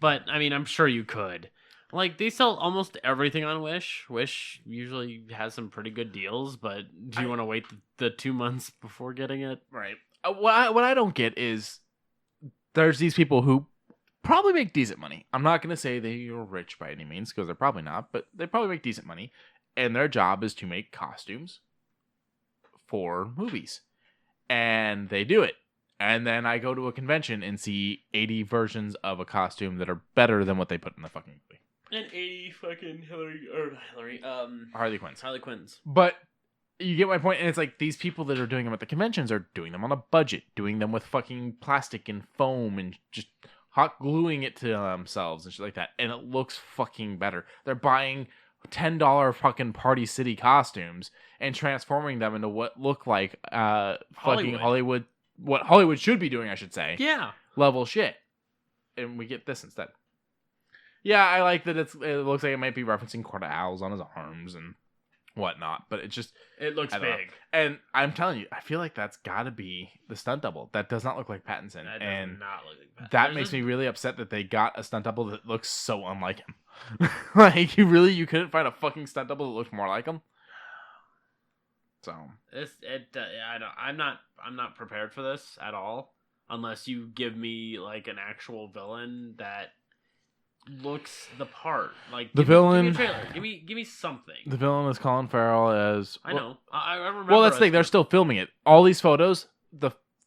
[SPEAKER 3] But, I mean, I'm sure you could. Like, they sell almost everything on Wish. Wish usually has some pretty good deals, but do you want to wait the 2 months before getting it?
[SPEAKER 2] Right. What I don't get is there's these people who probably make decent money. I'm not going to say they are rich by any means, because they're probably not, but they probably make decent money. And their job is to make costumes for movies. And they do it. And then I go to a convention and see 80 versions of a costume that are better than what they put in the fucking movie.
[SPEAKER 3] And 80 fucking
[SPEAKER 2] Harley Quinns.
[SPEAKER 3] Harley Quinns.
[SPEAKER 2] But you get my point, and it's like these people that are doing them at the conventions are doing them on a budget, doing them with fucking plastic and foam and just hot gluing it to themselves and shit like that, and it looks fucking better. They're buying $10 fucking Party City costumes and transforming them into what look like fucking Hollywood, what Hollywood should be doing, I should say.
[SPEAKER 3] Yeah.
[SPEAKER 2] Level shit. And we get this instead. Yeah, I like that it looks like it might be referencing Court of Owls on his arms and whatnot, but it
[SPEAKER 3] looks big.
[SPEAKER 2] And I'm telling you, I feel like that's got to be the stunt double. That does not look like Pattinson.
[SPEAKER 3] That
[SPEAKER 2] and
[SPEAKER 3] does not look like Pattinson.
[SPEAKER 2] That makes me really upset that they got a stunt double that looks so unlike him. Like you couldn't find a fucking stunt double that looks more like him. So
[SPEAKER 3] I'm not prepared for this at all unless you give me like an actual villain that looks the part. Like
[SPEAKER 2] the villain.
[SPEAKER 3] Give me a trailer. Give me something.
[SPEAKER 2] The villain is Colin Farrell as.
[SPEAKER 3] I know. I remember.
[SPEAKER 2] Well, that's the thing. They're still filming it. All these photos,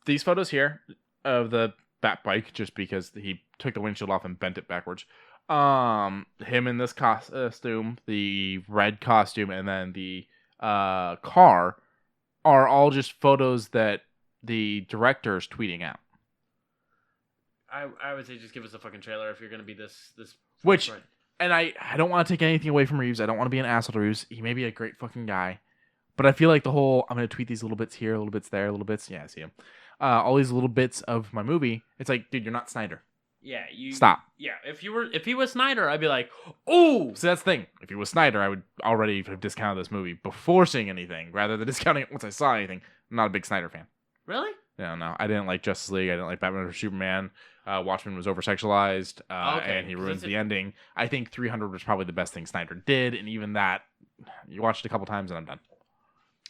[SPEAKER 2] these photos here of the Bat bike, just because he took the windshield off and bent it backwards. Him in this costume, the red costume, and then the car are all just photos that the director is tweeting out.
[SPEAKER 3] I would say just give us a fucking trailer if you're going to be this.
[SPEAKER 2] Which,
[SPEAKER 3] right.
[SPEAKER 2] And I don't want to take anything away from Reeves. I don't want to be an asshole to Reeves. He may be a great fucking guy. But I feel like the whole, I'm going to tweet these little bits here, little bits there, little bits. Yeah, I see him. All these little bits of my movie. It's like, dude, you're not Snyder.
[SPEAKER 3] Yeah,
[SPEAKER 2] Stop.
[SPEAKER 3] Yeah, if he was Snyder, I'd be like, oh!
[SPEAKER 2] So that's the thing. If he was Snyder, I would already have discounted this movie before seeing anything, rather than discounting it once I saw anything. I'm not a big Snyder fan.
[SPEAKER 3] Really?
[SPEAKER 2] Yeah, no. I didn't like Justice League. I didn't like Batman vs Superman. Watchmen was over-sexualized, and he ruins the ending. I think 300 was probably the best thing Snyder did, and even that, you watched it a couple times and I'm done.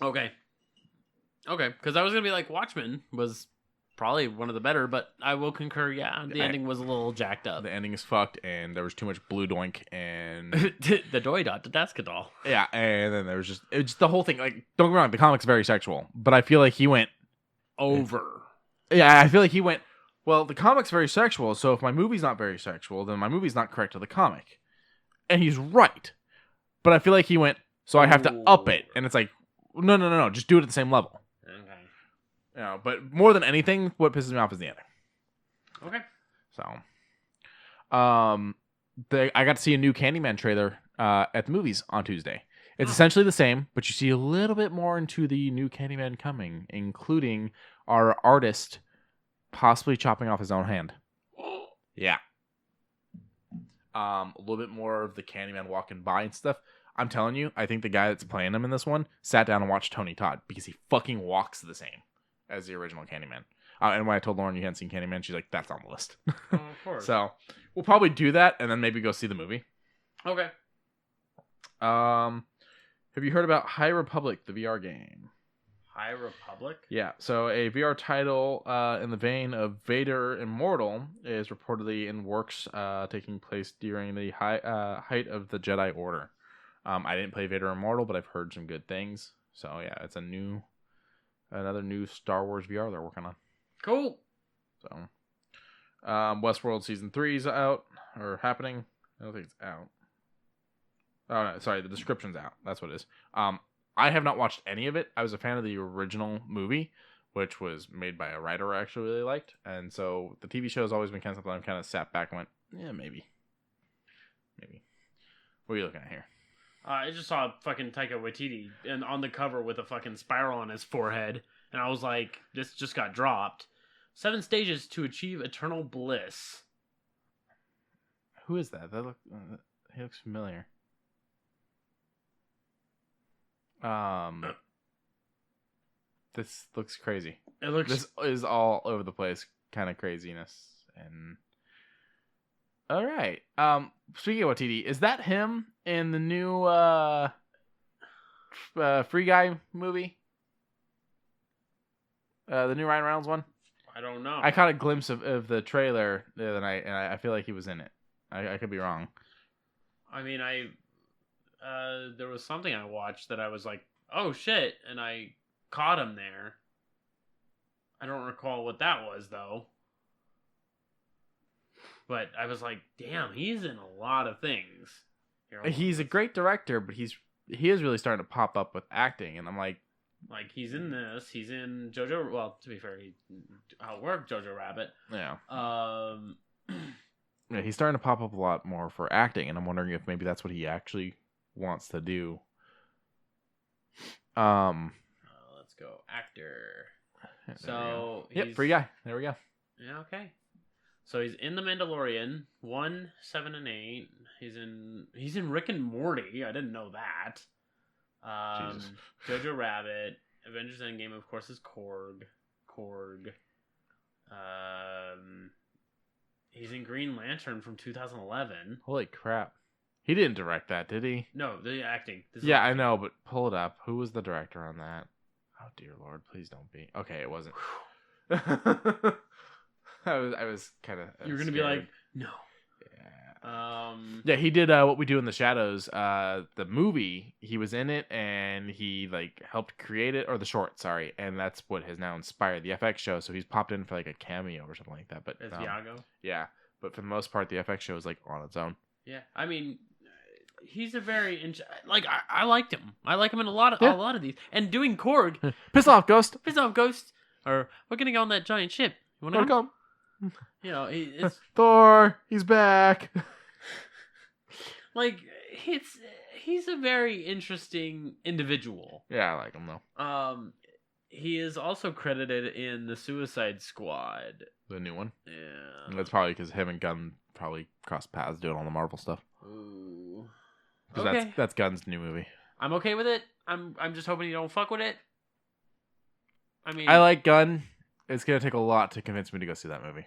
[SPEAKER 3] Okay, because I was going to be like, Watchmen was probably one of the better, but I will concur, yeah, the ending was a little jacked up.
[SPEAKER 2] The ending is fucked, and there was too much blue doink, and...
[SPEAKER 3] the doy-dot, the Daskadal.
[SPEAKER 2] Yeah, and then there was just the whole thing, like, don't get me wrong, the comic's very sexual, but I feel like he went...
[SPEAKER 3] Over.
[SPEAKER 2] Yeah, I feel like he went... Well, the comic's very sexual, so if my movie's not very sexual, then my movie's not correct to the comic. And he's right. But I feel like he went, so I have to up it. And it's like, no, just do it at the same level.
[SPEAKER 3] Okay.
[SPEAKER 2] You know, but more than anything, what pisses me off is the ending.
[SPEAKER 3] Okay.
[SPEAKER 2] So, I got to see a new Candyman trailer at the movies on Tuesday. It's essentially the same, but you see a little bit more into the new Candyman coming, including our artist possibly chopping off his own hand. Yeah. A little bit more of the Candyman walking by and stuff. I'm telling you, I think the guy that's playing him in this one sat down and watched Tony Todd because he fucking walks the same as the original Candyman. And when I told Lauren you hadn't seen Candyman, she's like, that's on the list.
[SPEAKER 3] Of course.
[SPEAKER 2] So we'll probably do that and then maybe go see the movie.
[SPEAKER 3] Okay.
[SPEAKER 2] Have you heard about High Republic, the VR game?
[SPEAKER 3] High Republic?
[SPEAKER 2] Yeah, so a VR title in the vein of Vader Immortal is reportedly in works, taking place during the height of the Jedi Order. I didn't play Vader Immortal, but I've heard some good things. So yeah, it's another new Star Wars VR they're working on.
[SPEAKER 3] Cool.
[SPEAKER 2] So, Westworld Season 3 is out, or happening. I don't think it's out. Oh, no, sorry, the description's out. That's what it is. I have not watched any of it. I was a fan of the original movie, which was made by a writer I actually really liked. And so the TV show has always been kind of something I've kind of sat back and went, Yeah, maybe. What are you looking at here?
[SPEAKER 3] I just saw fucking Taika Waititi and on the cover with a fucking spiral on his forehead, and I was like, this just got dropped. 7 stages to achieve eternal bliss.
[SPEAKER 2] Who is that? He looks familiar. This looks crazy. This is all over the place, kind of craziness. And all right. Speaking of Waititi, is that him in the new Free Guy movie? The new Ryan Reynolds one?
[SPEAKER 3] I don't know.
[SPEAKER 2] I caught a glimpse of the trailer the other night, and I feel like he was in it. I could be wrong.
[SPEAKER 3] I mean, there was something I watched that I was like, oh shit, and I caught him there. I don't recall what that was, though. But I was like, damn, he's in a lot of things.
[SPEAKER 2] He's a great director, but he is really starting to pop up with acting, and I'm like,
[SPEAKER 3] he's in this. He's in JoJo. Well, to be fair, he outworked Jojo Rabbit.
[SPEAKER 2] Yeah. Yeah, he's starting to pop up a lot more for acting, and I'm wondering if maybe that's what he actually wants to do.
[SPEAKER 3] Let's go actor. So
[SPEAKER 2] Free Guy. There we go.
[SPEAKER 3] Yeah. Okay. So he's in The Mandalorian 1, 7, and 8. He's in Rick and Morty. I didn't know that.
[SPEAKER 2] Jesus.
[SPEAKER 3] Jojo Rabbit, Avengers Endgame, of course, is Korg. He's in Green Lantern from 2011.
[SPEAKER 2] Holy crap. He didn't direct that, did he?
[SPEAKER 3] No, the acting.
[SPEAKER 2] Yeah, I know, but pull it up. Who was the director on that? Oh, dear Lord, please don't be. Okay, it wasn't. I was kind of
[SPEAKER 3] You're going to be like, no.
[SPEAKER 2] Yeah. Yeah, he did What We Do in the Shadows, the movie. He was in it, and he helped create it, or the short, sorry, and that's what has now inspired the FX show. So he's popped in for a cameo or something like that. But
[SPEAKER 3] it's Iago.
[SPEAKER 2] Yeah, but for the most part, the FX show is on its own.
[SPEAKER 3] Yeah, I mean, he's a very I liked him. I like him in a lot of these. And doing Korg,
[SPEAKER 2] piss off, Ghost.
[SPEAKER 3] Or we're gonna go on that giant ship. You want to
[SPEAKER 2] come?
[SPEAKER 3] You know, it's
[SPEAKER 2] Thor. He's back.
[SPEAKER 3] He's a very interesting individual.
[SPEAKER 2] Yeah, I like him though.
[SPEAKER 3] He is also credited in the Suicide Squad,
[SPEAKER 2] the new one.
[SPEAKER 3] Yeah,
[SPEAKER 2] and that's probably because him and Gunn probably crossed paths doing all the Marvel stuff.
[SPEAKER 3] Ooh,
[SPEAKER 2] because that's Gunn's new movie.
[SPEAKER 3] I'm okay with it. I'm just hoping you don't fuck with it. I mean,
[SPEAKER 2] I like Gunn. It's gonna take a lot to convince me to go see that movie.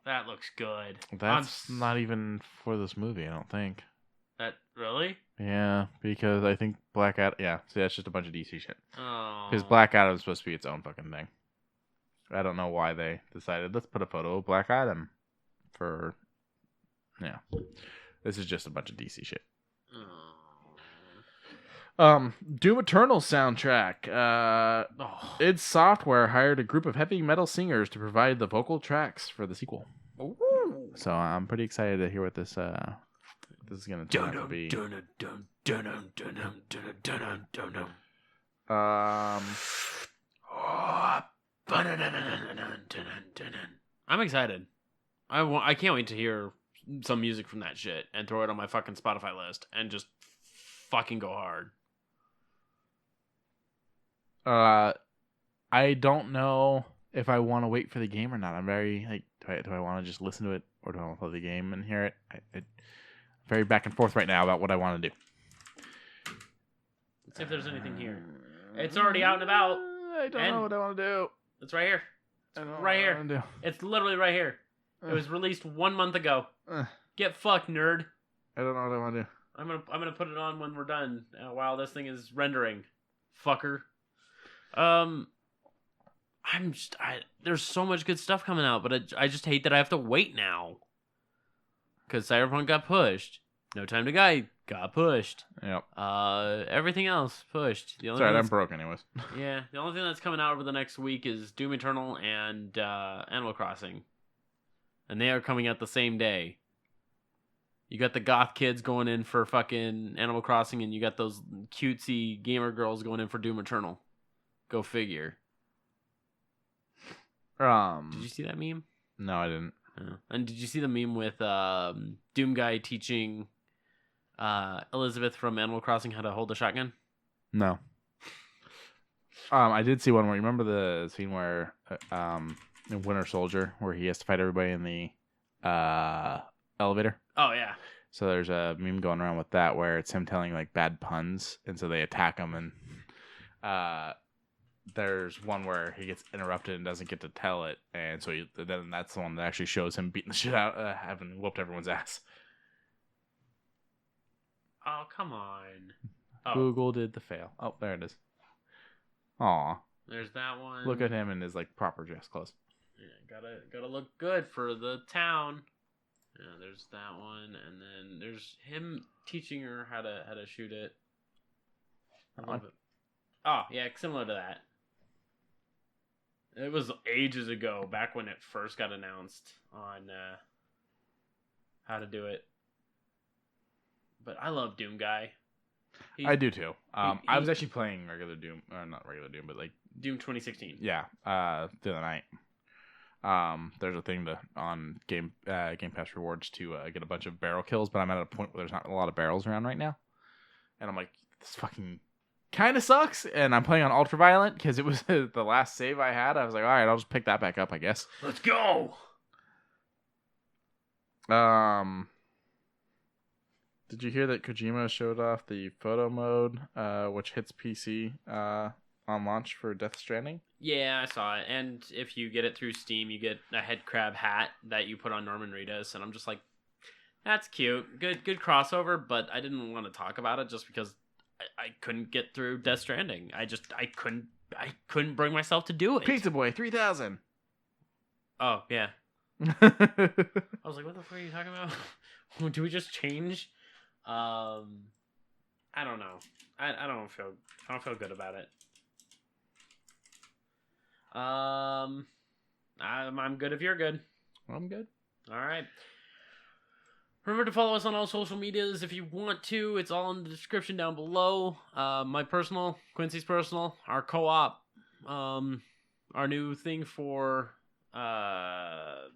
[SPEAKER 3] That looks good.
[SPEAKER 2] That's not even for this movie, I don't think.
[SPEAKER 3] That really?
[SPEAKER 2] Yeah, because I think Black Adam. Yeah, see, that's just a bunch of DC shit.
[SPEAKER 3] Oh.
[SPEAKER 2] Because Black Adam is supposed to be its own fucking thing. I don't know why they decided let's put a photo of Black Adam for. Yeah, this is just a bunch of DC shit. Doom Eternal soundtrack. id Software hired a group of heavy metal singers to provide the vocal tracks for the sequel.
[SPEAKER 3] Ooh.
[SPEAKER 2] So I'm pretty excited to hear what this is gonna turn out to be.
[SPEAKER 3] I'm excited. I can't wait to hear some music from that shit and throw it on my fucking Spotify list and just fucking go hard.
[SPEAKER 2] I don't know if I want to wait for the game or not. I'm very do I want to just listen to it or do I want to play the game and hear it? I'm very back and forth right now about what I want to do.
[SPEAKER 3] Let's see if there's anything here. It's already out and about.
[SPEAKER 2] I don't know what I want to do.
[SPEAKER 3] It's right here. Right here. It's literally right here. It was released 1 month ago. Get fucked, nerd.
[SPEAKER 2] I don't know what I want to do.
[SPEAKER 3] I'm gonna put it on when we're done. While this thing is rendering, fucker. There's so much good stuff coming out, but I just hate that I have to wait now. Because Cyberpunk got pushed. No Time to Die got pushed.
[SPEAKER 2] Yep.
[SPEAKER 3] Everything else pushed.
[SPEAKER 2] Sorry, I'm broke anyways.
[SPEAKER 3] Yeah, the only thing that's coming out over the next week is Doom Eternal and Animal Crossing. And they are coming out the same day. You got the goth kids going in for fucking Animal Crossing, and you got those cutesy gamer girls going in for Doom Eternal. Go figure. Did you see that meme?
[SPEAKER 2] No, I didn't.
[SPEAKER 3] And did you see the meme with Doom Guy teaching Elizabeth from Animal Crossing how to hold a shotgun?
[SPEAKER 2] No. I did see one where, you remember the scene where in Winter Soldier where he has to fight everybody in the elevator?
[SPEAKER 3] Oh, yeah.
[SPEAKER 2] So there's a meme going around with that where it's him telling like bad puns, and so they attack him, and there's one where he gets interrupted and doesn't get to tell it, and so then that's the one that actually shows him beating the shit out, having whooped everyone's ass.
[SPEAKER 3] Oh, come on. Oh.
[SPEAKER 2] Google did the fail. Oh, there it is. Aw.
[SPEAKER 3] There's that one.
[SPEAKER 2] Look at him in his like proper dress clothes.
[SPEAKER 3] Yeah, gotta look good for the town. Yeah, there's that one, and then there's him teaching her how to shoot it. I love it. Oh, yeah, similar to that. It was ages ago, back when it first got announced on how to do it. But I love Doom Guy.
[SPEAKER 2] I do too. I was actually playing regular Doom, or not regular Doom, but like
[SPEAKER 3] Doom 2016.
[SPEAKER 2] Yeah, the other night. There's a thing on Game Pass rewards to get a bunch of barrel kills, but I'm at a point where there's not a lot of barrels around right now, and I'm like, this fucking kind of sucks. And I'm playing on Ultraviolent because it was the last save I had. I was like, all right, I'll just pick that back up, I guess.
[SPEAKER 3] Let's go.
[SPEAKER 2] Did you hear that Kojima showed off the photo mode, which hits PC on launch for Death Stranding?
[SPEAKER 3] Yeah, I saw it. And if you get it through Steam, you get a head crab hat that you put on Norman Reedus, and I'm just like, that's cute. Good crossover, but I didn't want to talk about it just because I couldn't get through Death Stranding. I couldn't bring myself to do it.
[SPEAKER 2] Pizza Boy 3000.
[SPEAKER 3] Oh, yeah. I was like, what the fuck are you talking about? Do we just change? I don't know. I don't feel good about it. I'm good if you're good.
[SPEAKER 2] I'm good.
[SPEAKER 3] All right. Remember to follow us on all social medias if you want to. It's all in the description down below. My personal, Quincy's personal, our co-op, our new thing for Ironforge?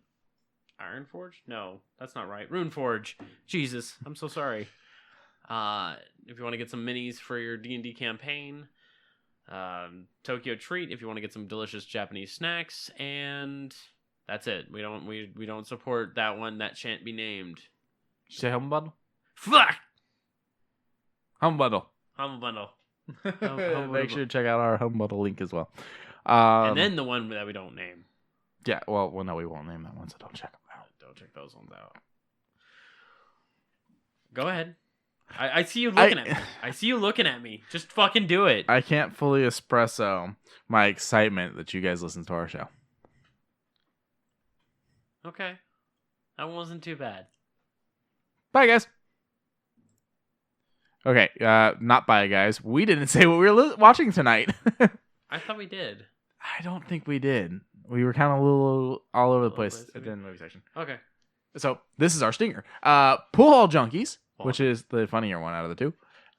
[SPEAKER 3] No, that's not right. Runeforge. Jesus, I'm so sorry. If you want to get some minis for your D&D campaign, Tokyo Treat if you want to get some delicious Japanese snacks, and that's it. We don't support that one that shan't be named.
[SPEAKER 2] Did you say Humble Bundle?
[SPEAKER 3] Fuck!
[SPEAKER 2] Humble Bundle.
[SPEAKER 3] Humble Bundle.
[SPEAKER 2] Make sure to check out our Humble Bundle link as well.
[SPEAKER 3] And then the one that we don't name.
[SPEAKER 2] Yeah, well, no, we won't name that one, so don't check them out.
[SPEAKER 3] Don't check those ones out. Go ahead. I see you looking at me. I see you looking at me. Just fucking do it.
[SPEAKER 2] I can't fully espresso my excitement that you guys listen to our show.
[SPEAKER 3] Okay. That wasn't too bad.
[SPEAKER 2] Bye, guys. Okay, not bye, guys. We didn't say what we were watching tonight.
[SPEAKER 3] I thought we did.
[SPEAKER 2] I don't think we did. We were kind of a little all over the place in the movie section.
[SPEAKER 3] Okay.
[SPEAKER 2] So this is our stinger. Pool Hall Junkies, which is the funnier one out of the two,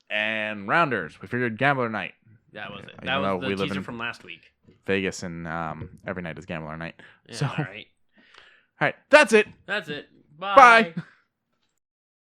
[SPEAKER 2] and Rounders. We figured Gambler Night.
[SPEAKER 3] That was it. That was the teaser from last week.
[SPEAKER 2] Vegas, and every night is Gambler Night.
[SPEAKER 3] Yeah,
[SPEAKER 2] so,
[SPEAKER 3] all right.
[SPEAKER 2] All right. That's it.
[SPEAKER 3] That's it. Bye.
[SPEAKER 2] Bye.